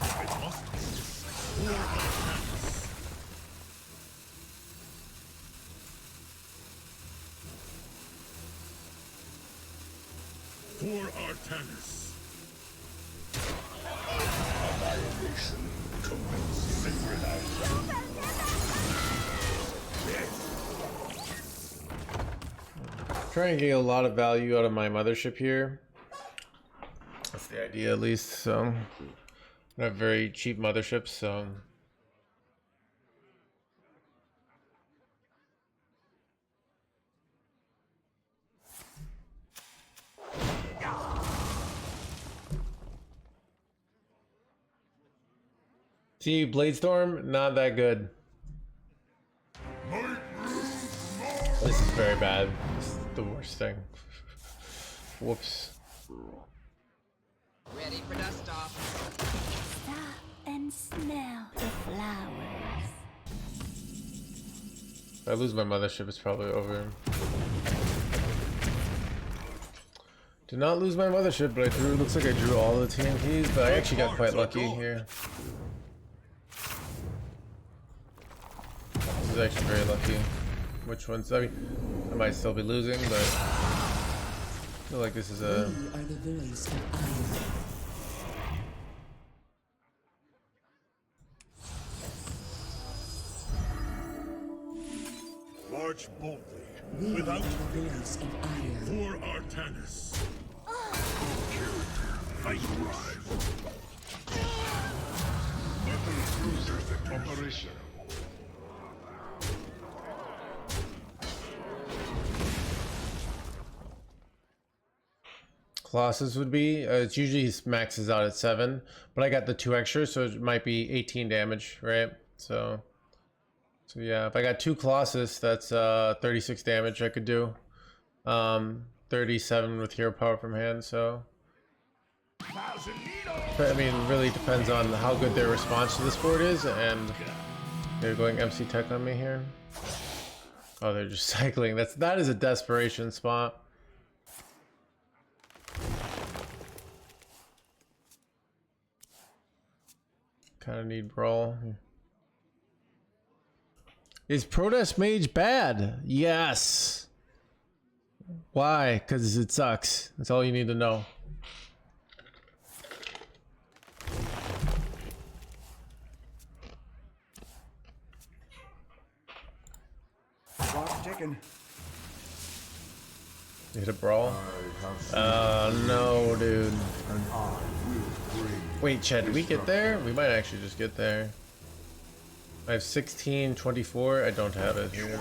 I must be decisive. For Artanis. Annihilation commences. Try and get a lot of value out of my mothership here. That's the idea, at least. So, I have very cheap motherships, so. See, Bladestorm, not that good. This is very bad. This is the worst thing. Whoops. Ready for dust off. Stop and smell the flowers. If I lose my mothership, it's probably over. Did not lose my mothership, but I drew. Looks like I drew all the TNTs, but I actually got quite lucky here. This is actually very lucky. Which ones? I mean, I might still be losing, but I feel like this is a. We are the voice of iron. March boldly, We without are the voice of iron. for Artanis. Fight rise. Operation. Colossus would be. It's usually maxes out at 7, but I got the 2 extras, so it might be 18 damage, right? So yeah, if I got 2 Colossus, that's 36 damage I could do. 37 with hero power from hand, so. But, I mean, it really depends on how good their response to this board is, and they're going MC Tech on me here. Oh, they're just cycling. That is a desperation spot. Kind of need brawl. Is Protest Mage bad? Yes. Why? Because it sucks. That's all you need to know. Clock's ticking. You hit a brawl? No, dude. Wait, Chad, did we get there? We might actually just get there. I have 16, 24. I don't have it here.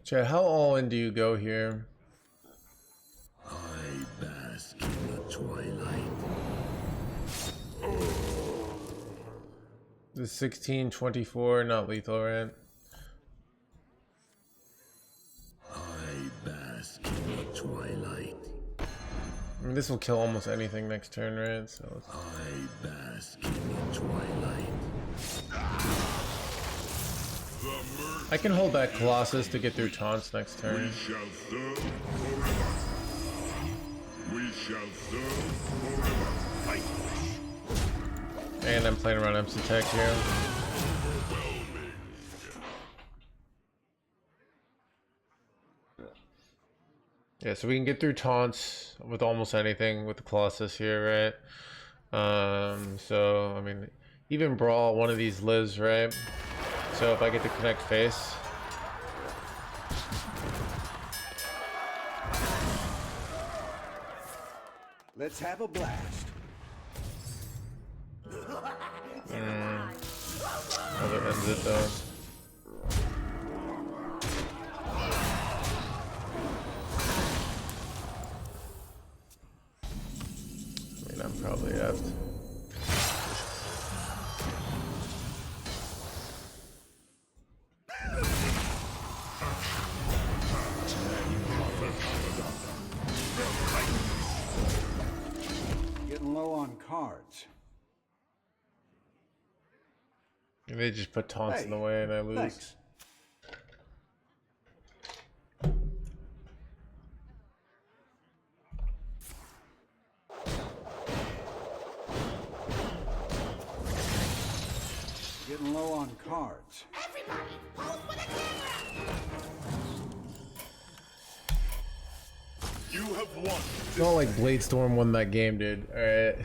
Chad, how all in do you go here? I bask in the twilight. The 16, 24, not lethal, right? I bask in the twilight. I mean, this will kill almost anything next turn, right? So I bask in the twilight. I can hold back Colossus to get through taunts next turn. We shall serve forever. We shall serve forever. Fight. And I'm playing around MC Tech here. Yeah, so we can get through taunts with almost anything with the Colossus here, right? So I mean, even brawl, one of these lives, right? So if I get to connect face, Let's have a blast. oh, that ends it though. I mean, I'm probably effed. Getting low on cards. They just put taunts in the way and I lose. Thanks. cards. Everybody, pose for the camera! You have won. It's not like Bladestorm won that game, dude. Alright.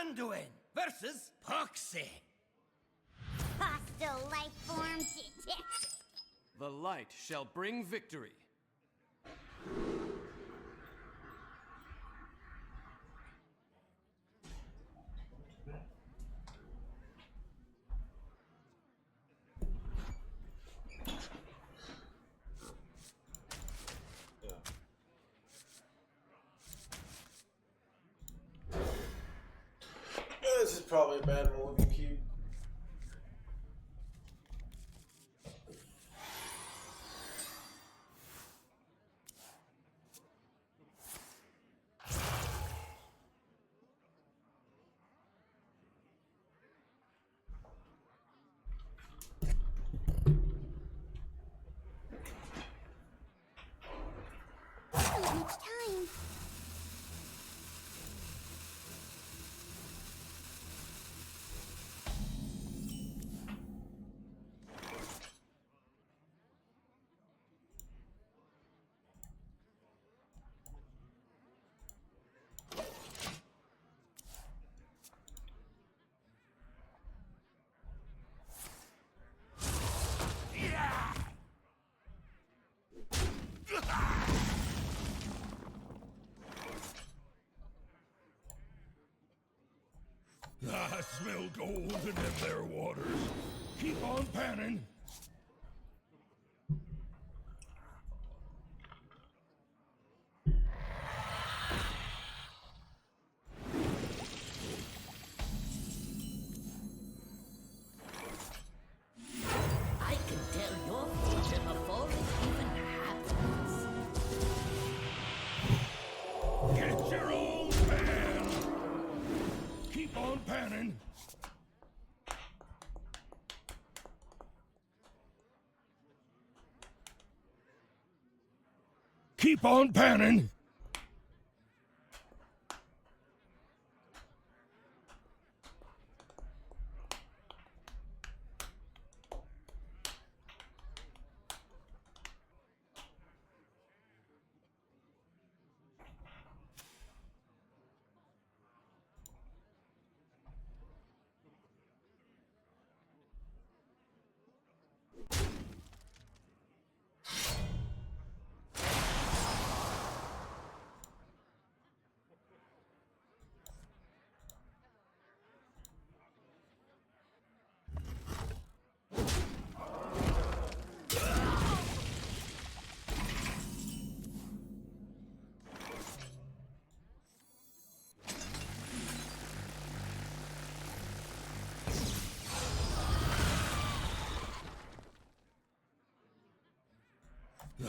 Anduin versus Poxy. Hostile life form detected. The light shall bring victory. This is probably a bad move you keep. So much time. I smell gold in them there waters. Keep on panning. I can tell your future before it even happens. Get your own pan. Keep on panning. Keep on panning.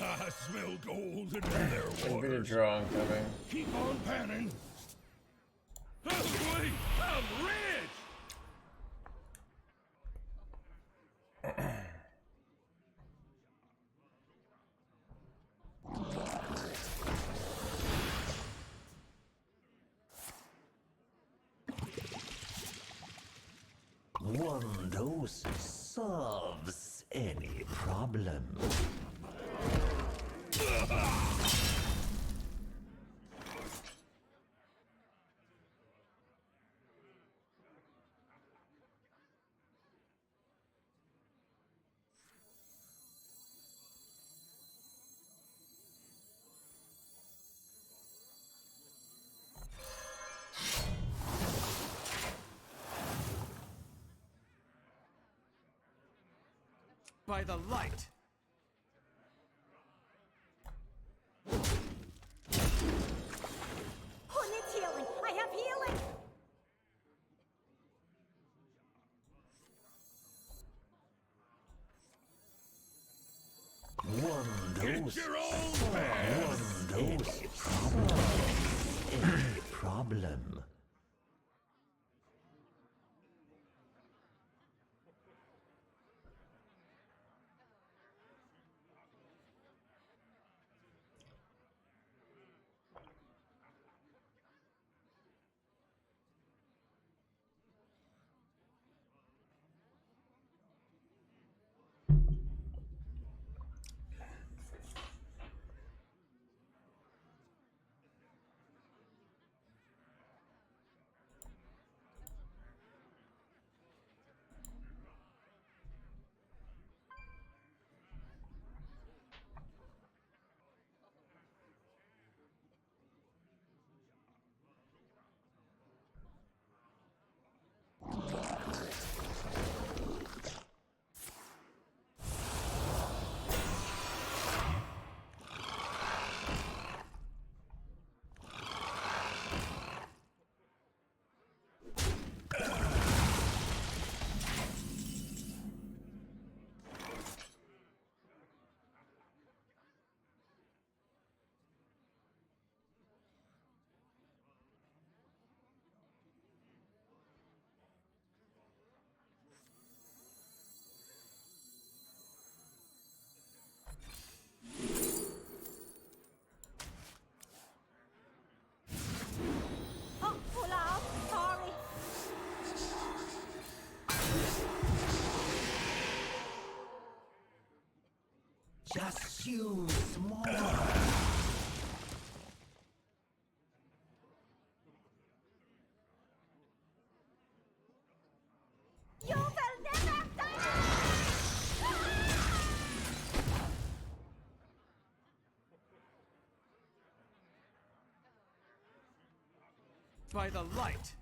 I smell gold in them there There's been a waters. draw coming. Keep on panning. Oh, wait, I'm rich! dose solves any problem. By the light! Who needs healing? I have healing! One dose. Get your own path! One dose solves any problem. Oh, pull out. Sorry. Just use more. You will never die! By the light!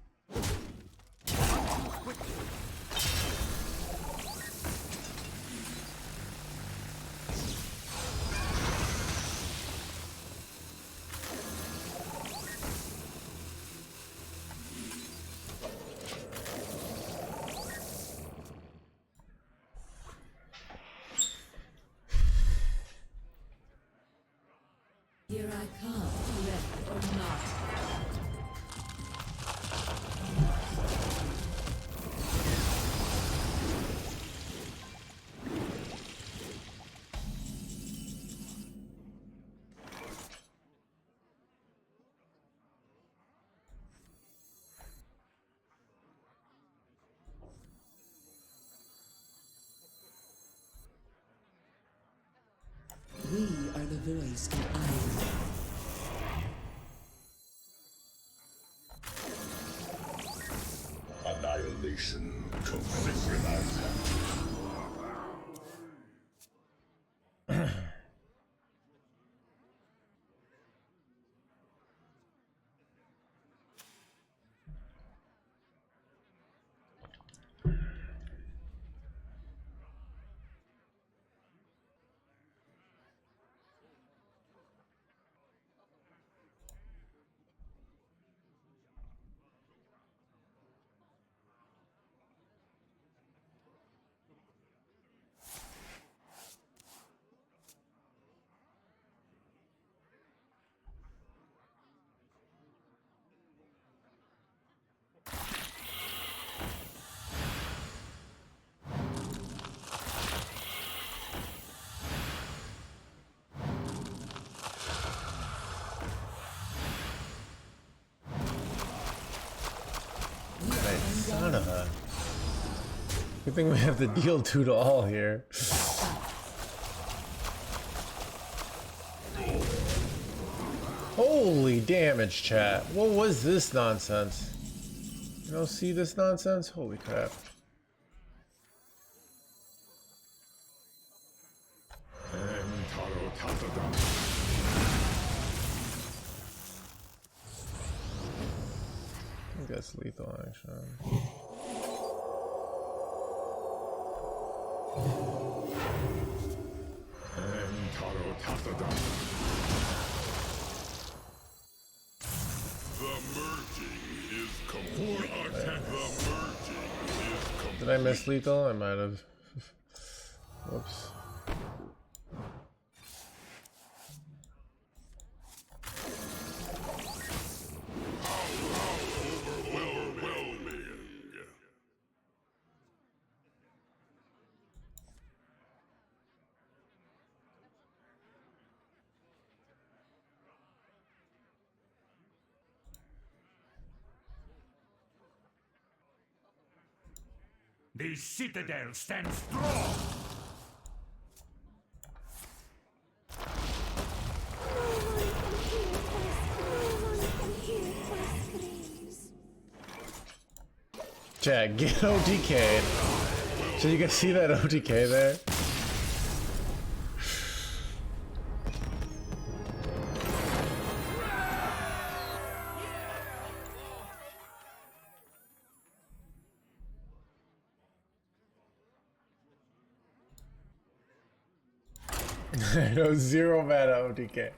Here I come, ready or not. We are the voice of iron. Annihilation completely out. think we have to deal 2 to all here. Holy damage, chat. What was this nonsense? You don't see this nonsense? Holy crap. I think that's lethal, actually. Did I miss lethal? I might have. Whoops. The citadel stands strong! Chat, get OTK'd. So you can see that OTK there? No, 0 mana OTK.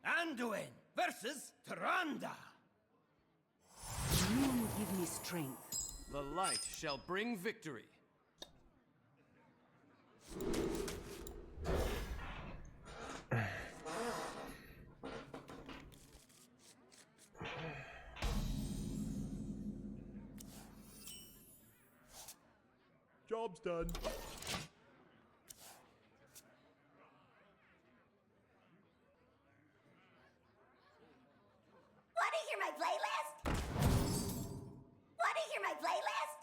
Anduin versus Tyrande. You give me strength. The light shall bring victory. Job's done. Want to hear my playlist? Want to hear my playlist?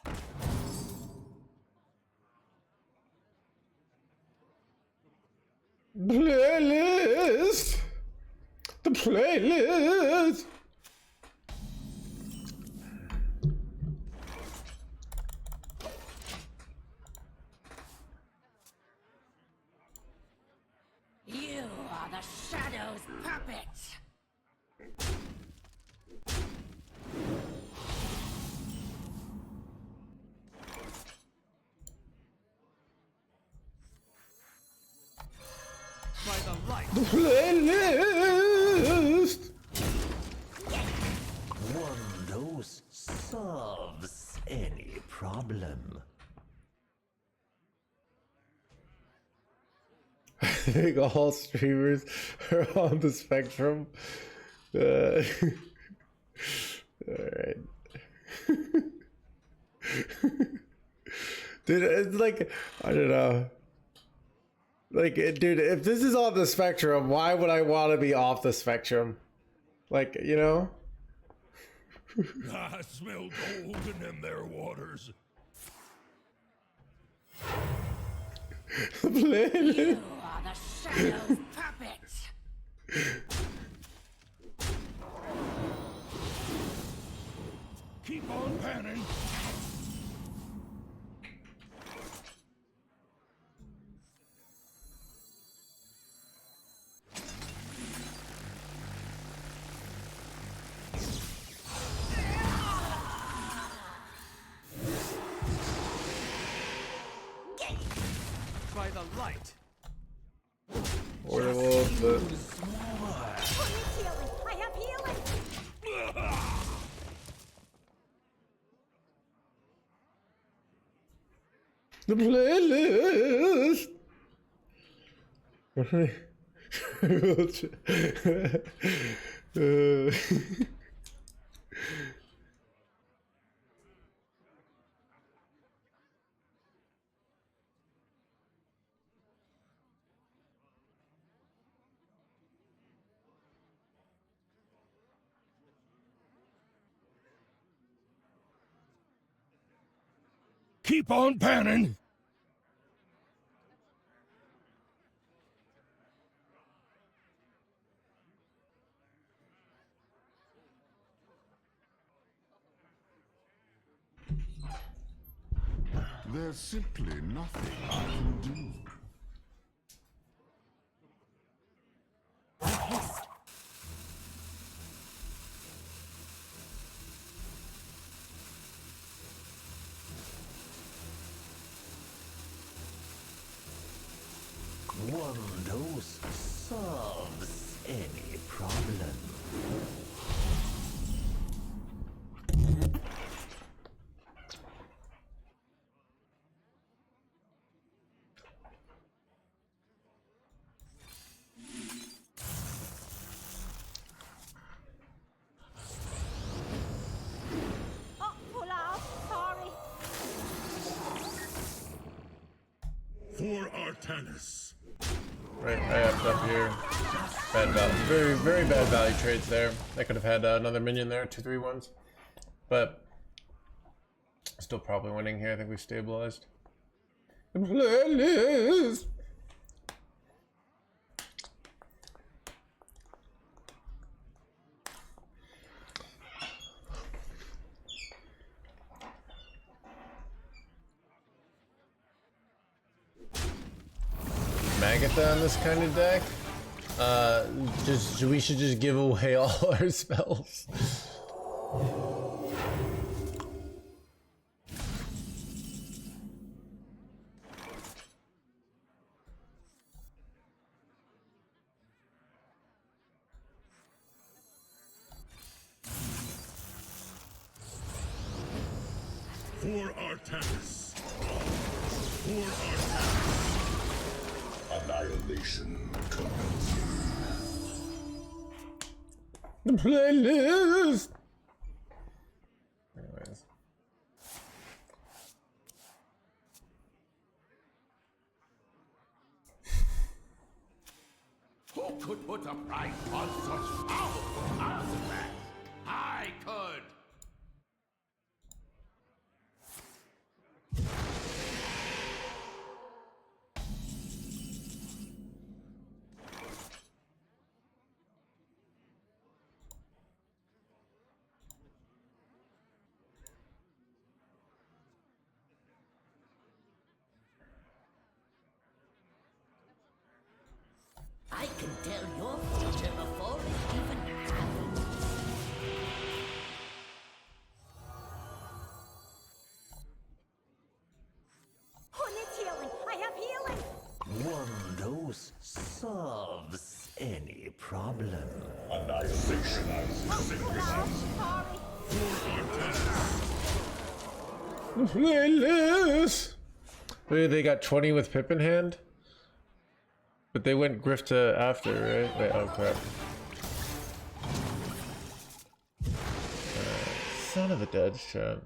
Playlist! The playlist! You are the Shadow's puppet. By the light. The playlist! One dose solves any problem. I think all streamers are on the spectrum. Alright. Dude, it's like, I don't know. Like, dude, if this is on the spectrum, why would I want to be off the spectrum? Like, you know? I smell gold in them there waters. The playlist. You are the Shadow's puppet. Keep on panning. By the light. Or the wolf, but... I have healing. The playlist! Keep on panning. There's simply nothing I can do. One dose solves any problem. Oh, pull off. Sorry. For Artanis. Right, I upped up here. Bad value, very bad value trades there. I could have had another minion there, 2/3 ones, but still probably winning here. I think we stabilized. The playlist. Magatha on this kind of deck? We should just give away all our spells. For Artanis. For Artanis. Annihilation commencing. The playlist. Anyways. Who could put a price on such powerful artifacts? I could! I can tell your future before it even happens. Who needs healing? I have healing. One dose solves any problem. Annihilation. Pull off. Sorry. The playlist. Wait, they got 20 with Pip in hand? But they went Grifta after, right? Wait, oh crap. Son of a dead shot.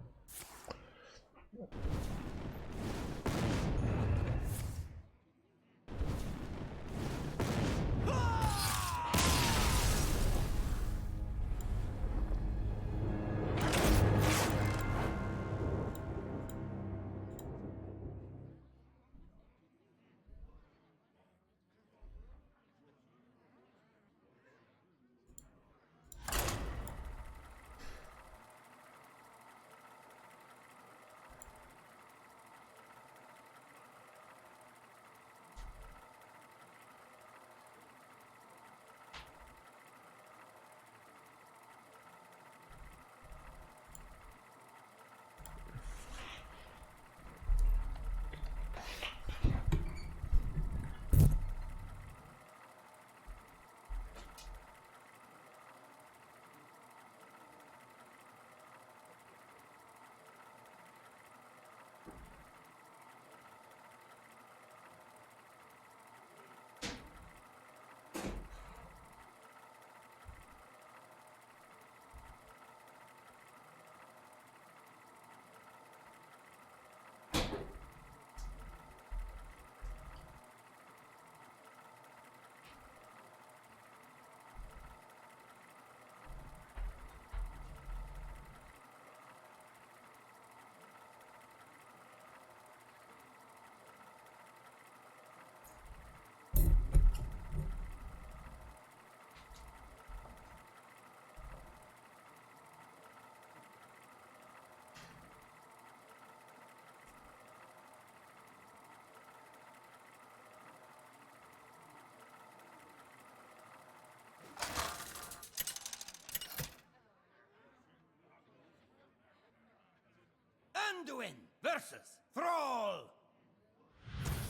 Anduin versus Thrall.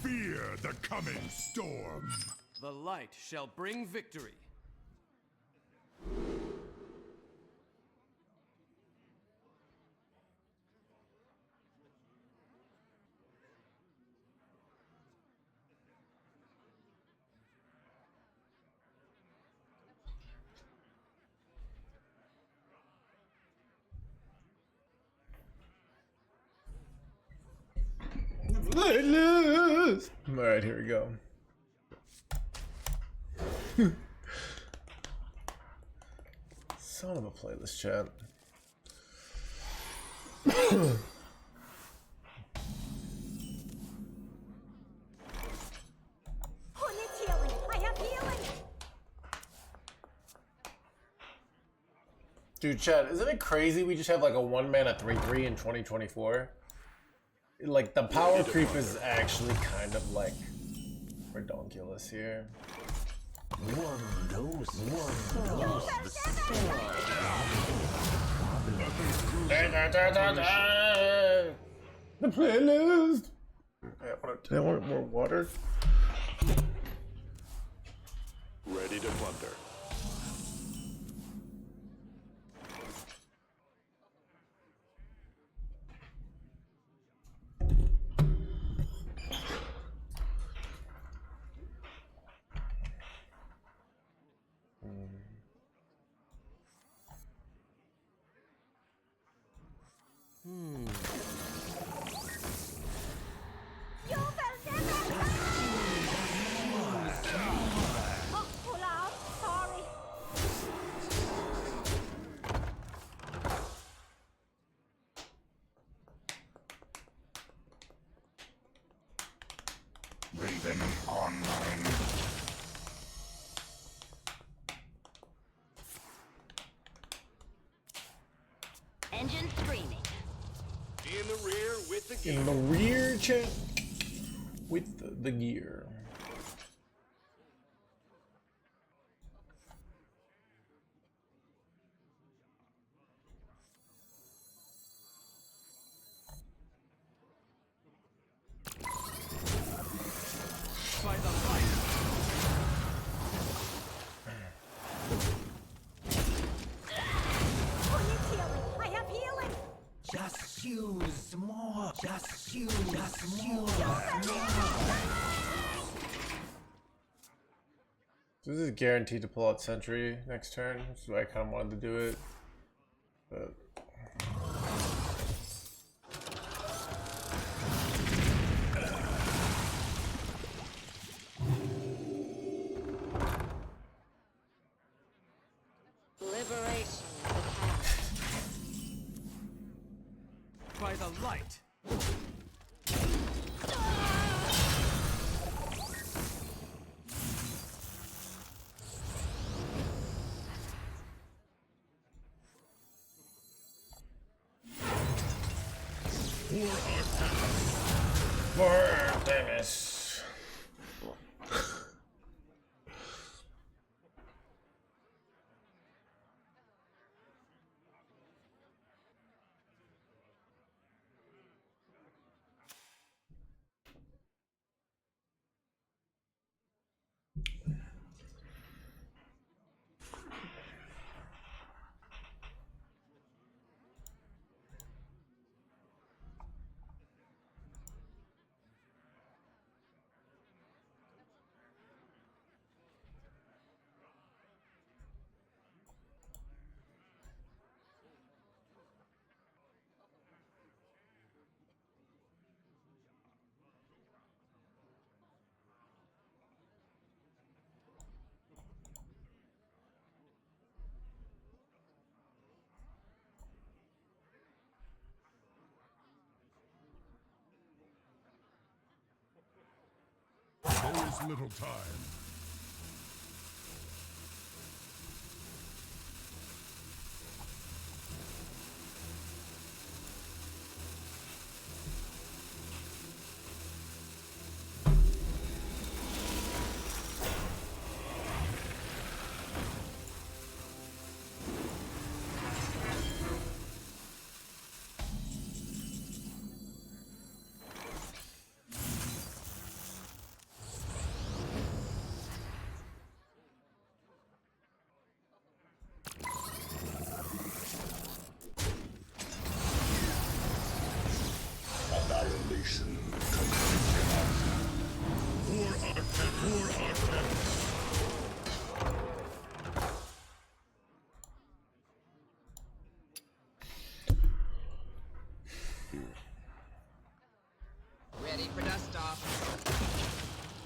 Fear the coming storm. The light shall bring victory. Alright, here we go. Son of a playlist chat. Who needs healing? I have healing. Dude, chat, isn't it crazy we just have like a 1-mana 3/3 in 2024? Like, the power creep is actually kind of like redonkulous here. One dose. The playlist! I want more water. Ready to plunder. You will never Oh, pull out. Sorry. Raven online. Engine screaming. In the rear with the In the rear, chat. With the gear. By the light. Who needs healing? I have healing. Just use more. Just use more. So this is guaranteed to pull out Sentry next turn, so I kind of wanted to do it. But Liberation of the past. By the light. for Artemis. There is little time.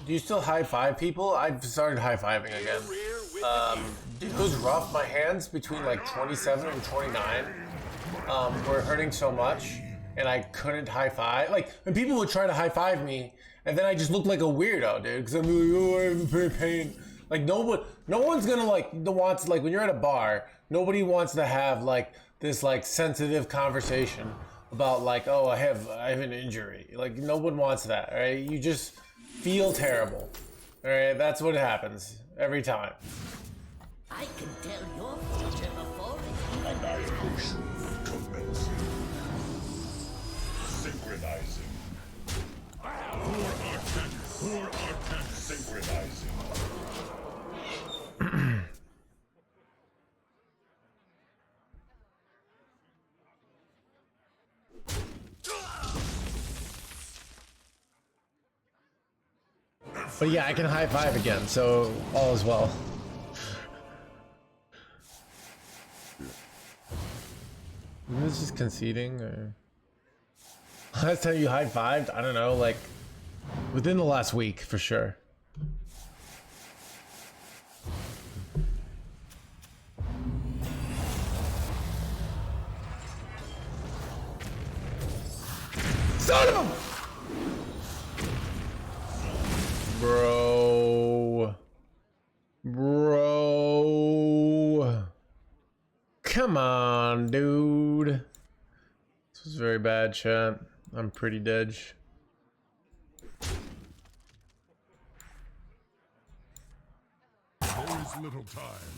Do you still high five people? I've started high fiving again. It was rough. My hands between like 27 and 29 were hurting so much, and I couldn't high five. Like when people would try to high five me, and then I just looked like a weirdo, dude. Because I'm like, oh, I'm in pain. Like no one's gonna like wants like when you're at a bar, nobody wants to have like this like sensitive conversation about like, oh, I have an injury. Like no one wants that, right? You just feel terrible. All right, that's what happens every time. I can tell your future before it even Annihilation commencing. Synchronizing. Core Arcana. Synchronizing. But yeah, I can high five again, so all is well. This is conceding, or last time you high fived? I don't know, like within the last week for sure. Son of a Bro. Come on, dude. This was very bad, chat. I'm pretty dead. There is little time.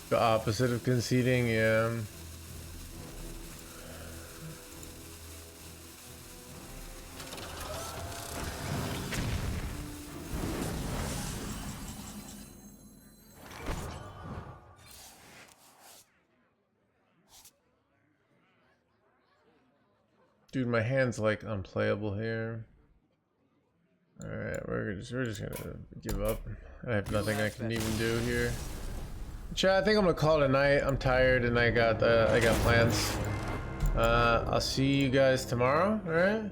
The opposite of conceding, yeah. Dude, my hand's like unplayable here. Alright, we're just gonna give up. I have nothing I can even do here. Chat, I think I'm gonna call it a night. I'm tired and I got plans. I'll see you guys tomorrow, alright?